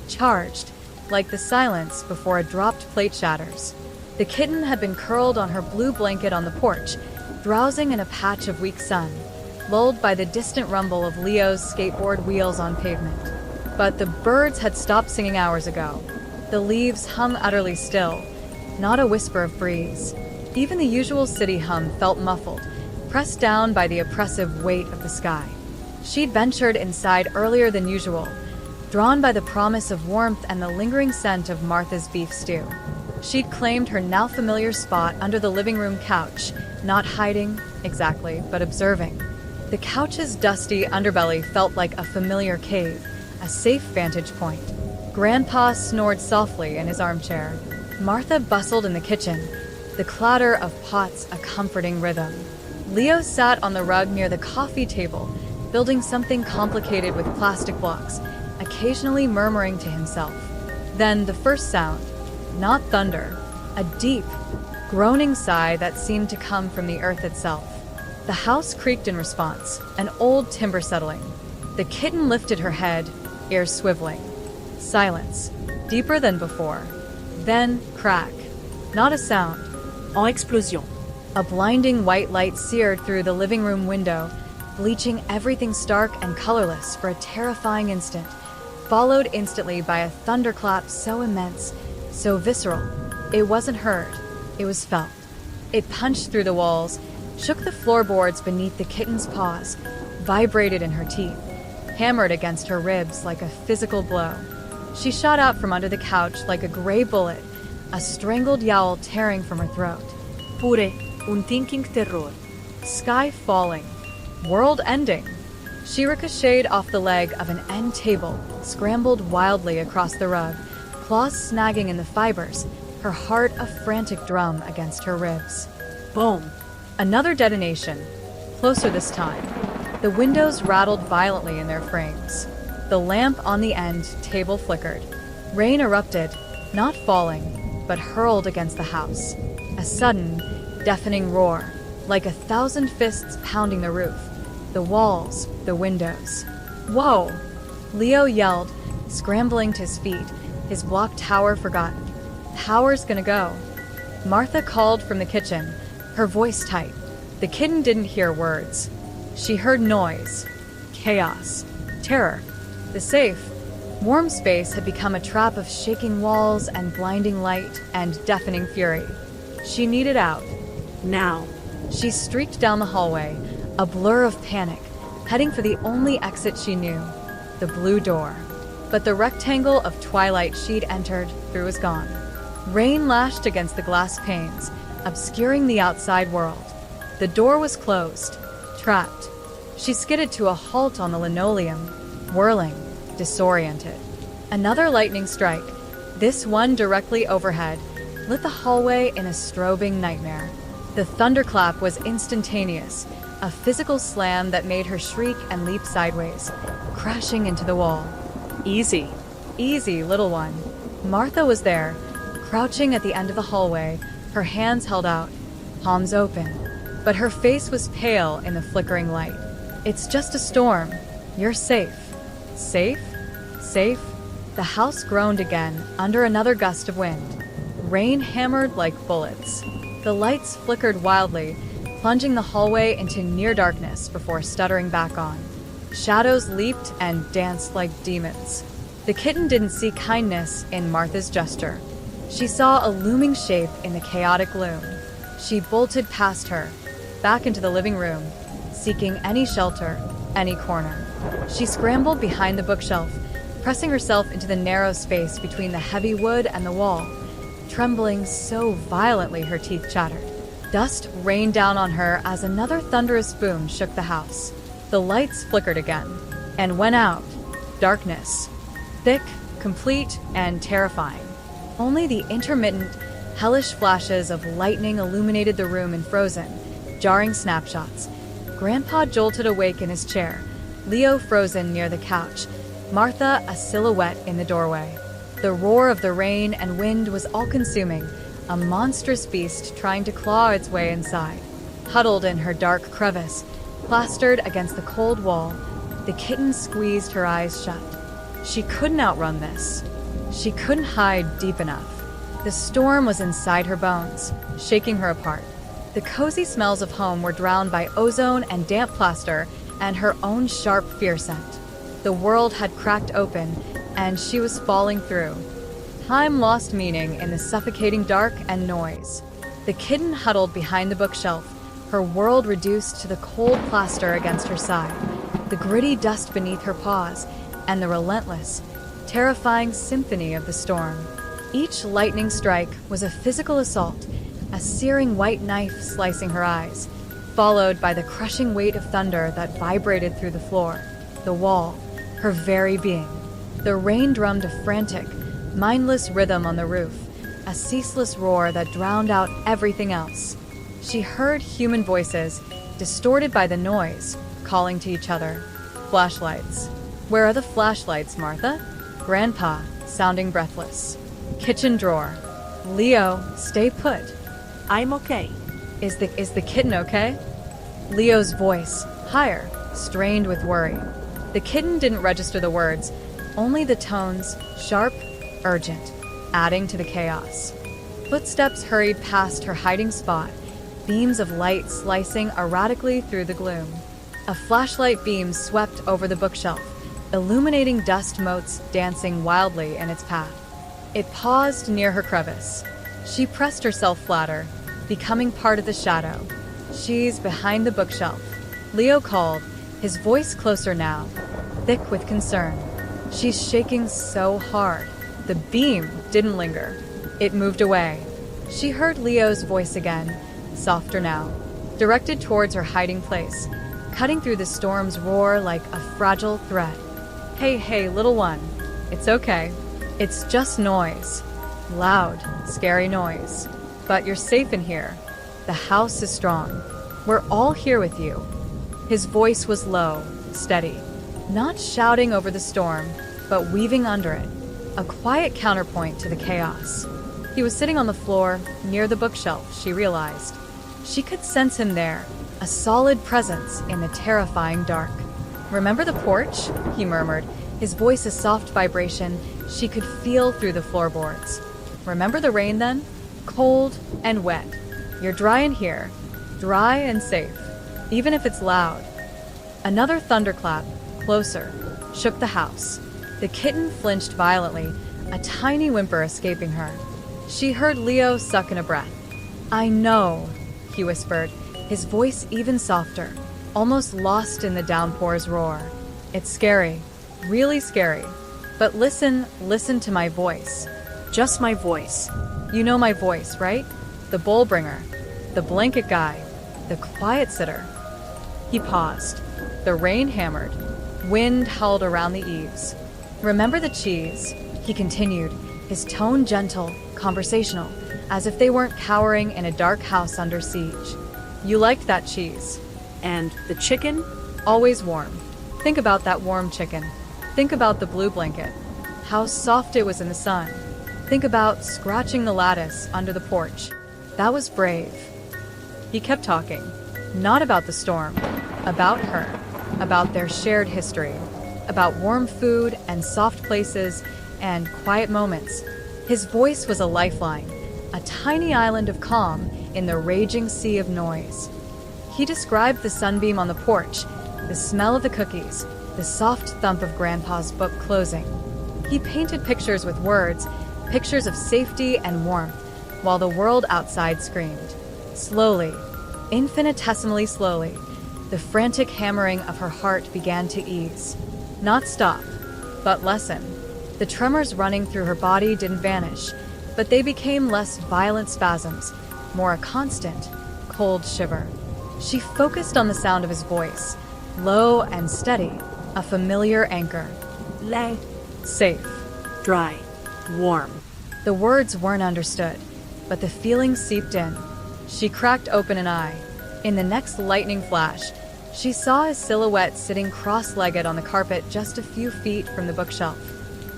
Charged, like the silence before a dropped plate shatters. The kitten had been curled on her blue blanket on the porch, drowsing in a patch of weak sun, lulled by the distant rumble of Leo's skateboard wheels on pavement. But the birds had stopped singing hours ago. The leaves hung utterly still, not a whisper of breeze. Even the usual city hum felt muffled, pressed down by the oppressive weight of the sky. She'd ventured inside earlier than usual, drawn by the promise of warmth and the lingering scent of Martha's beef stew. She'd claimed her now familiar spot under the living room couch, not hiding, exactly, but observing. The couch's dusty underbelly felt like a familiar cave, a safe vantage point. Grandpa snored softly in his armchair. Martha bustled in the kitchen, the clatter of pots a comforting rhythm. Leo sat on the rug near the coffee table, building something complicated with plastic blocks, occasionally murmuring to himself. Then the first sound, not thunder, a deep, groaning sigh that seemed to come from the earth itself. The house creaked in response, an old timber settling. The kitten lifted her head, ears swiveling. Silence, deeper than before. Then crack. Not a sound. En explosion. A blinding white light seared through the living room window, bleaching everything stark and colorless for a terrifying instant, followed instantly by a thunderclap so immense, so visceral. It wasn't heard, it was felt. It punched through the walls, shook the floorboards beneath the kitten's paws, vibrated in her teeth, hammered against her ribs like a physical blow. She shot out from under the couch like a gray bullet, a strangled yowl tearing from her throat. Pure un thinking terror. Sky falling. World ending. She ricocheted off the leg of an end table, scrambled wildly across the rug, claws snagging in the fibers, her heart a frantic drum against her ribs. Boom. Another detonation. Closer this time. The windows rattled violently in their frames. The lamp on the end table flickered. Rain erupted, not falling, but hurled against the house. A sudden, deafening roar, like 1,000 fists pounding the roof, the walls, the windows. Whoa! Leo yelled, scrambling to his feet, his block tower forgotten. Power's gonna go. Martha called from the kitchen, her voice tight. The kitten didn't hear words. She heard noise, chaos, terror. The safe, warm space had become a trap of shaking walls and blinding light and deafening fury. She needed out. Now. She streaked down the hallway, a blur of panic, heading for the only exit she knew, the blue door. But the rectangle of twilight she'd entered through was gone. Rain lashed against the glass panes, obscuring the outside world. The door was closed, trapped. She skidded to a halt on the linoleum, whirling, disoriented. Another lightning strike, this one directly overhead, lit the hallway in a strobing nightmare. The thunderclap was instantaneous, a physical slam that made her shriek and leap sideways, crashing into the wall. Easy. Easy, little one. Martha was there, crouching at the end of the hallway, her hands held out, palms open. But her face was pale in the flickering light. It's just a storm. You're safe. Safe? Safe? The house groaned again under another gust of wind. Rain hammered like bullets. The lights flickered wildly, plunging the hallway into near darkness before stuttering back on. Shadows leaped and danced like demons. The kitten didn't see kindness in Martha's gesture. She saw a looming shape in the chaotic gloom. She bolted past her, back into the living room, seeking any shelter, any corner. She scrambled behind the bookshelf, pressing herself into the narrow space between the heavy wood and the wall, trembling so violently her teeth chattered. Dust rained down on her as another thunderous boom shook the house. The lights flickered again, and went out. Darkness. Thick, complete, and terrifying. Only the intermittent, hellish flashes of lightning illuminated the room in frozen, jarring snapshots. Grandpa jolted awake in his chair, Leo frozen near the couch, Martha a silhouette in the doorway. The roar of the rain and wind was all-consuming, a monstrous beast trying to claw its way inside. Huddled in her dark crevice, plastered against the cold wall, the kitten squeezed her eyes shut. She couldn't outrun this. She couldn't hide deep enough. The storm was inside her bones, shaking her apart. The cozy smells of home were drowned by ozone and damp plaster and her own sharp fear scent. The world had cracked open, and she was falling through. Time lost meaning in the suffocating dark and noise. The kitten huddled behind the bookshelf, her world reduced to the cold plaster against her side, the gritty dust beneath her paws, and the relentless, terrifying symphony of the storm. Each lightning strike was a physical assault, a searing white knife slicing her eyes, followed by the crushing weight of thunder that vibrated through the floor, the wall, her very being. The rain drummed a frantic, mindless rhythm on the roof, a ceaseless roar that drowned out everything else. She heard human voices, distorted by the noise, calling to each other. Flashlights. Where are the flashlights, Martha? Grandpa, sounding breathless. Kitchen drawer. Leo, stay put. I'm okay. Is the kitten okay? Leo's voice, higher, strained with worry. The kitten didn't register the words, only the tones, sharp, urgent, adding to the chaos. Footsteps hurried past her hiding spot, beams of light slicing erratically through the gloom. A flashlight beam swept over the bookshelf, illuminating dust motes dancing wildly in its path. It paused near her crevice. She pressed herself flatter, becoming part of the shadow. She's behind the bookshelf. Leo called, his voice closer now, thick with concern. She's shaking so hard. The beam didn't linger. It moved away. She heard Leo's voice again, softer now, directed towards her hiding place, cutting through the storm's roar like a fragile thread. Hey, little one. It's okay. It's just noise. Loud, scary noise. But you're safe in here. The house is strong. We're all here with you. His voice was low, steady, not shouting over the storm, but weaving under it, a quiet counterpoint to the chaos. He was sitting on the floor, near the bookshelf, she realized. She could sense him there, a solid presence in the terrifying dark. Remember the porch? He murmured, his voice a soft vibration she could feel through the floorboards. Remember the rain then? Cold and wet. You're dry in here, dry and safe, even if it's loud. Another thunderclap, closer, shook the house. The kitten flinched violently, a tiny whimper escaping her. She heard Leo suck in a breath. I know, he whispered, his voice even softer, almost lost in the downpour's roar. It's scary, really scary. But listen to my voice. Just my voice. You know my voice, right? The bowl bringer, the blanket guy, the quiet sitter. He paused. The rain hammered. Wind howled around the eaves. "Remember the cheese?" he continued, his tone gentle, conversational, as if they weren't cowering in a dark house under siege. "You liked that cheese." And the chicken? "Always warm. Think about that warm chicken. Think about the blue blanket. How soft it was in the sun. Think about scratching the lattice under the porch. That was brave." He kept talking, not about the storm, about her, about their shared history, about warm food and soft places and quiet moments. His voice was a lifeline, a tiny island of calm in the raging sea of noise. He described the sunbeam on the porch, the smell of the cookies, the soft thump of Grandpa's book closing. He painted pictures with words, pictures of safety and warmth, while the world outside screamed. Slowly, infinitesimally slowly, the frantic hammering of her heart began to ease. Not stop, but lessen. The tremors running through her body didn't vanish, but they became less violent spasms, more a constant, cold shiver. She focused on the sound of his voice, low and steady, a familiar anchor. Lay. Safe. Dry. Warm. The words weren't understood, but the feeling seeped in. She cracked open an eye. In the next lightning flash, she saw his silhouette sitting cross-legged on the carpet just a few feet from the bookshelf.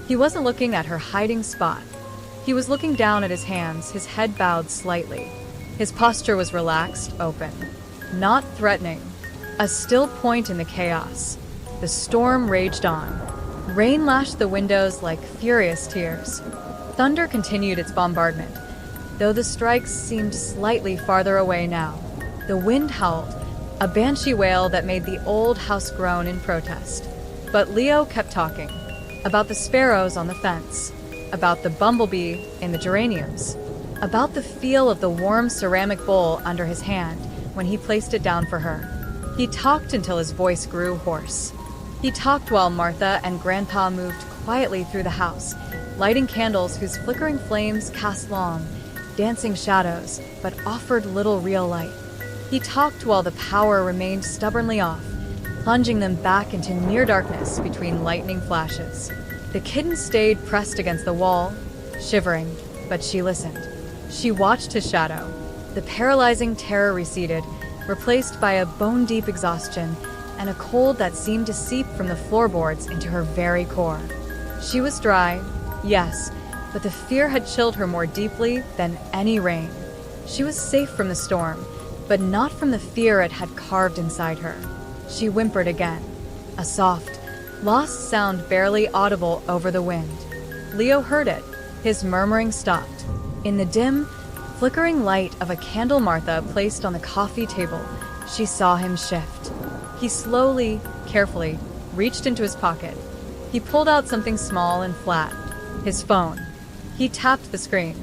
He wasn't looking at her hiding spot. He was looking down at his hands, his head bowed slightly. His posture was relaxed, open. Not threatening. A still point in the chaos. The storm raged on. Rain lashed the windows like furious tears. Thunder continued its bombardment, though the strikes seemed slightly farther away now. The wind howled, a banshee wail that made the old house groan in protest. But Leo kept talking, about the sparrows on the fence, about the bumblebee in the geraniums, about the feel of the warm ceramic bowl under his hand when he placed it down for her. He talked until his voice grew hoarse. He talked while Martha and Grandpa moved quietly through the house, lighting candles whose flickering flames cast long, dancing shadows, but offered little real light. He talked while the power remained stubbornly off, plunging them back into near darkness between lightning flashes. The kitten stayed pressed against the wall, shivering, but she listened. She watched his shadow. The paralyzing terror receded, replaced by a bone-deep exhaustion and a cold that seemed to seep from the floorboards into her very core. She was dry, yes, but the fear had chilled her more deeply than any rain. She was safe from the storm, but not from the fear it had carved inside her. She whimpered again, a soft, lost sound barely audible over the wind. Leo heard it. His murmuring stopped. In the dim, flickering light of a candle Martha placed on the coffee table, she saw him shift. He slowly, carefully, reached into his pocket. He pulled out something small and flat, his phone. He tapped the screen.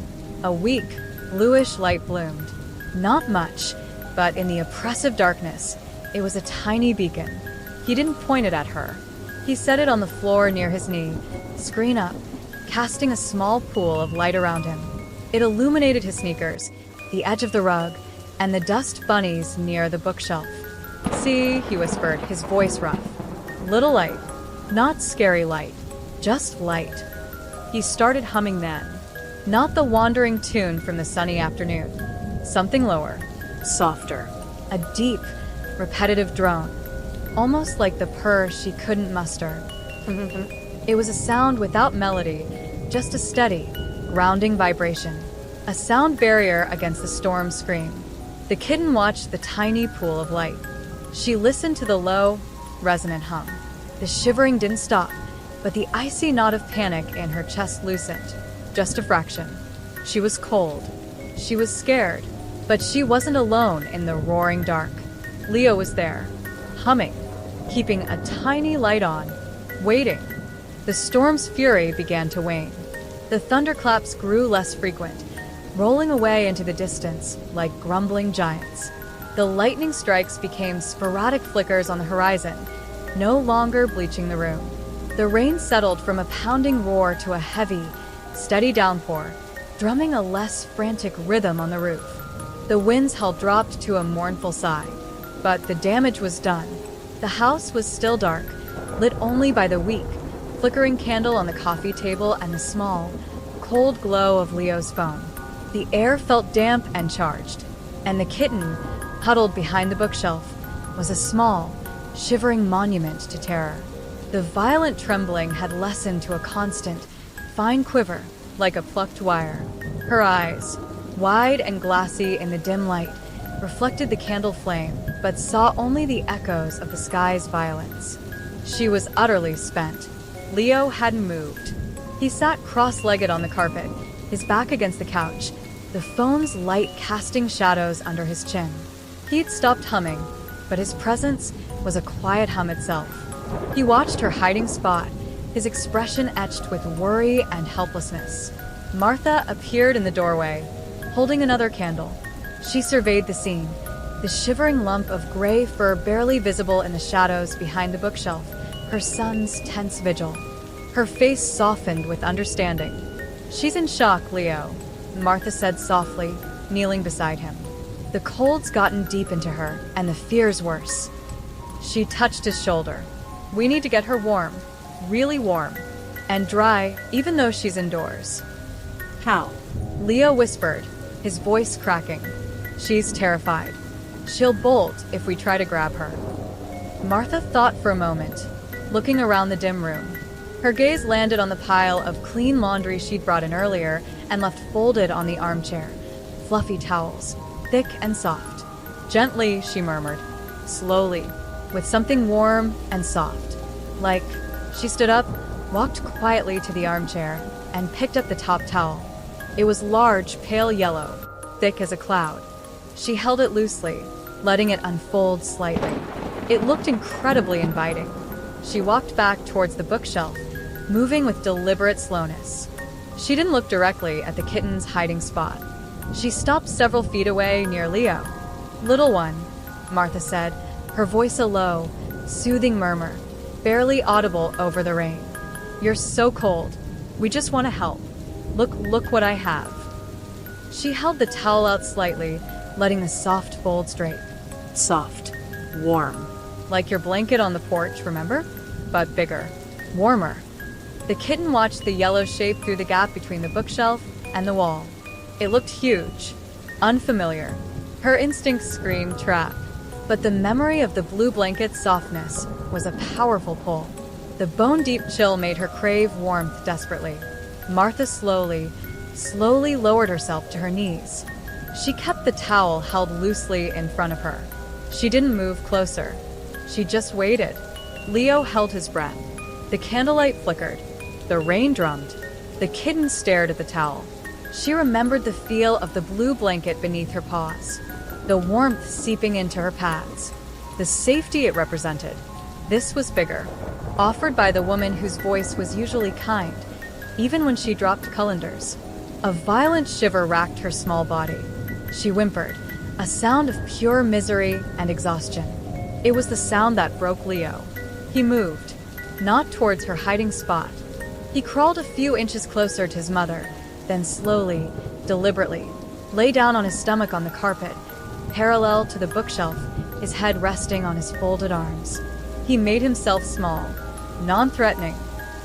A weak, bluish light bloomed. Not much, but in the oppressive darkness, it was a tiny beacon. He didn't point it at her. He set it on the floor near his knee, screen up, casting a small pool of light around him. It illuminated his sneakers, the edge of the rug, and the dust bunnies near the bookshelf. "See," he whispered, his voice rough. "Little light. Not scary light. Just light." He started humming then. Not the wandering tune from the sunny afternoon. Something lower. Softer. A deep, repetitive drone. Almost like the purr she couldn't muster. It was a sound without melody, just a steady, grounding vibration. A sound barrier against the storm's scream. The kitten watched the tiny pool of light. She listened to the low, resonant hum. The shivering didn't stop, but the icy knot of panic in her chest loosened. Just a fraction. She was cold. She was scared, but she wasn't alone in the roaring dark. Leo was there, humming, keeping a tiny light on, waiting. The storm's fury began to wane. The thunderclaps grew less frequent, rolling away into the distance like grumbling giants. The lightning strikes became sporadic flickers on the horizon, no longer bleaching the room. The rain settled from a pounding roar to a heavy, steady downpour, drumming a less frantic rhythm on the roof. The wind's hull dropped to a mournful sigh, but the damage was done. The house was still dark, lit only by the weak, flickering candle on the coffee table and the small, cold glow of Leo's phone. The air felt damp and charged, and the kitten, huddled behind the bookshelf, was a small, shivering monument to terror. The violent trembling had lessened to a constant, fine quiver, like a plucked wire. Her eyes, wide and glassy in the dim light, reflected the candle flame, but saw only the echoes of the sky's violence. She was utterly spent. Leo hadn't moved. He sat cross-legged on the carpet, his back against the couch, the phone's light casting shadows under his chin. He'd stopped humming, but his presence was a quiet hum itself. He watched her hiding spot, his expression etched with worry and helplessness. Martha appeared in the doorway, holding another candle. She surveyed the scene, the shivering lump of gray fur barely visible in the shadows behind the bookshelf, her son's tense vigil. Her face softened with understanding. "She's in shock, Leo," Martha said softly, kneeling beside him. "The cold's gotten deep into her, and the fear's worse." She touched his shoulder. "We need to get her warm, really warm, and dry, even though she's indoors." How? Leo whispered, his voice cracking. "She's terrified. She'll bolt if we try to grab her." Martha thought for a moment, looking around the dim room. Her gaze landed on the pile of clean laundry she'd brought in earlier and left folded on the armchair. Fluffy towels, thick and soft. "Gently," she murmured, slowly, with something warm and soft. Like, she stood up, walked quietly to the armchair, and picked up the top towel. It was large, pale yellow, thick as a cloud. She held it loosely, letting it unfold slightly. It looked incredibly inviting. She walked back towards the bookshelf, moving with deliberate slowness. She didn't look directly at the kitten's hiding spot. She stopped several feet away near Leo. "Little one," Martha said, her voice a low, soothing murmur, barely audible over the rain. "You're so cold. We just want to help. Look what I have." She held the towel out slightly, letting the soft folds drape. Soft. Warm. Like your blanket on the porch, remember? But bigger. Warmer. The kitten watched the yellow shape through the gap between the bookshelf and the wall. It looked huge, unfamiliar. Her instincts screamed trap. But the memory of the blue blanket's softness was a powerful pull. The bone-deep chill made her crave warmth desperately. Martha slowly lowered herself to her knees. She kept the towel held loosely in front of her. She didn't move closer. She just waited. Leo held his breath. The candlelight flickered. The rain drummed. The kitten stared at the towel. She remembered the feel of the blue blanket beneath her paws, the warmth seeping into her pads, the safety it represented. This was bigger, offered by the woman whose voice was usually kind, even when she dropped colanders. A violent shiver racked her small body. She whimpered, a sound of pure misery and exhaustion. It was the sound that broke Leo. He moved, not towards her hiding spot. He crawled a few inches closer to his mother, then slowly, deliberately, lay down on his stomach on the carpet, parallel to the bookshelf, his head resting on his folded arms. He made himself small, non-threatening,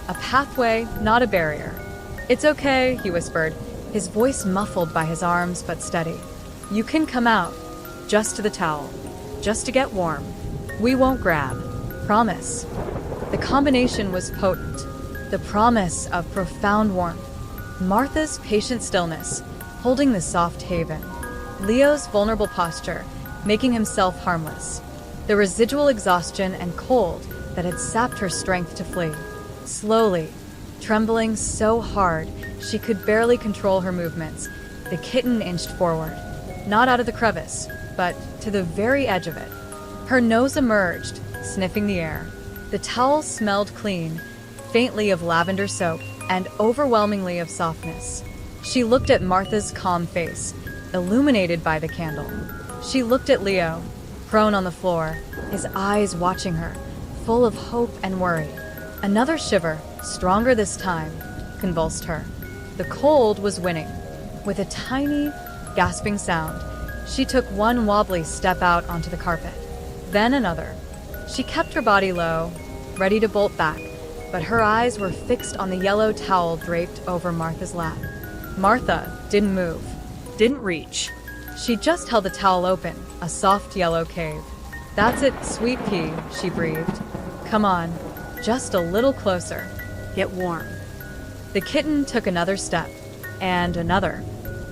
a pathway, not a barrier. "It's okay," he whispered, his voice muffled by his arms but steady. "You can come out, just to the towel, just to get warm. We won't grab. Promise." The combination was potent, the promise of profound warmth. Martha's patient stillness, holding the soft haven. Leo's vulnerable posture, making himself harmless. The residual exhaustion and cold that had sapped her strength to flee. Slowly, trembling so hard she could barely control her movements, the kitten inched forward, not out of the crevice, but to the very edge of it. Her nose emerged, sniffing the air. The towel smelled clean, faintly of lavender soap and overwhelmingly of softness. She looked at Martha's calm face, illuminated by the candle. She looked at Leo, prone on the floor, his eyes watching her, full of hope and worry. Another shiver, stronger this time, convulsed her. The cold was winning. With a tiny, gasping sound, she took one wobbly step out onto the carpet, then another. She kept her body low, ready to bolt back, but her eyes were fixed on the yellow towel draped over Martha's lap. Martha didn't move. Didn't reach. She just held the towel open, a soft yellow cave. "That's it, sweet pea," she breathed. "Come on, just a little closer. Get warm. The kitten took another step, and another.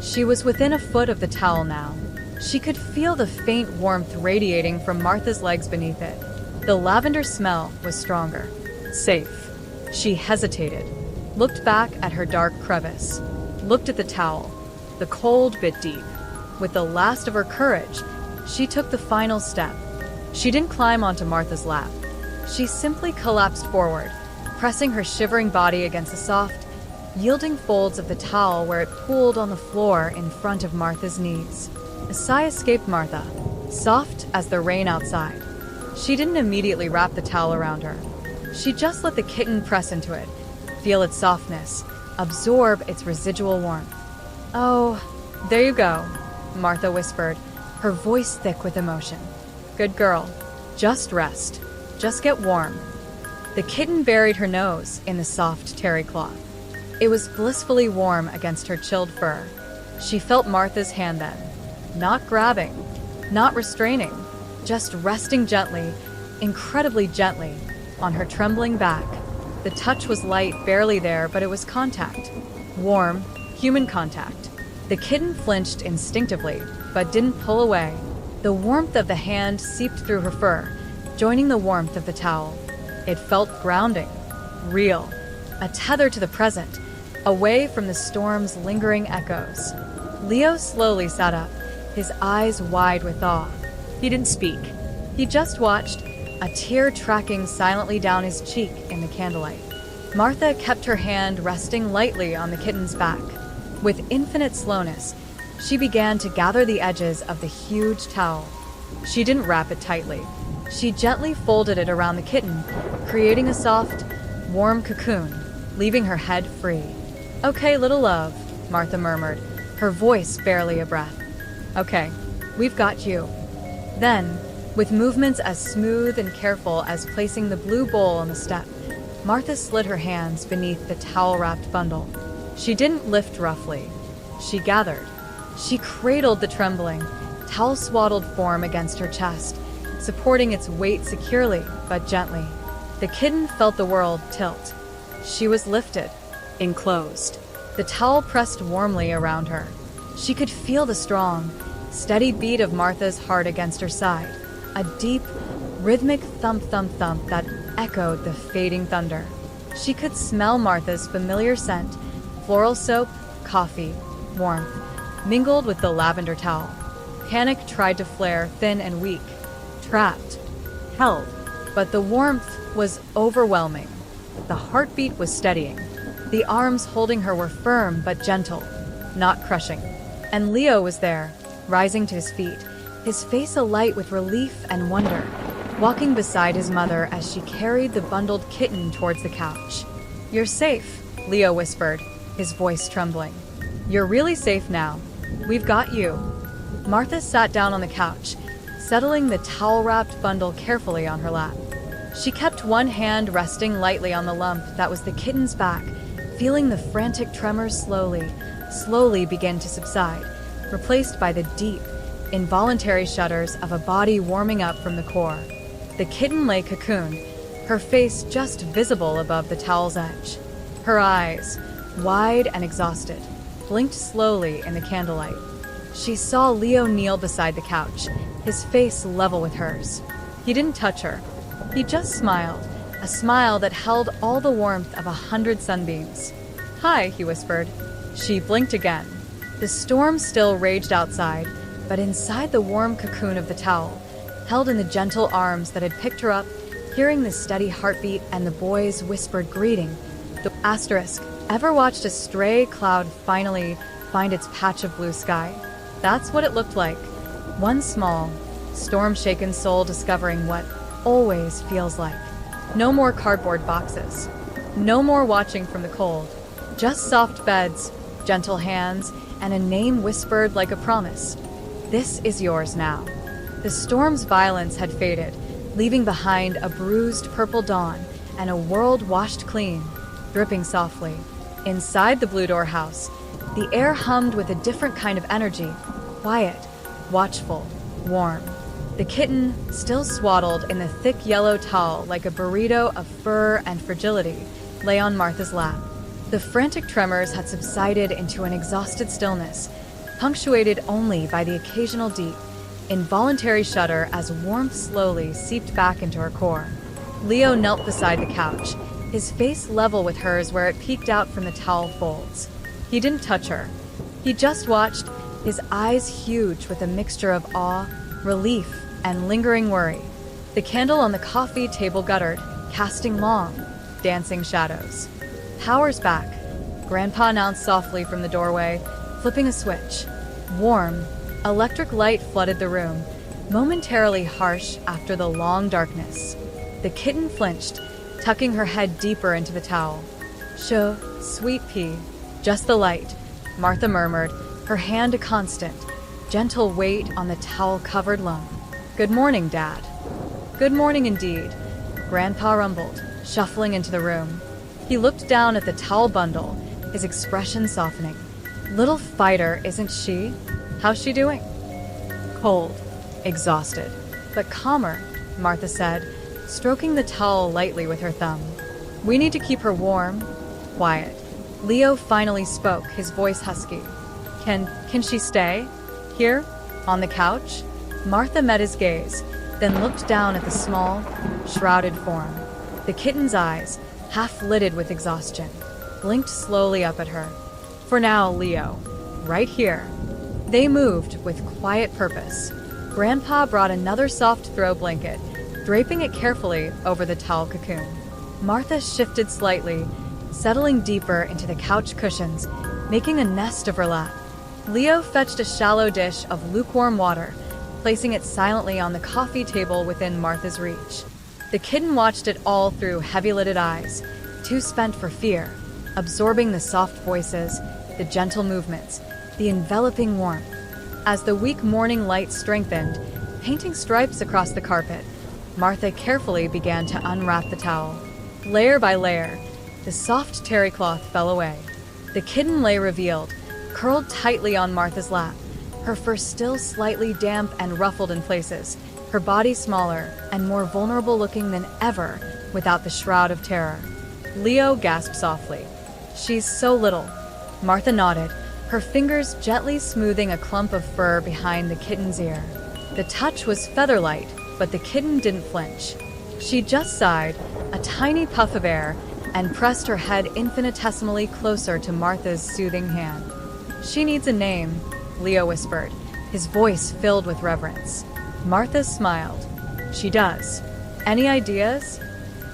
She was within a foot of the towel now. She could feel the faint warmth radiating from Martha's legs beneath it. The lavender smell was stronger. Safe. She hesitated, looked back at her dark crevice, looked at the towel. The cold bit deep. With the last of her courage, she took the final step. She didn't climb onto Martha's lap. She simply collapsed forward, pressing her shivering body against the soft, yielding folds of the towel where it pooled on the floor in front of Martha's knees. A sigh escaped Martha, soft as the rain outside. She didn't immediately wrap the towel around her. She just let the kitten press into it, feel its softness, absorb its residual warmth. "Oh, there you go," Martha whispered, her voice thick with emotion. "Good girl. Just rest. Just get warm." The kitten buried her nose in the soft terry cloth. It was blissfully warm against her chilled fur. She felt Martha's hand then, not grabbing, not restraining, just resting gently, incredibly gently, on her trembling back. The touch was light, barely there, but it was contact. Warm, human contact. The kitten flinched instinctively, but didn't pull away. The warmth of the hand seeped through her fur, joining the warmth of the towel. It felt grounding, real, a tether to the present, away from the storm's lingering echoes. Leo slowly sat up, his eyes wide with awe. He didn't speak. He just watched, a tear tracking silently down his cheek in the candlelight. Martha kept her hand resting lightly on the kitten's back. With infinite slowness, she began to gather the edges of the huge towel. She didn't wrap it tightly. She gently folded it around the kitten, creating a soft, warm cocoon, leaving her head free. "Okay, little love," Martha murmured, her voice barely a breath. "Okay, we've got you." Then, with movements as smooth and careful as placing the blue bowl on the step, Martha slid her hands beneath the towel-wrapped bundle. She didn't lift roughly. She gathered. She cradled the trembling, towel-swaddled form against her chest, supporting its weight securely but gently. The kitten felt the world tilt. She was lifted, enclosed. The towel pressed warmly around her. She could feel the strong, steady beat of Martha's heart against her side, a deep, rhythmic thump-thump-thump that echoed the fading thunder. She could smell Martha's familiar scent, floral soap, coffee, warmth, mingled with the lavender towel. Panic tried to flare, thin and weak, trapped, held, but the warmth was overwhelming. The heartbeat was steadying. The arms holding her were firm but gentle, not crushing. And Leo was there, rising to his feet, his face alight with relief and wonder, walking beside his mother as she carried the bundled kitten towards the couch. "You're safe," Leo whispered, his voice trembling. "You're really safe now. We've got you." Martha sat down on the couch, settling the towel-wrapped bundle carefully on her lap. She kept one hand resting lightly on the lump that was the kitten's back, feeling the frantic tremors slowly begin to subside, replaced by the deep, involuntary shudders of a body warming up from the core. The kitten lay cocooned, her face just visible above the towel's edge. Her eyes, wide and exhausted, blinked slowly in the candlelight. She saw Leo kneel beside the couch, his face level with hers. He didn't touch her. He just smiled, a smile that held all the warmth of 100 sunbeams. "Hi," he whispered. She blinked again. The storm still raged outside, but inside the warm cocoon of the towel, held in the gentle arms that had picked her up, hearing the steady heartbeat and the boy's whispered greeting. The asterisk, ever watched a stray cloud finally find its patch of blue sky? That's what it looked like. One small, storm-shaken soul discovering what always feels like. No more cardboard boxes. No more watching from the cold. Just soft beds, gentle hands, and a name whispered like a promise. This is yours now. The storm's violence had faded. leaving behind a bruised purple dawn and a world washed clean, dripping softly. Inside the Blue Door house, the air hummed with a different kind of energy, quiet, watchful, warm. The kitten, still swaddled in the thick yellow towel like a burrito of fur and fragility, lay on Martha's lap. The frantic tremors had subsided into an exhausted stillness, punctuated only by the occasional deep, involuntary shudder as warmth slowly seeped back into her core. Leo knelt beside the couch, his face level with hers where it peeked out from the towel folds. He didn't touch her. He just watched, his eyes huge with a mixture of awe, relief, and lingering worry. The candle on the coffee table guttered, casting long, dancing shadows. "Power's back," Grandpa announced softly from the doorway, flipping a switch. Warm, electric light flooded the room, momentarily harsh after the long darkness. The kitten flinched, tucking her head deeper into the towel. "Sho, sweet pea, just the light," Martha murmured, her hand a constant, gentle weight on the towel-covered lung. "Good morning, Dad." "Good morning indeed," Grandpa rumbled, shuffling into the room. He looked down at the towel bundle, his expression softening. "Little fighter, isn't she? How's she doing?" "Cold, exhausted, but calmer," Martha said, stroking the towel lightly with her thumb. "We need to keep her warm, quiet." Leo finally spoke, his voice husky. Can she stay? Here? On the couch?" Martha met his gaze, then looked down at the small, shrouded form. The kitten's eyes, half-lidded with exhaustion, blinked slowly up at her. "For now, Leo. Right here." They moved with quiet purpose. Grandpa brought another soft throw blanket, draping it carefully over the towel cocoon. Martha shifted slightly, settling deeper into the couch cushions, making a nest of her lap. Leo fetched a shallow dish of lukewarm water, placing it silently on the coffee table within Martha's reach. The kitten watched it all through heavy-lidded eyes, too spent for fear, absorbing the soft voices, the gentle movements, the enveloping warmth. As the weak morning light strengthened, painting stripes across the carpet, Martha carefully began to unwrap the towel. Layer by layer, the soft terry cloth fell away. The kitten lay revealed, curled tightly on Martha's lap, her fur still slightly damp and ruffled in places, her body smaller and more vulnerable looking than ever without the shroud of terror. Leo gasped softly. "She's so little." Martha nodded, her fingers gently smoothing a clump of fur behind the kitten's ear. The touch was feather-light, but the kitten didn't flinch. She just sighed, a tiny puff of air, and pressed her head infinitesimally closer to Martha's soothing hand. "She needs a name," Leo whispered, his voice filled with reverence. Martha smiled. "She does. Any ideas?"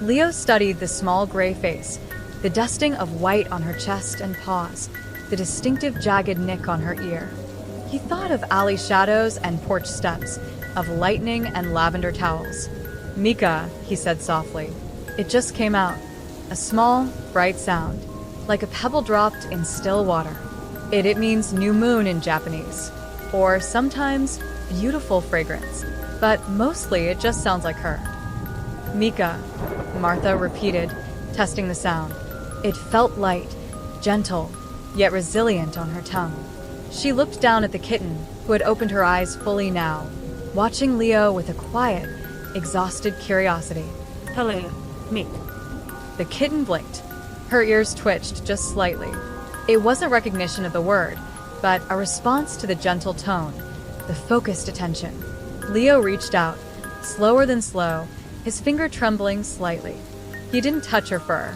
Leo studied the small gray face, the dusting of white on her chest and paws, the distinctive jagged nick on her ear. He thought of alley shadows and porch steps, of lightning and lavender towels. "Mika," he said softly. It just came out, a small, bright sound, like a pebble dropped in still water. It means new moon in Japanese, or sometimes beautiful fragrance, but mostly it just sounds like her. "Mika," Martha repeated, testing the sound. It felt light, gentle, yet resilient on her tongue. She looked down at the kitten, who had opened her eyes fully now, watching Leo with a quiet, exhausted curiosity. "Hello, me." The kitten blinked. Her ears twitched just slightly. It wasn't recognition of the word, but a response to the gentle tone, the focused attention. Leo reached out, slower than slow, his finger trembling slightly. He didn't touch her fur.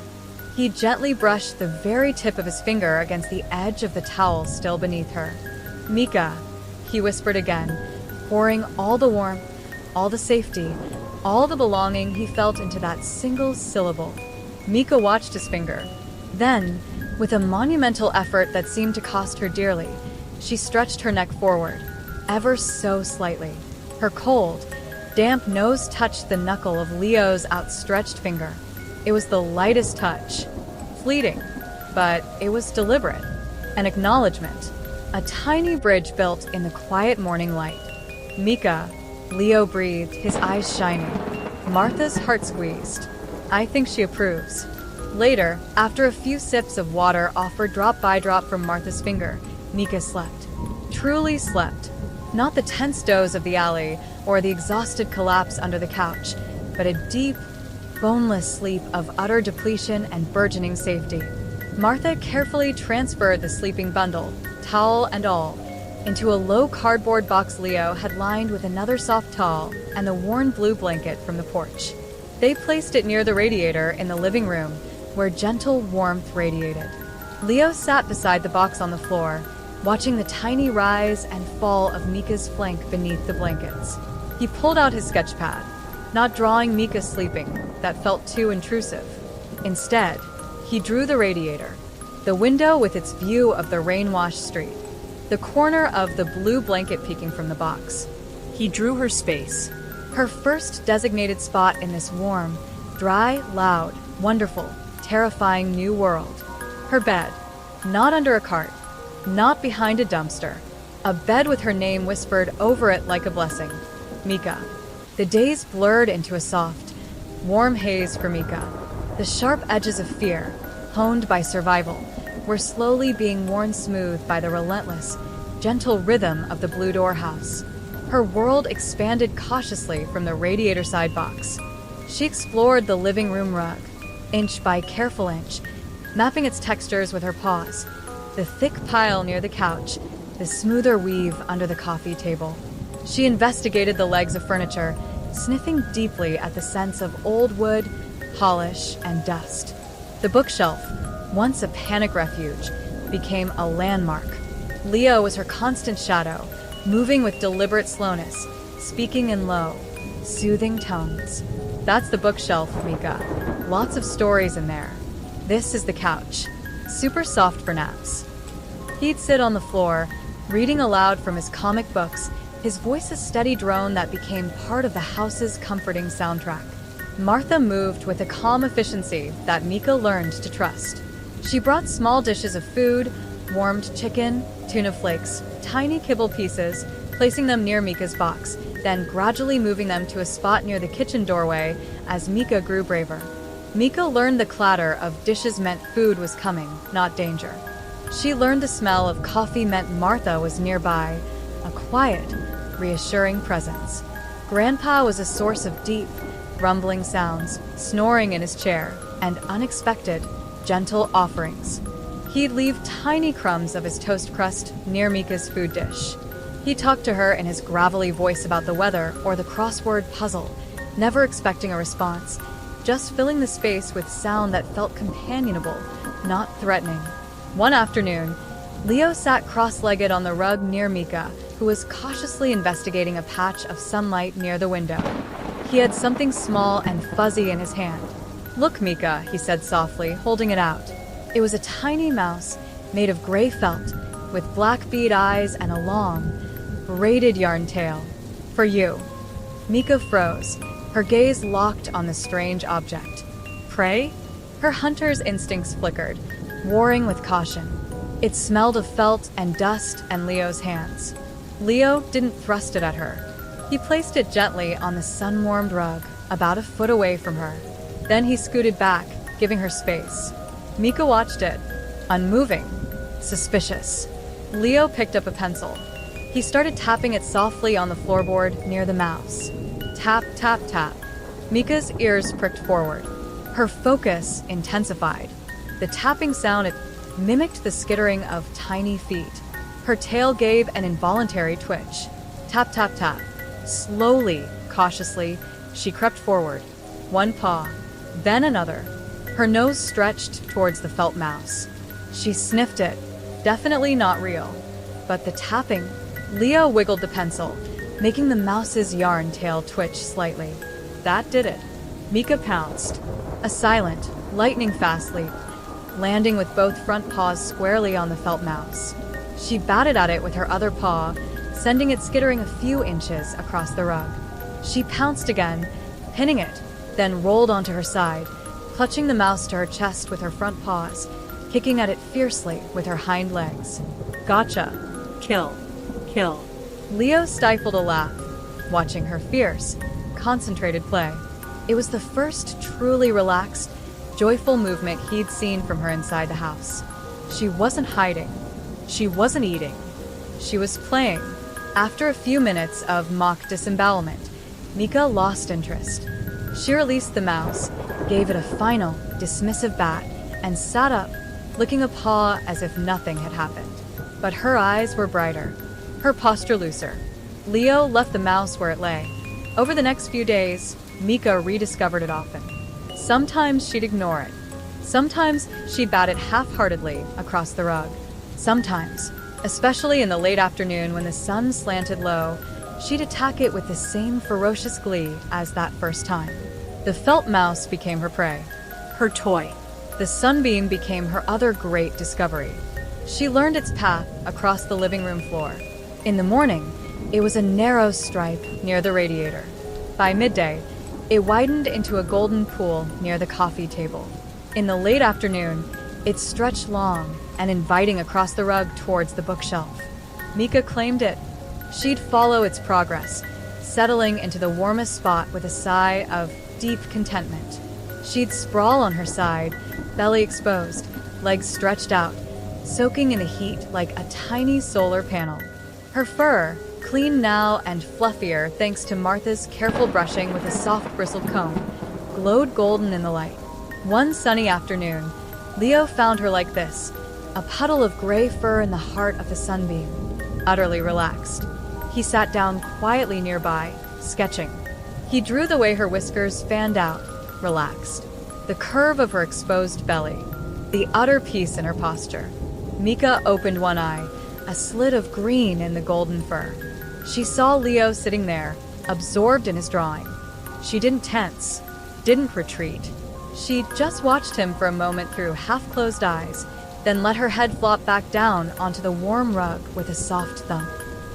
He gently brushed the very tip of his finger against the edge of the towel still beneath her. "Mika," he whispered again, pouring all the warmth, all the safety, all the belonging he felt into that single syllable. Mika watched his finger. Then, with a monumental effort that seemed to cost her dearly, she stretched her neck forward, ever so slightly. Her cold, damp nose touched the knuckle of Leo's outstretched finger. It was the lightest touch, fleeting, but it was deliberate, an acknowledgement, a tiny bridge built in the quiet morning light. "Mika," Leo breathed, his eyes shining. Martha's heart squeezed. I think she approves. Later, after a few sips of water offered drop by drop from Martha's finger, Mika slept. Truly slept. Not the tense doze of the alley or the exhausted collapse under the couch, but a deep, boneless sleep of utter depletion and burgeoning safety. Martha carefully transferred the sleeping bundle, towel and all, into a low cardboard box Leo had lined with another soft towel and the worn blue blanket from the porch. They placed it near the radiator in the living room, where gentle warmth radiated. Leo sat beside the box on the floor, watching the tiny rise and fall of Mika's flank beneath the blankets. He pulled out his sketch pad, not drawing Mika sleeping, that felt too intrusive. Instead, he drew the radiator, the window with its view of the rain-washed street, the corner of the blue blanket peeking from the box. He drew her space. Her first designated spot in this warm, dry, loud, wonderful, terrifying new world. Her bed, not under a cart, not behind a dumpster. A bed with her name whispered over it like a blessing. Mika. The days blurred into a soft, warm haze for Mika. The sharp edges of fear, honed by survival, were slowly being worn smooth by the relentless, gentle rhythm of the blue door house. Her world expanded cautiously from the radiator side box. She explored the living room rug, inch by careful inch, mapping its textures with her paws. The thick pile near the couch, the smoother weave under the coffee table. She investigated the legs of furniture, sniffing deeply at the sense of old wood, polish, and dust. The bookshelf, once a panic refuge, became a landmark. Leo was her constant shadow, moving with deliberate slowness, speaking in low, soothing tones. That's the bookshelf, Mika. Lots of stories in there. This is the couch, super soft for naps. He'd sit on the floor, reading aloud from his comic books, his voice a steady drone that became part of the house's comforting soundtrack. Martha moved with a calm efficiency that Mika learned to trust. She brought small dishes of food, warmed chicken, tuna flakes, tiny kibble pieces, placing them near Mika's box, then gradually moving them to a spot near the kitchen doorway as Mika grew braver. Mika learned the clatter of dishes meant food was coming, not danger. She learned the smell of coffee meant Martha was nearby, a quiet, reassuring presence. Grandpa was a source of deep, rumbling sounds, snoring in his chair, and unexpected, gentle offerings. He'd leave tiny crumbs of his toast crust near Mika's food dish. He talked to her in his gravelly voice about the weather or the crossword puzzle, never expecting a response, just filling the space with sound that felt companionable, not threatening. One afternoon, Leo sat cross-legged on the rug near Mika, who was cautiously investigating a patch of sunlight near the window. He had something small and fuzzy in his hand. "Look, Mika," he said softly, holding it out. It was a tiny mouse made of gray felt, with black bead eyes and a long, braided yarn tail. "For you." Mika froze, her gaze locked on the strange object. Prey? Her hunter's instincts flickered, warring with caution. It smelled of felt and dust and Leo's hands. Leo didn't thrust it at her. He placed it gently on the sun-warmed rug, about a foot away from her. Then he scooted back, giving her space. Mika watched it, unmoving, suspicious. Leo picked up a pencil. He started tapping it softly on the floorboard near the mouse. Tap, tap, tap. Mika's ears pricked forward. Her focus intensified. The tapping sound, it mimicked the skittering of tiny feet. Her tail gave an involuntary twitch. Tap, tap, tap. Slowly, cautiously, she crept forward. One paw, then another. Her nose stretched towards the felt mouse. She sniffed it, definitely not real. But the tapping, Leo wiggled the pencil, making the mouse's yarn tail twitch slightly. That did it. Mika pounced. A silent, lightning-fast leap, landing with both front paws squarely on the felt mouse. She batted at it with her other paw, sending it skittering a few inches across the rug. She pounced again, pinning it, then rolled onto her side, clutching the mouse to her chest with her front paws, kicking at it fiercely with her hind legs. Gotcha. Kill. Kill. Leo stifled a laugh, watching her fierce, concentrated play. It was the first truly relaxed, joyful movement he'd seen from her inside the house. She wasn't hiding. She wasn't eating. She was playing. After a few minutes of mock disembowelment, Mika lost interest. She released the mouse, gave it a final, dismissive bat, and sat up, licking a paw as if nothing had happened. But her eyes were brighter, her posture looser. Leo left the mouse where it lay. Over the next few days, Mika rediscovered it often. Sometimes she'd ignore it. Sometimes she'd bat it half-heartedly across the rug. Sometimes, especially in the late afternoon when the sun slanted low, she'd attack it with the same ferocious glee as that first time. The felt mouse became her prey, Her toy. the sunbeam became her other great discovery. She learned its path across the living room floor. In the morning, it was a narrow stripe near the radiator. By midday, it widened into a golden pool near the coffee table. In the late afternoon, it stretched long and inviting across the rug towards the bookshelf. Mika claimed it. She'd follow its progress, settling into the warmest spot with a sigh of deep contentment. She'd sprawl on her side, belly exposed, legs stretched out, soaking in the heat like a tiny solar panel. Her fur, clean now and fluffier thanks to Martha's careful brushing with a soft bristled comb, glowed golden in the light. One sunny afternoon, Leo found her like this, a puddle of gray fur in the heart of the sunbeam, utterly relaxed. He sat down quietly nearby, sketching. He drew the way her whiskers fanned out, relaxed. The curve of her exposed belly, the utter peace in her posture. Mika opened one eye, a slit of green in the golden fur. She saw Leo sitting there, absorbed in his drawing. She didn't tense, didn't retreat. She just watched him for a moment through half-closed eyes, then let her head flop back down onto the warm rug with a soft thump.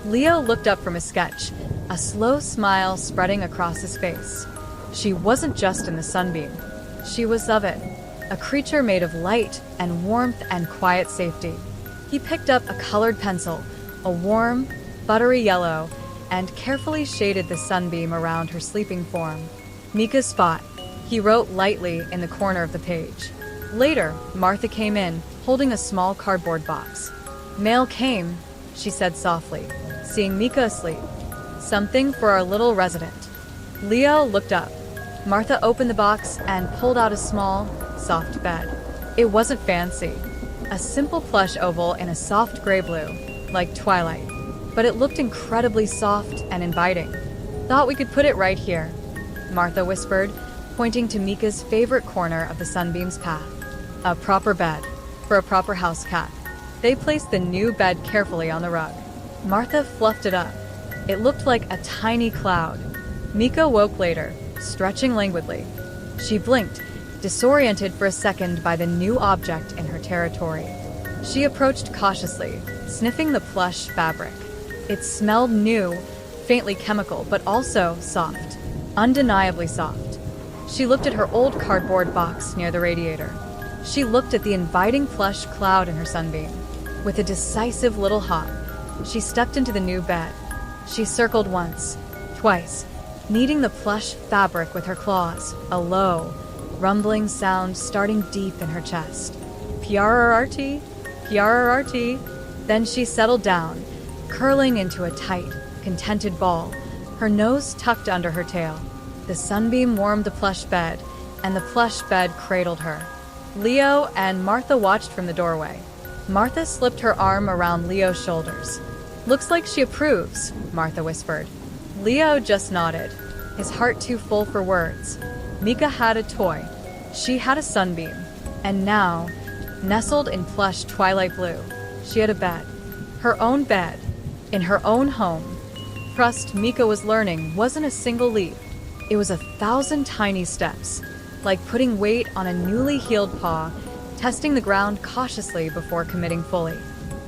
Leo looked up from his sketch, a slow smile spreading across his face. She wasn't just in the sunbeam. She was of it, a creature made of light and warmth and quiet safety. He picked up a colored pencil, a warm, buttery yellow, and carefully shaded the sunbeam around her sleeping form. Mika's spot, he wrote lightly in the corner of the page. Later, Martha came in, holding a small cardboard box. "Mail came," she said softly, seeing Mika asleep. "Something for our little resident." Leo looked up. Martha opened the box and pulled out a small, soft bed. It wasn't fancy. A simple plush oval in a soft gray-blue, like twilight. But it looked incredibly soft and inviting. "Thought we could put it right here," Martha whispered, pointing to Mika's favorite corner of the sunbeam's path. A proper bed, for a proper house cat. They placed the new bed carefully on the rug. Martha fluffed it up. It looked like a tiny cloud. Mika woke later, stretching languidly. She blinked, disoriented for a second by the new object in her territory. She approached cautiously, sniffing the plush fabric. It smelled new, faintly chemical, but also soft, undeniably soft. She looked at her old cardboard box near the radiator. She looked at the inviting plush cloud in her sunbeam. With a decisive little hop, she stepped into the new bed. She circled once, twice, kneading the plush fabric with her claws, a low, rumbling sound starting deep in her chest. P-R-R-T, P-R-R-T. Then she settled down, curling into a tight, contented ball, her nose tucked under her tail. The sunbeam warmed the plush bed, and the plush bed cradled her. Leo and Martha watched from the doorway. Martha slipped her arm around Leo's shoulders. "Looks like she approves," Martha whispered. Leo just nodded, his heart too full for words. Mika had a toy. She had a sunbeam. And now, nestled in plush twilight blue, she had a bed. Her own bed, in her own home. Trust, Mika was learning, wasn't a single leap. It was 1,000 tiny steps, like putting weight on a newly healed paw, testing the ground cautiously before committing fully.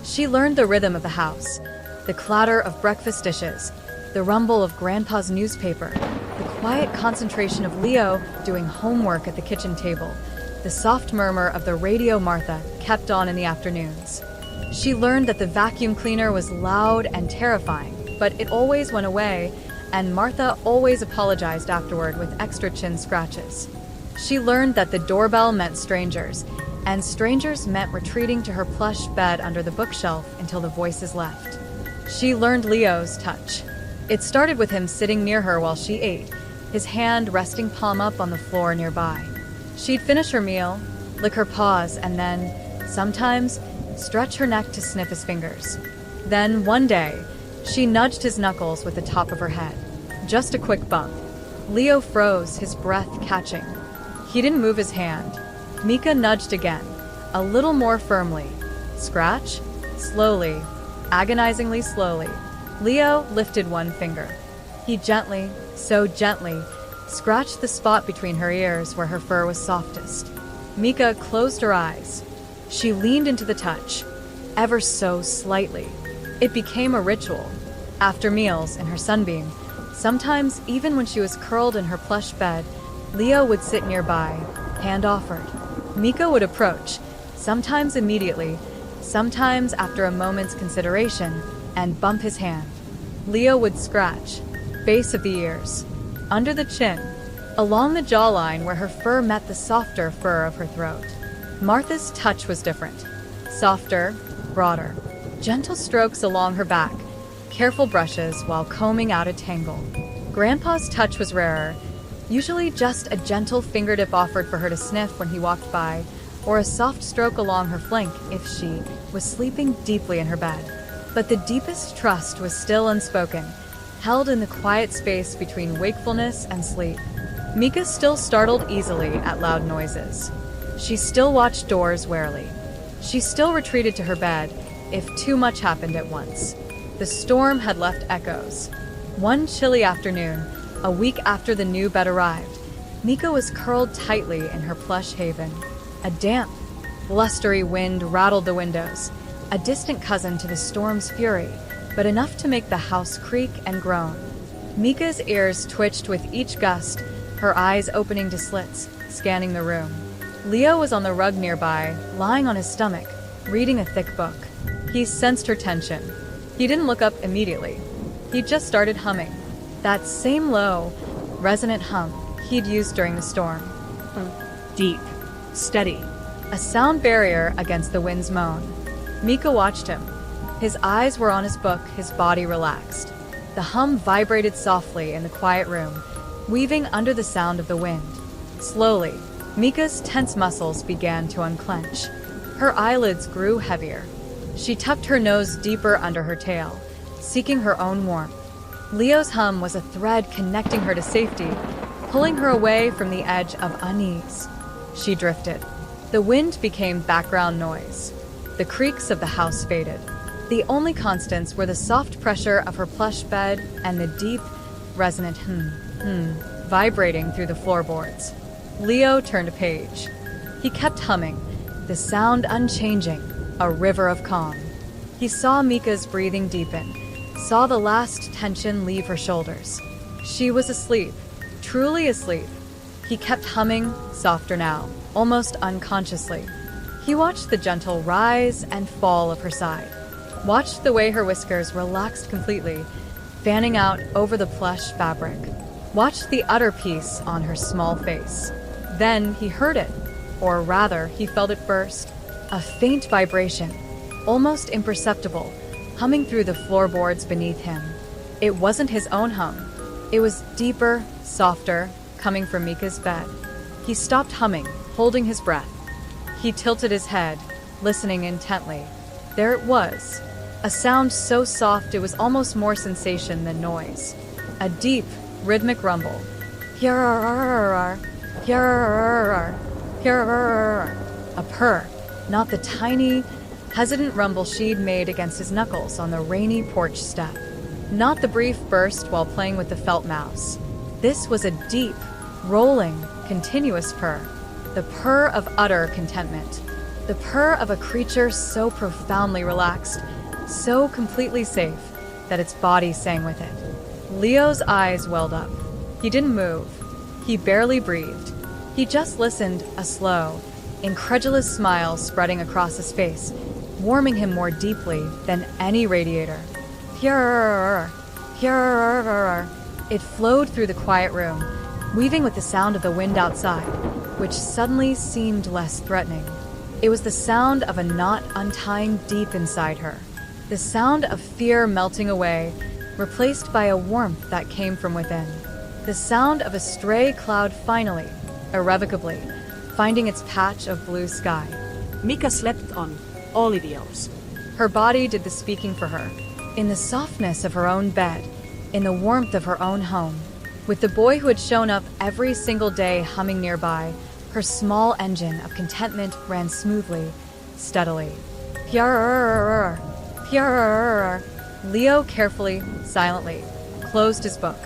She learned the rhythm of the house, the clatter of breakfast dishes, the rumble of Grandpa's newspaper, the quiet concentration of Leo doing homework at the kitchen table, the soft murmur of the radio Martha kept on in the afternoons. She learned that the vacuum cleaner was loud and terrifying, but it always went away and Martha always apologized afterward with extra chin scratches. She learned that the doorbell meant strangers, and strangers meant retreating to her plush bed under the bookshelf until the voices left. She learned Leo's touch. It started with him sitting near her while she ate, his hand resting palm up on the floor nearby. She'd finish her meal, lick her paws, and then, sometimes, stretch her neck to sniff his fingers. Then, one day, she nudged his knuckles with the top of her head. Just a quick bump. Leo froze, his breath catching. He didn't move his hand. Mika nudged again, a little more firmly. Scratch? Slowly, agonizingly slowly. Leo lifted one finger. He gently, so gently, scratched the spot between her ears where her fur was softest. Mika closed her eyes. She leaned into the touch, ever so slightly. It became a ritual. After meals, in her sunbeam, sometimes even when she was curled in her plush bed, Leo would sit nearby, hand offered. Mika would approach, sometimes immediately, sometimes after a moment's consideration, and bump his hand. Leo would scratch, base of the ears, under the chin, along the jawline where her fur met the softer fur of her throat. Martha's touch was different. Softer, broader. Gentle strokes along her back, careful brushes while combing out a tangle. Grandpa's touch was rarer, usually just a gentle fingertip offered for her to sniff when he walked by, or a soft stroke along her flank if she was sleeping deeply in her bed. But the deepest trust was still unspoken, held in the quiet space between wakefulness and sleep. Mika still startled easily at loud noises. She still watched doors warily. She still retreated to her bed if too much happened at once. The storm had left echoes. One chilly afternoon, a week after the new bed arrived, Mika was curled tightly in her plush haven. A damp, blustery wind rattled the windows, a distant cousin to the storm's fury, but enough to make the house creak and groan. Mika's ears twitched with each gust, her eyes opening to slits, scanning the room. Leo was on the rug nearby, lying on his stomach, reading a thick book. He sensed her tension. He didn't look up immediately. He just started humming. That same low, resonant hum he'd used during the storm. Deep. Steady. A sound barrier against the wind's moan. Mika watched him. His eyes were on his book, his body relaxed. The hum vibrated softly in the quiet room, weaving under the sound of the wind. Slowly, Mika's tense muscles began to unclench. Her eyelids grew heavier. She tucked her nose deeper under her tail, seeking her own warmth. Leo's hum was a thread connecting her to safety, pulling her away from the edge of unease. She drifted. The wind became background noise. The creaks of the house faded. The only constants were the soft pressure of her plush bed and the deep, resonant vibrating through the floorboards. Leo turned a page. He kept humming, the sound unchanging, a river of calm. He saw Mika's breathing deepen, saw the last tension leave her shoulders. She was asleep, truly asleep. He kept humming, softer now, almost unconsciously. He watched the gentle rise and fall of her side, watched the way her whiskers relaxed completely, fanning out over the plush fabric, watched the utter peace on her small face. Then he heard it, or rather, he felt it first, a faint vibration, almost imperceptible, humming through the floorboards beneath him. It wasn't his own hum. It was deeper, softer, coming from Mika's bed. He stopped humming, holding his breath. He tilted his head, listening intently. There it was, a sound so soft it was almost more sensation than noise. A deep, rhythmic rumble. A purr, not the tiny, hesitant rumble she'd made against his knuckles on the rainy porch step. Not the brief burst while playing with the felt mouse. This was a deep, rolling, continuous purr. The purr of utter contentment. The purr of a creature so profoundly relaxed, so completely safe, that its body sang with it. Leo's eyes welled up. He didn't move. He barely breathed. He just listened, a slow, incredulous smile spreading across his face, warming him more deeply than any radiator. It flowed through the quiet room, weaving with the sound of the wind outside, which suddenly seemed less threatening. It was the sound of a knot untying deep inside her, the sound of fear melting away, replaced by a warmth that came from within, the sound of a stray cloud finally, irrevocably, finding its patch of blue sky. Mika slept on, all yours. Her body did the speaking for her, in the softness of her own bed, in the warmth of her own home. With the boy who had shown up every single day humming nearby, her small engine of contentment ran smoothly, steadily. Purr, purr. Leo carefully, silently, closed his book.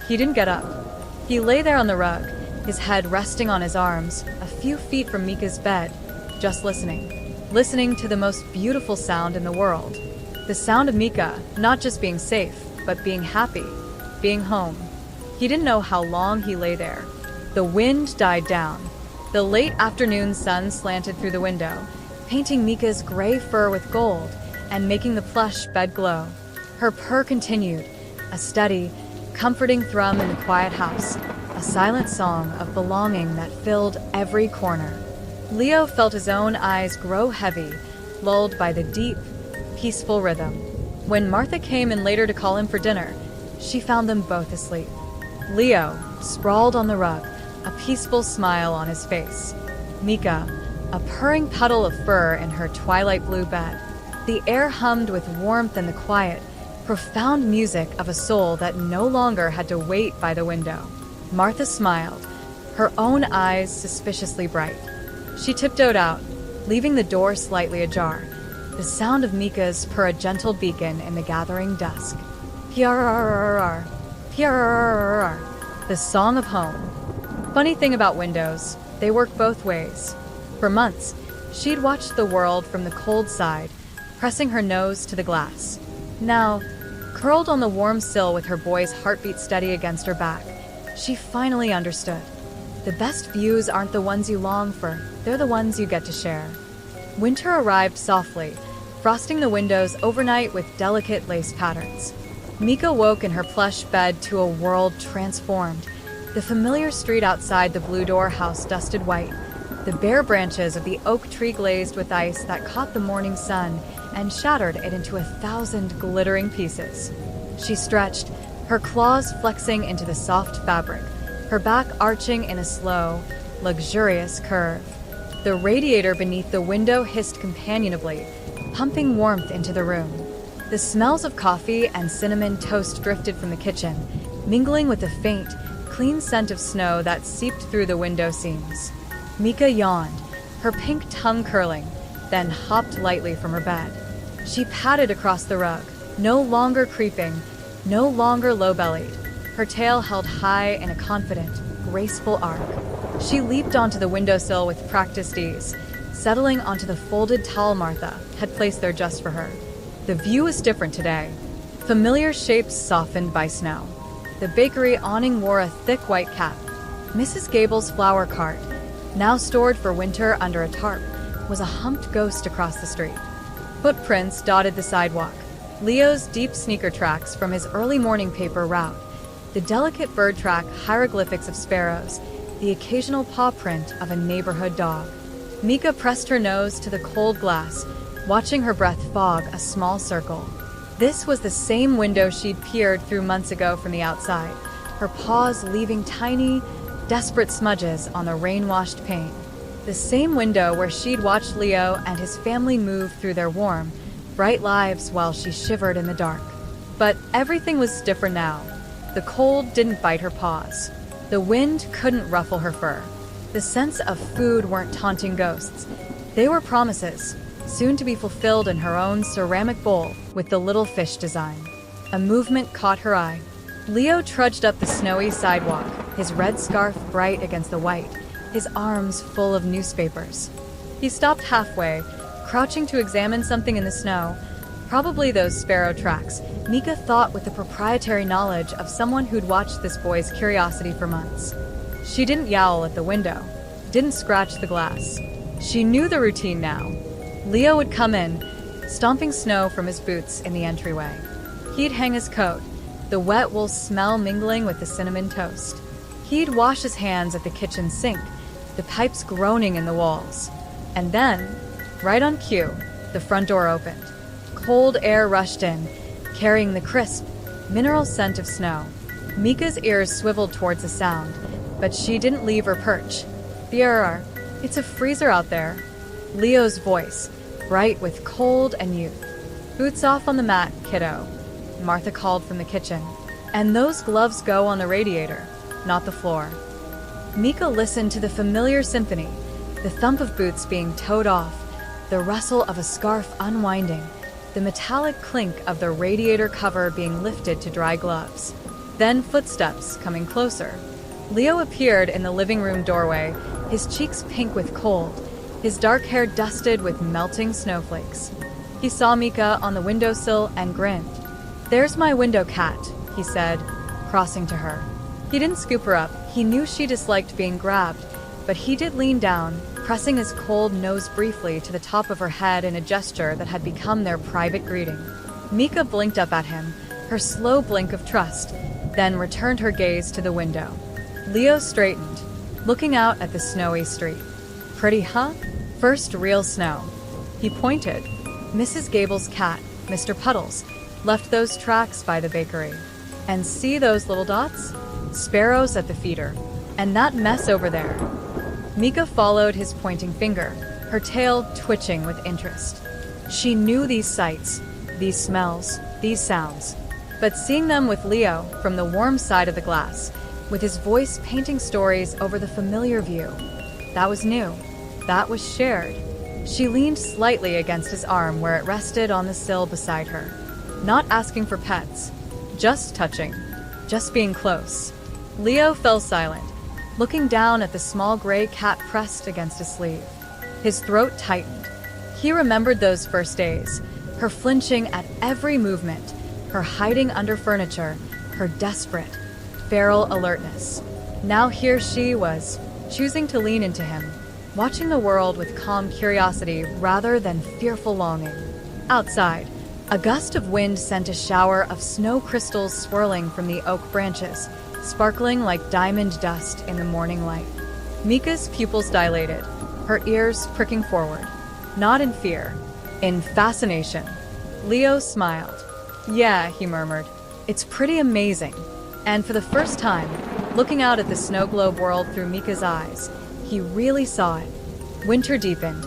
He didn't get up. He lay there on the rug, his head resting on his arms, a few feet from Mika's bed, just listening to the most beautiful sound in the world. The sound of Mika, not just being safe, but being happy, being home. He didn't know how long he lay there. The wind died down. The late afternoon sun slanted through the window, painting Mika's gray fur with gold and making the plush bed glow. Her purr continued, a steady, comforting thrum in the quiet house, a silent song of belonging that filled every corner. Leo felt his own eyes grow heavy, lulled by the deep, peaceful rhythm. When Martha came in later to call him for dinner, she found them both asleep. Leo, sprawled on the rug, a peaceful smile on his face. Mika, a purring puddle of fur in her twilight blue bed. The air hummed with warmth and the quiet, profound music of a soul that no longer had to wait by the window. Martha smiled, her own eyes suspiciously bright. She tiptoed out, leaving the door slightly ajar, the sound of Mika's purr a gentle beacon in the gathering dusk. Purr, purr, the song of home. Funny thing about windows, they work both ways. For months, she'd watched the world from the cold side, pressing her nose to the glass. Now, curled on the warm sill with her boy's heartbeat steady against her back, she finally understood. The best views aren't the ones you long for, they're the ones you get to share. Winter arrived softly, frosting the windows overnight with delicate lace patterns. Mika woke in her plush bed to a world transformed. The familiar street outside the Blue Door house dusted white, the bare branches of the oak tree glazed with ice that caught the morning sun and shattered it into 1,000 glittering pieces. She stretched, her claws flexing into the soft fabric, her back arching in a slow, luxurious curve. The radiator beneath the window hissed companionably, pumping warmth into the room. The smells of coffee and cinnamon toast drifted from the kitchen, mingling with the faint, clean scent of snow that seeped through the window seams. Mika yawned, her pink tongue curling, then hopped lightly from her bed. She padded across the rug, no longer creeping, no longer low-bellied, her tail held high in a confident, graceful arc. She leaped onto the windowsill with practiced ease, settling onto the folded towel Martha had placed there just for her. The view was different today. Familiar shapes softened by snow. The bakery awning wore a thick white cap. Mrs. Gable's flower cart, now stored for winter under a tarp, was a humped ghost across the street. Footprints dotted the sidewalk, Leo's deep sneaker tracks from his early morning paper route, the delicate bird track hieroglyphics of sparrows, the occasional paw print of a neighborhood dog. Mika pressed her nose to the cold glass, watching her breath fog a small circle. This was the same window she'd peered through months ago from the outside, her paws leaving tiny, desperate smudges on the rain-washed pane. The same window where she'd watched Leo and his family move through their warm, bright lives while she shivered in the dark. But everything was different now. The cold didn't bite her paws. The wind couldn't ruffle her fur. The scents of food weren't taunting ghosts. They were promises, soon to be fulfilled in her own ceramic bowl with the little fish design. A movement caught her eye. Leo trudged up the snowy sidewalk, his red scarf bright against the white, his arms full of newspapers. He stopped halfway, crouching to examine something in the snow, probably those sparrow tracks, Mika thought with the proprietary knowledge of someone who'd watched this boy's curiosity for months. She didn't yowl at the window, didn't scratch the glass. She knew the routine now. Leo would come in, stomping snow from his boots in the entryway. He'd hang his coat, the wet wool smell mingling with the cinnamon toast. He'd wash his hands at the kitchen sink, the pipes groaning in the walls. And then, right on cue, the front door opened. Cold air rushed in, carrying the crisp, mineral scent of snow. Mika's ears swiveled towards the sound, but she didn't leave her perch. "Fierar, it's a freezer out there." Leo's voice, bright with cold and youth. "Boots off on the mat, kiddo," Martha called from the kitchen. "And those gloves go on the radiator, not the floor." Mika listened to the familiar symphony, the thump of boots being towed off, the rustle of a scarf unwinding, the metallic clink of the radiator cover being lifted to dry gloves. Then footsteps coming closer. Leo appeared in the living room doorway, his cheeks pink with cold, his dark hair dusted with melting snowflakes. He saw Mika on the windowsill and grinned. "There's my window cat," he said, crossing to her. He didn't scoop her up. He knew she disliked being grabbed, but he did lean down, pressing his cold nose briefly to the top of her head in a gesture that had become their private greeting. Mika blinked up at him, her slow blink of trust, then returned her gaze to the window. Leo straightened, looking out at the snowy street. "Pretty, huh? First real snow." He pointed. "Mrs. Gable's cat, Mr. Puddles, left those tracks by the bakery. And see those little dots? Sparrows at the feeder. And that mess over there." Mika followed his pointing finger, her tail twitching with interest. She knew these sights, these smells, these sounds. But seeing them with Leo from the warm side of the glass, with his voice painting stories over the familiar view, that was new. That was shared. She leaned slightly against his arm where it rested on the sill beside her. Not asking for pets, just touching, just being close. Leo fell silent, looking down at the small gray cat pressed against his sleeve. His throat tightened. He remembered those first days, her flinching at every movement, her hiding under furniture, her desperate, feral alertness. Now here she was, choosing to lean into him, watching the world with calm curiosity rather than fearful longing. Outside, a gust of wind sent a shower of snow crystals swirling from the oak branches, sparkling like diamond dust in the morning light. Mika's pupils dilated, her ears pricking forward, not in fear, in fascination. Leo smiled. "Yeah," he murmured, "it's pretty amazing." And for the first time, looking out at the snow globe world through Mika's eyes, he really saw it. Winter deepened,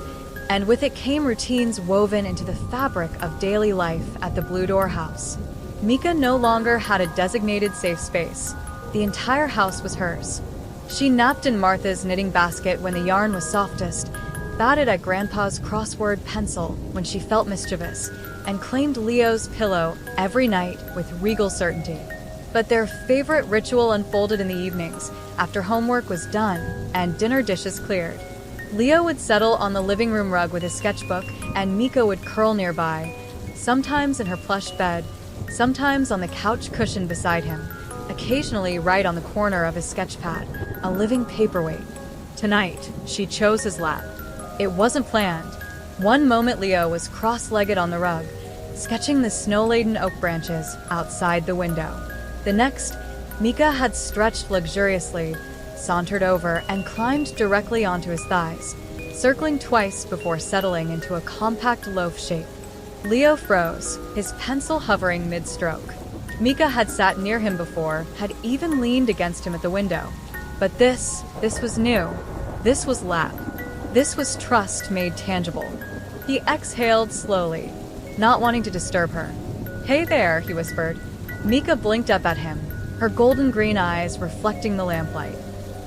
and with it came routines woven into the fabric of daily life at the Blue Door house. Mika no longer had a designated safe space. The entire house was hers. She napped in Martha's knitting basket when the yarn was softest, batted at Grandpa's crossword pencil when she felt mischievous, and claimed Leo's pillow every night with regal certainty. But their favorite ritual unfolded in the evenings, after homework was done and dinner dishes cleared. Leo would settle on the living room rug with his sketchbook, and Mika would curl nearby, sometimes in her plush bed, sometimes on the couch cushion beside him, occasionally right on the corner of his sketchpad, a living paperweight. Tonight, she chose his lap. It wasn't planned. One moment Leo was cross-legged on the rug, sketching the snow-laden oak branches outside the window. The next, Mika had stretched luxuriously, sauntered over, and climbed directly onto his thighs, circling twice before settling into a compact loaf shape. Leo froze, his pencil hovering mid-stroke. Mika had sat near him before, had even leaned against him at the window. But this was new. This was lap. This was trust made tangible. He exhaled slowly, not wanting to disturb her. "Hey there," he whispered. Mika blinked up at him, her golden green eyes reflecting the lamplight.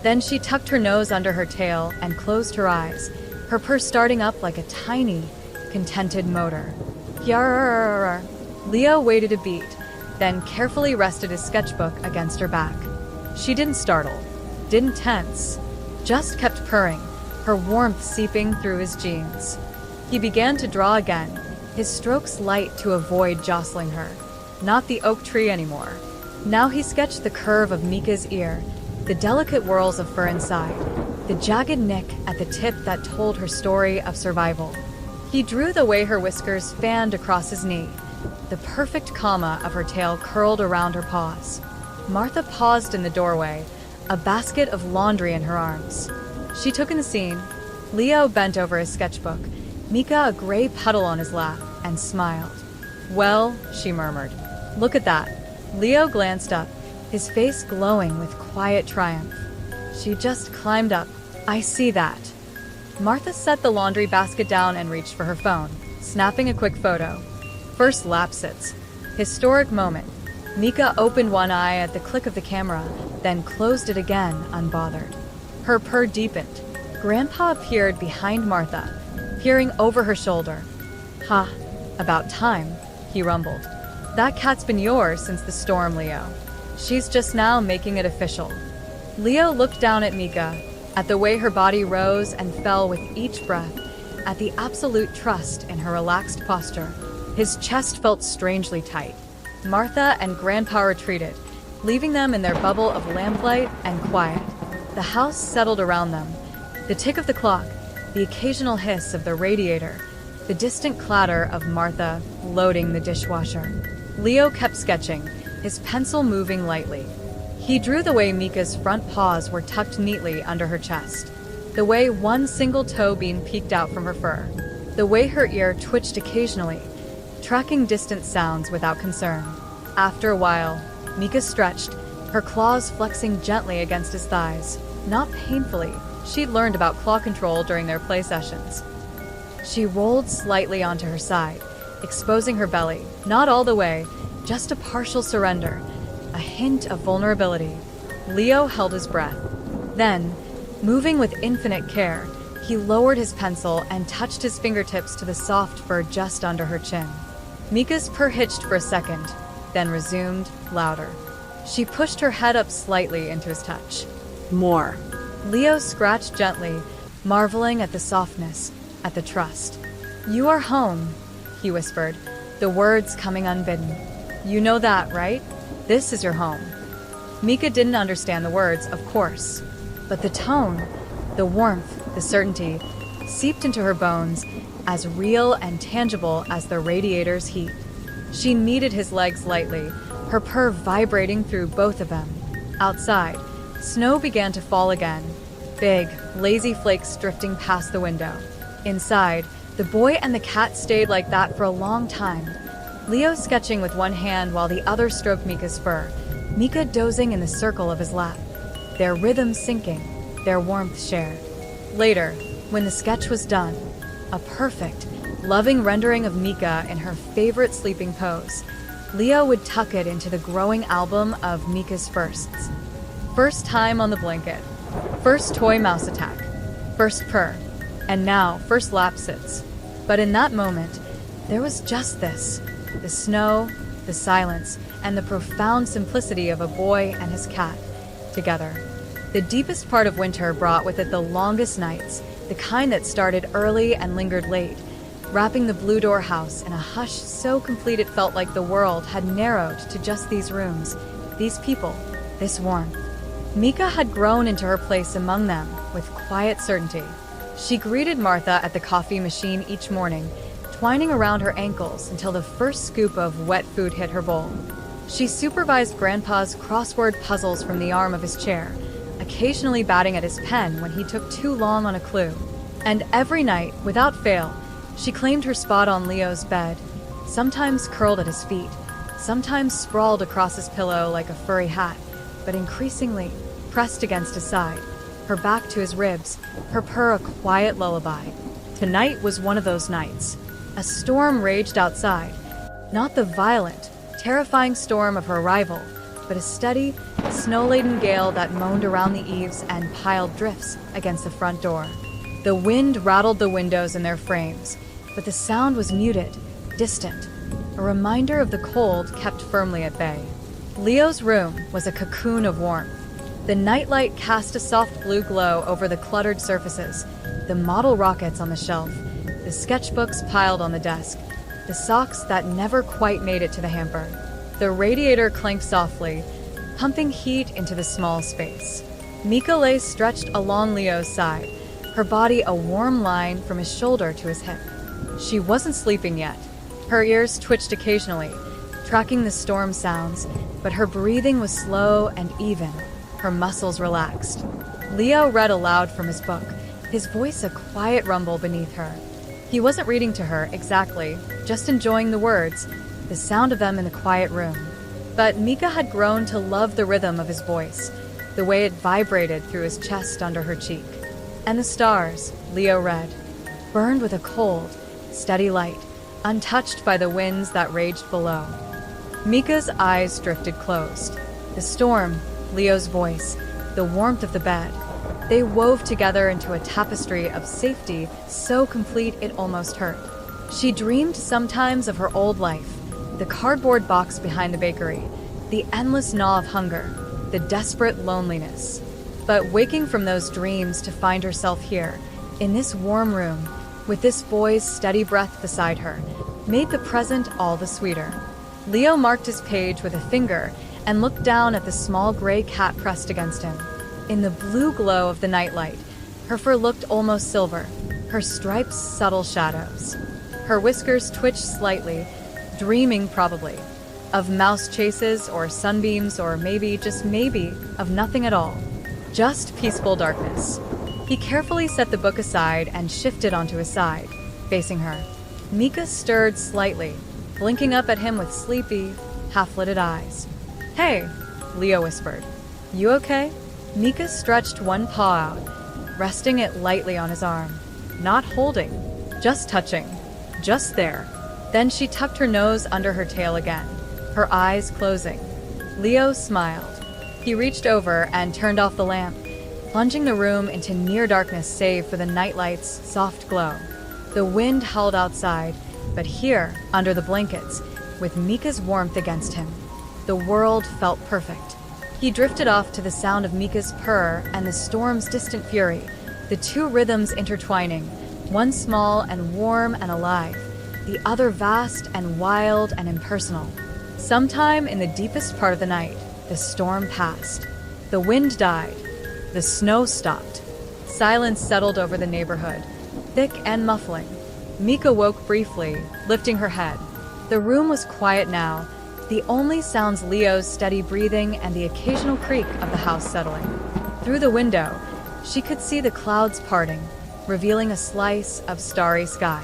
Then she tucked her nose under her tail and closed her eyes, her purse starting up like a tiny, contented motor. Yarrrrrrrr. Leo waited a beat, then carefully rested his sketchbook against her back. She didn't startle, didn't tense, just kept purring, her warmth seeping through his jeans. He began to draw again, his strokes light to avoid jostling her. Not the oak tree anymore. Now he sketched the curve of Mika's ear, the delicate whorls of fur inside, the jagged nick at the tip that told her story of survival. He drew the way her whiskers fanned across his knee, the perfect comma of her tail curled around her paws. Martha paused in the doorway, a basket of laundry in her arms. She took in the scene. Leo bent over his sketchbook, Mika a gray puddle on his lap, and smiled. "Well," she murmured, "look at that." Leo glanced up, his face glowing with quiet triumph. "She just climbed up. I see that." Martha set the laundry basket down and reached for her phone, snapping a quick photo. First lap sits. Historic moment. Mika opened one eye at the click of the camera, then closed it again, unbothered. Her purr deepened. Grandpa appeared behind Martha, peering over her shoulder. "Ha, about time," he rumbled. "That cat's been yours since the storm, Leo. She's just now making it official." Leo looked down at Mika, at the way her body rose and fell with each breath, at the absolute trust in her relaxed posture. His chest felt strangely tight. Martha and Grandpa retreated, leaving them in their bubble of lamplight and quiet. The house settled around them. The tick of the clock, the occasional hiss of the radiator, the distant clatter of Martha loading the dishwasher. Leo kept sketching, his pencil moving lightly. He drew the way Mika's front paws were tucked neatly under her chest, the way one single toe bean peeked out from her fur, the way her ear twitched occasionally, tracking distant sounds without concern. After a while, Mika stretched, her claws flexing gently against his thighs, not painfully. She'd learned about claw control during their play sessions. She rolled slightly onto her side, exposing her belly, not all the way, just a partial surrender, a hint of vulnerability. Leo held his breath. Then, moving with infinite care, he lowered his pencil and touched his fingertips to the soft fur just under her chin. Mika's purr hitched for a second, then resumed, louder. She pushed her head up slightly into his touch. More. Leo scratched gently, marveling at the softness, at the trust. "You are home," he whispered, the words coming unbidden. "You know that, right? This is your home." Mika didn't understand the words, of course, but the tone, the warmth, the certainty, seeped into her bones, as real and tangible as the radiator's heat. She kneaded his legs lightly, her purr vibrating through both of them. Outside, snow began to fall again, big, lazy flakes drifting past the window. Inside, the boy and the cat stayed like that for a long time. Leo sketching with one hand while the other stroked Mika's fur, Mika dozing in the circle of his lap, their rhythm syncing, their warmth shared. Later, when the sketch was done, a perfect, loving rendering of Mika in her favorite sleeping pose, Leo would tuck it into the growing album of Mika's firsts. First time on the blanket, first toy mouse attack, first purr, and now first lap sits. But in that moment, there was just this, the snow, the silence, and the profound simplicity of a boy and his cat, together. The deepest part of winter brought with it the longest nights, the kind that started early and lingered late, wrapping the Blue Door house in a hush so complete it felt like the world had narrowed to just these rooms, these people, this warmth. Mika had grown into her place among them with quiet certainty. She greeted Martha at the coffee machine each morning, twining around her ankles until the first scoop of wet food hit her bowl. She supervised Grandpa's crossword puzzles from the arm of his chair, occasionally batting at his pen when he took too long on a clue. And every night, without fail, she claimed her spot on Leo's bed, sometimes curled at his feet, sometimes sprawled across his pillow like a furry hat, but increasingly pressed against his side, her back to his ribs, her purr a quiet lullaby. Tonight was one of those nights. A storm raged outside, not the violent, terrifying storm of her arrival, but a steady, snow-laden gale that moaned around the eaves and piled drifts against the front door. The wind rattled the windows in their frames, but the sound was muted, distant, a reminder of the cold kept firmly at bay. Leo's room was a cocoon of warmth. The nightlight cast a soft blue glow over the cluttered surfaces, the model rockets on the shelf, the sketchbooks piled on the desk, the socks that never quite made it to the hamper. The radiator clanked softly, pumping heat into the small space. Mika lay stretched along Leo's side, her body a warm line from his shoulder to his hip. She wasn't sleeping yet, Her ears twitched occasionally, tracking the storm sounds, but her breathing was slow and even. Her muscles relaxed. Leo read aloud from his book, his voice a quiet rumble beneath her. He wasn't reading to her exactly, just enjoying the words, the sound of them in the quiet room. But Mika had grown to love the rhythm of his voice, the way it vibrated through his chest under her cheek. And the stars, Leo read, burned with a cold, steady light, untouched by the winds that raged below. Mika's eyes drifted closed. The storm, Leo's voice, the warmth of the bed, they wove together into a tapestry of safety so complete it almost hurt. She dreamed sometimes of her old life, the cardboard box behind the bakery, the endless gnaw of hunger, the desperate loneliness. But waking from those dreams to find herself here, in this warm room, with this boy's steady breath beside her, made the present all the sweeter. Leo marked his page with a finger and looked down at the small gray cat pressed against him. In the blue glow of the nightlight, her fur looked almost silver, her stripes subtle shadows. Her whiskers twitched slightly, dreaming probably of mouse chases or sunbeams or maybe, just maybe, of nothing at all. Just peaceful darkness. He carefully set the book aside and shifted onto his side, facing her. Mika stirred slightly, blinking up at him with sleepy, half-lidded eyes. "Hey," Leo whispered. "You okay?" Mika stretched one paw out, resting it lightly on his arm. Not holding, just touching, just there. Then she tucked her nose under her tail again, her eyes closing. Leo smiled. He reached over and turned off the lamp, plunging the room into near darkness save for the nightlight's soft glow. The wind howled outside, but here, under the blankets, with Mika's warmth against him, the world felt perfect. He drifted off to the sound of Mika's purr and the storm's distant fury, the two rhythms intertwining, one small and warm and alive, the other vast and wild and impersonal. Sometime in the deepest part of the night, the storm passed. The wind died. The snow stopped. Silence settled over the neighborhood, thick and muffling. Mika woke briefly, lifting her head. The room was quiet now, the only sounds Leo's steady breathing and the occasional creak of the house settling. Through the window, she could see the clouds parting, revealing a slice of starry sky.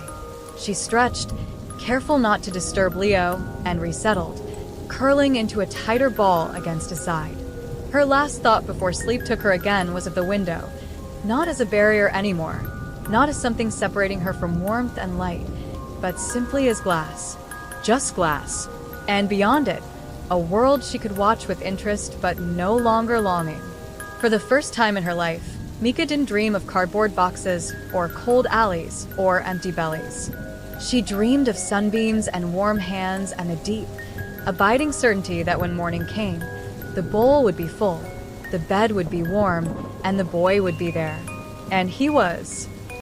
She stretched, careful not to disturb Leo, and resettled, curling into a tighter ball against his side. Her last thought before sleep took her again was of the window, not as a barrier anymore, not as something separating her from warmth and light, but simply as glass. Just glass. And beyond it, a world she could watch with interest but no longer longing. For the first time in her life, Mika didn't dream of cardboard boxes or cold alleys or empty bellies. She dreamed of sunbeams and warm hands and a deep, abiding certainty that when morning came, the bowl would be full, the bed would be warm, and the boy would be there. And he was.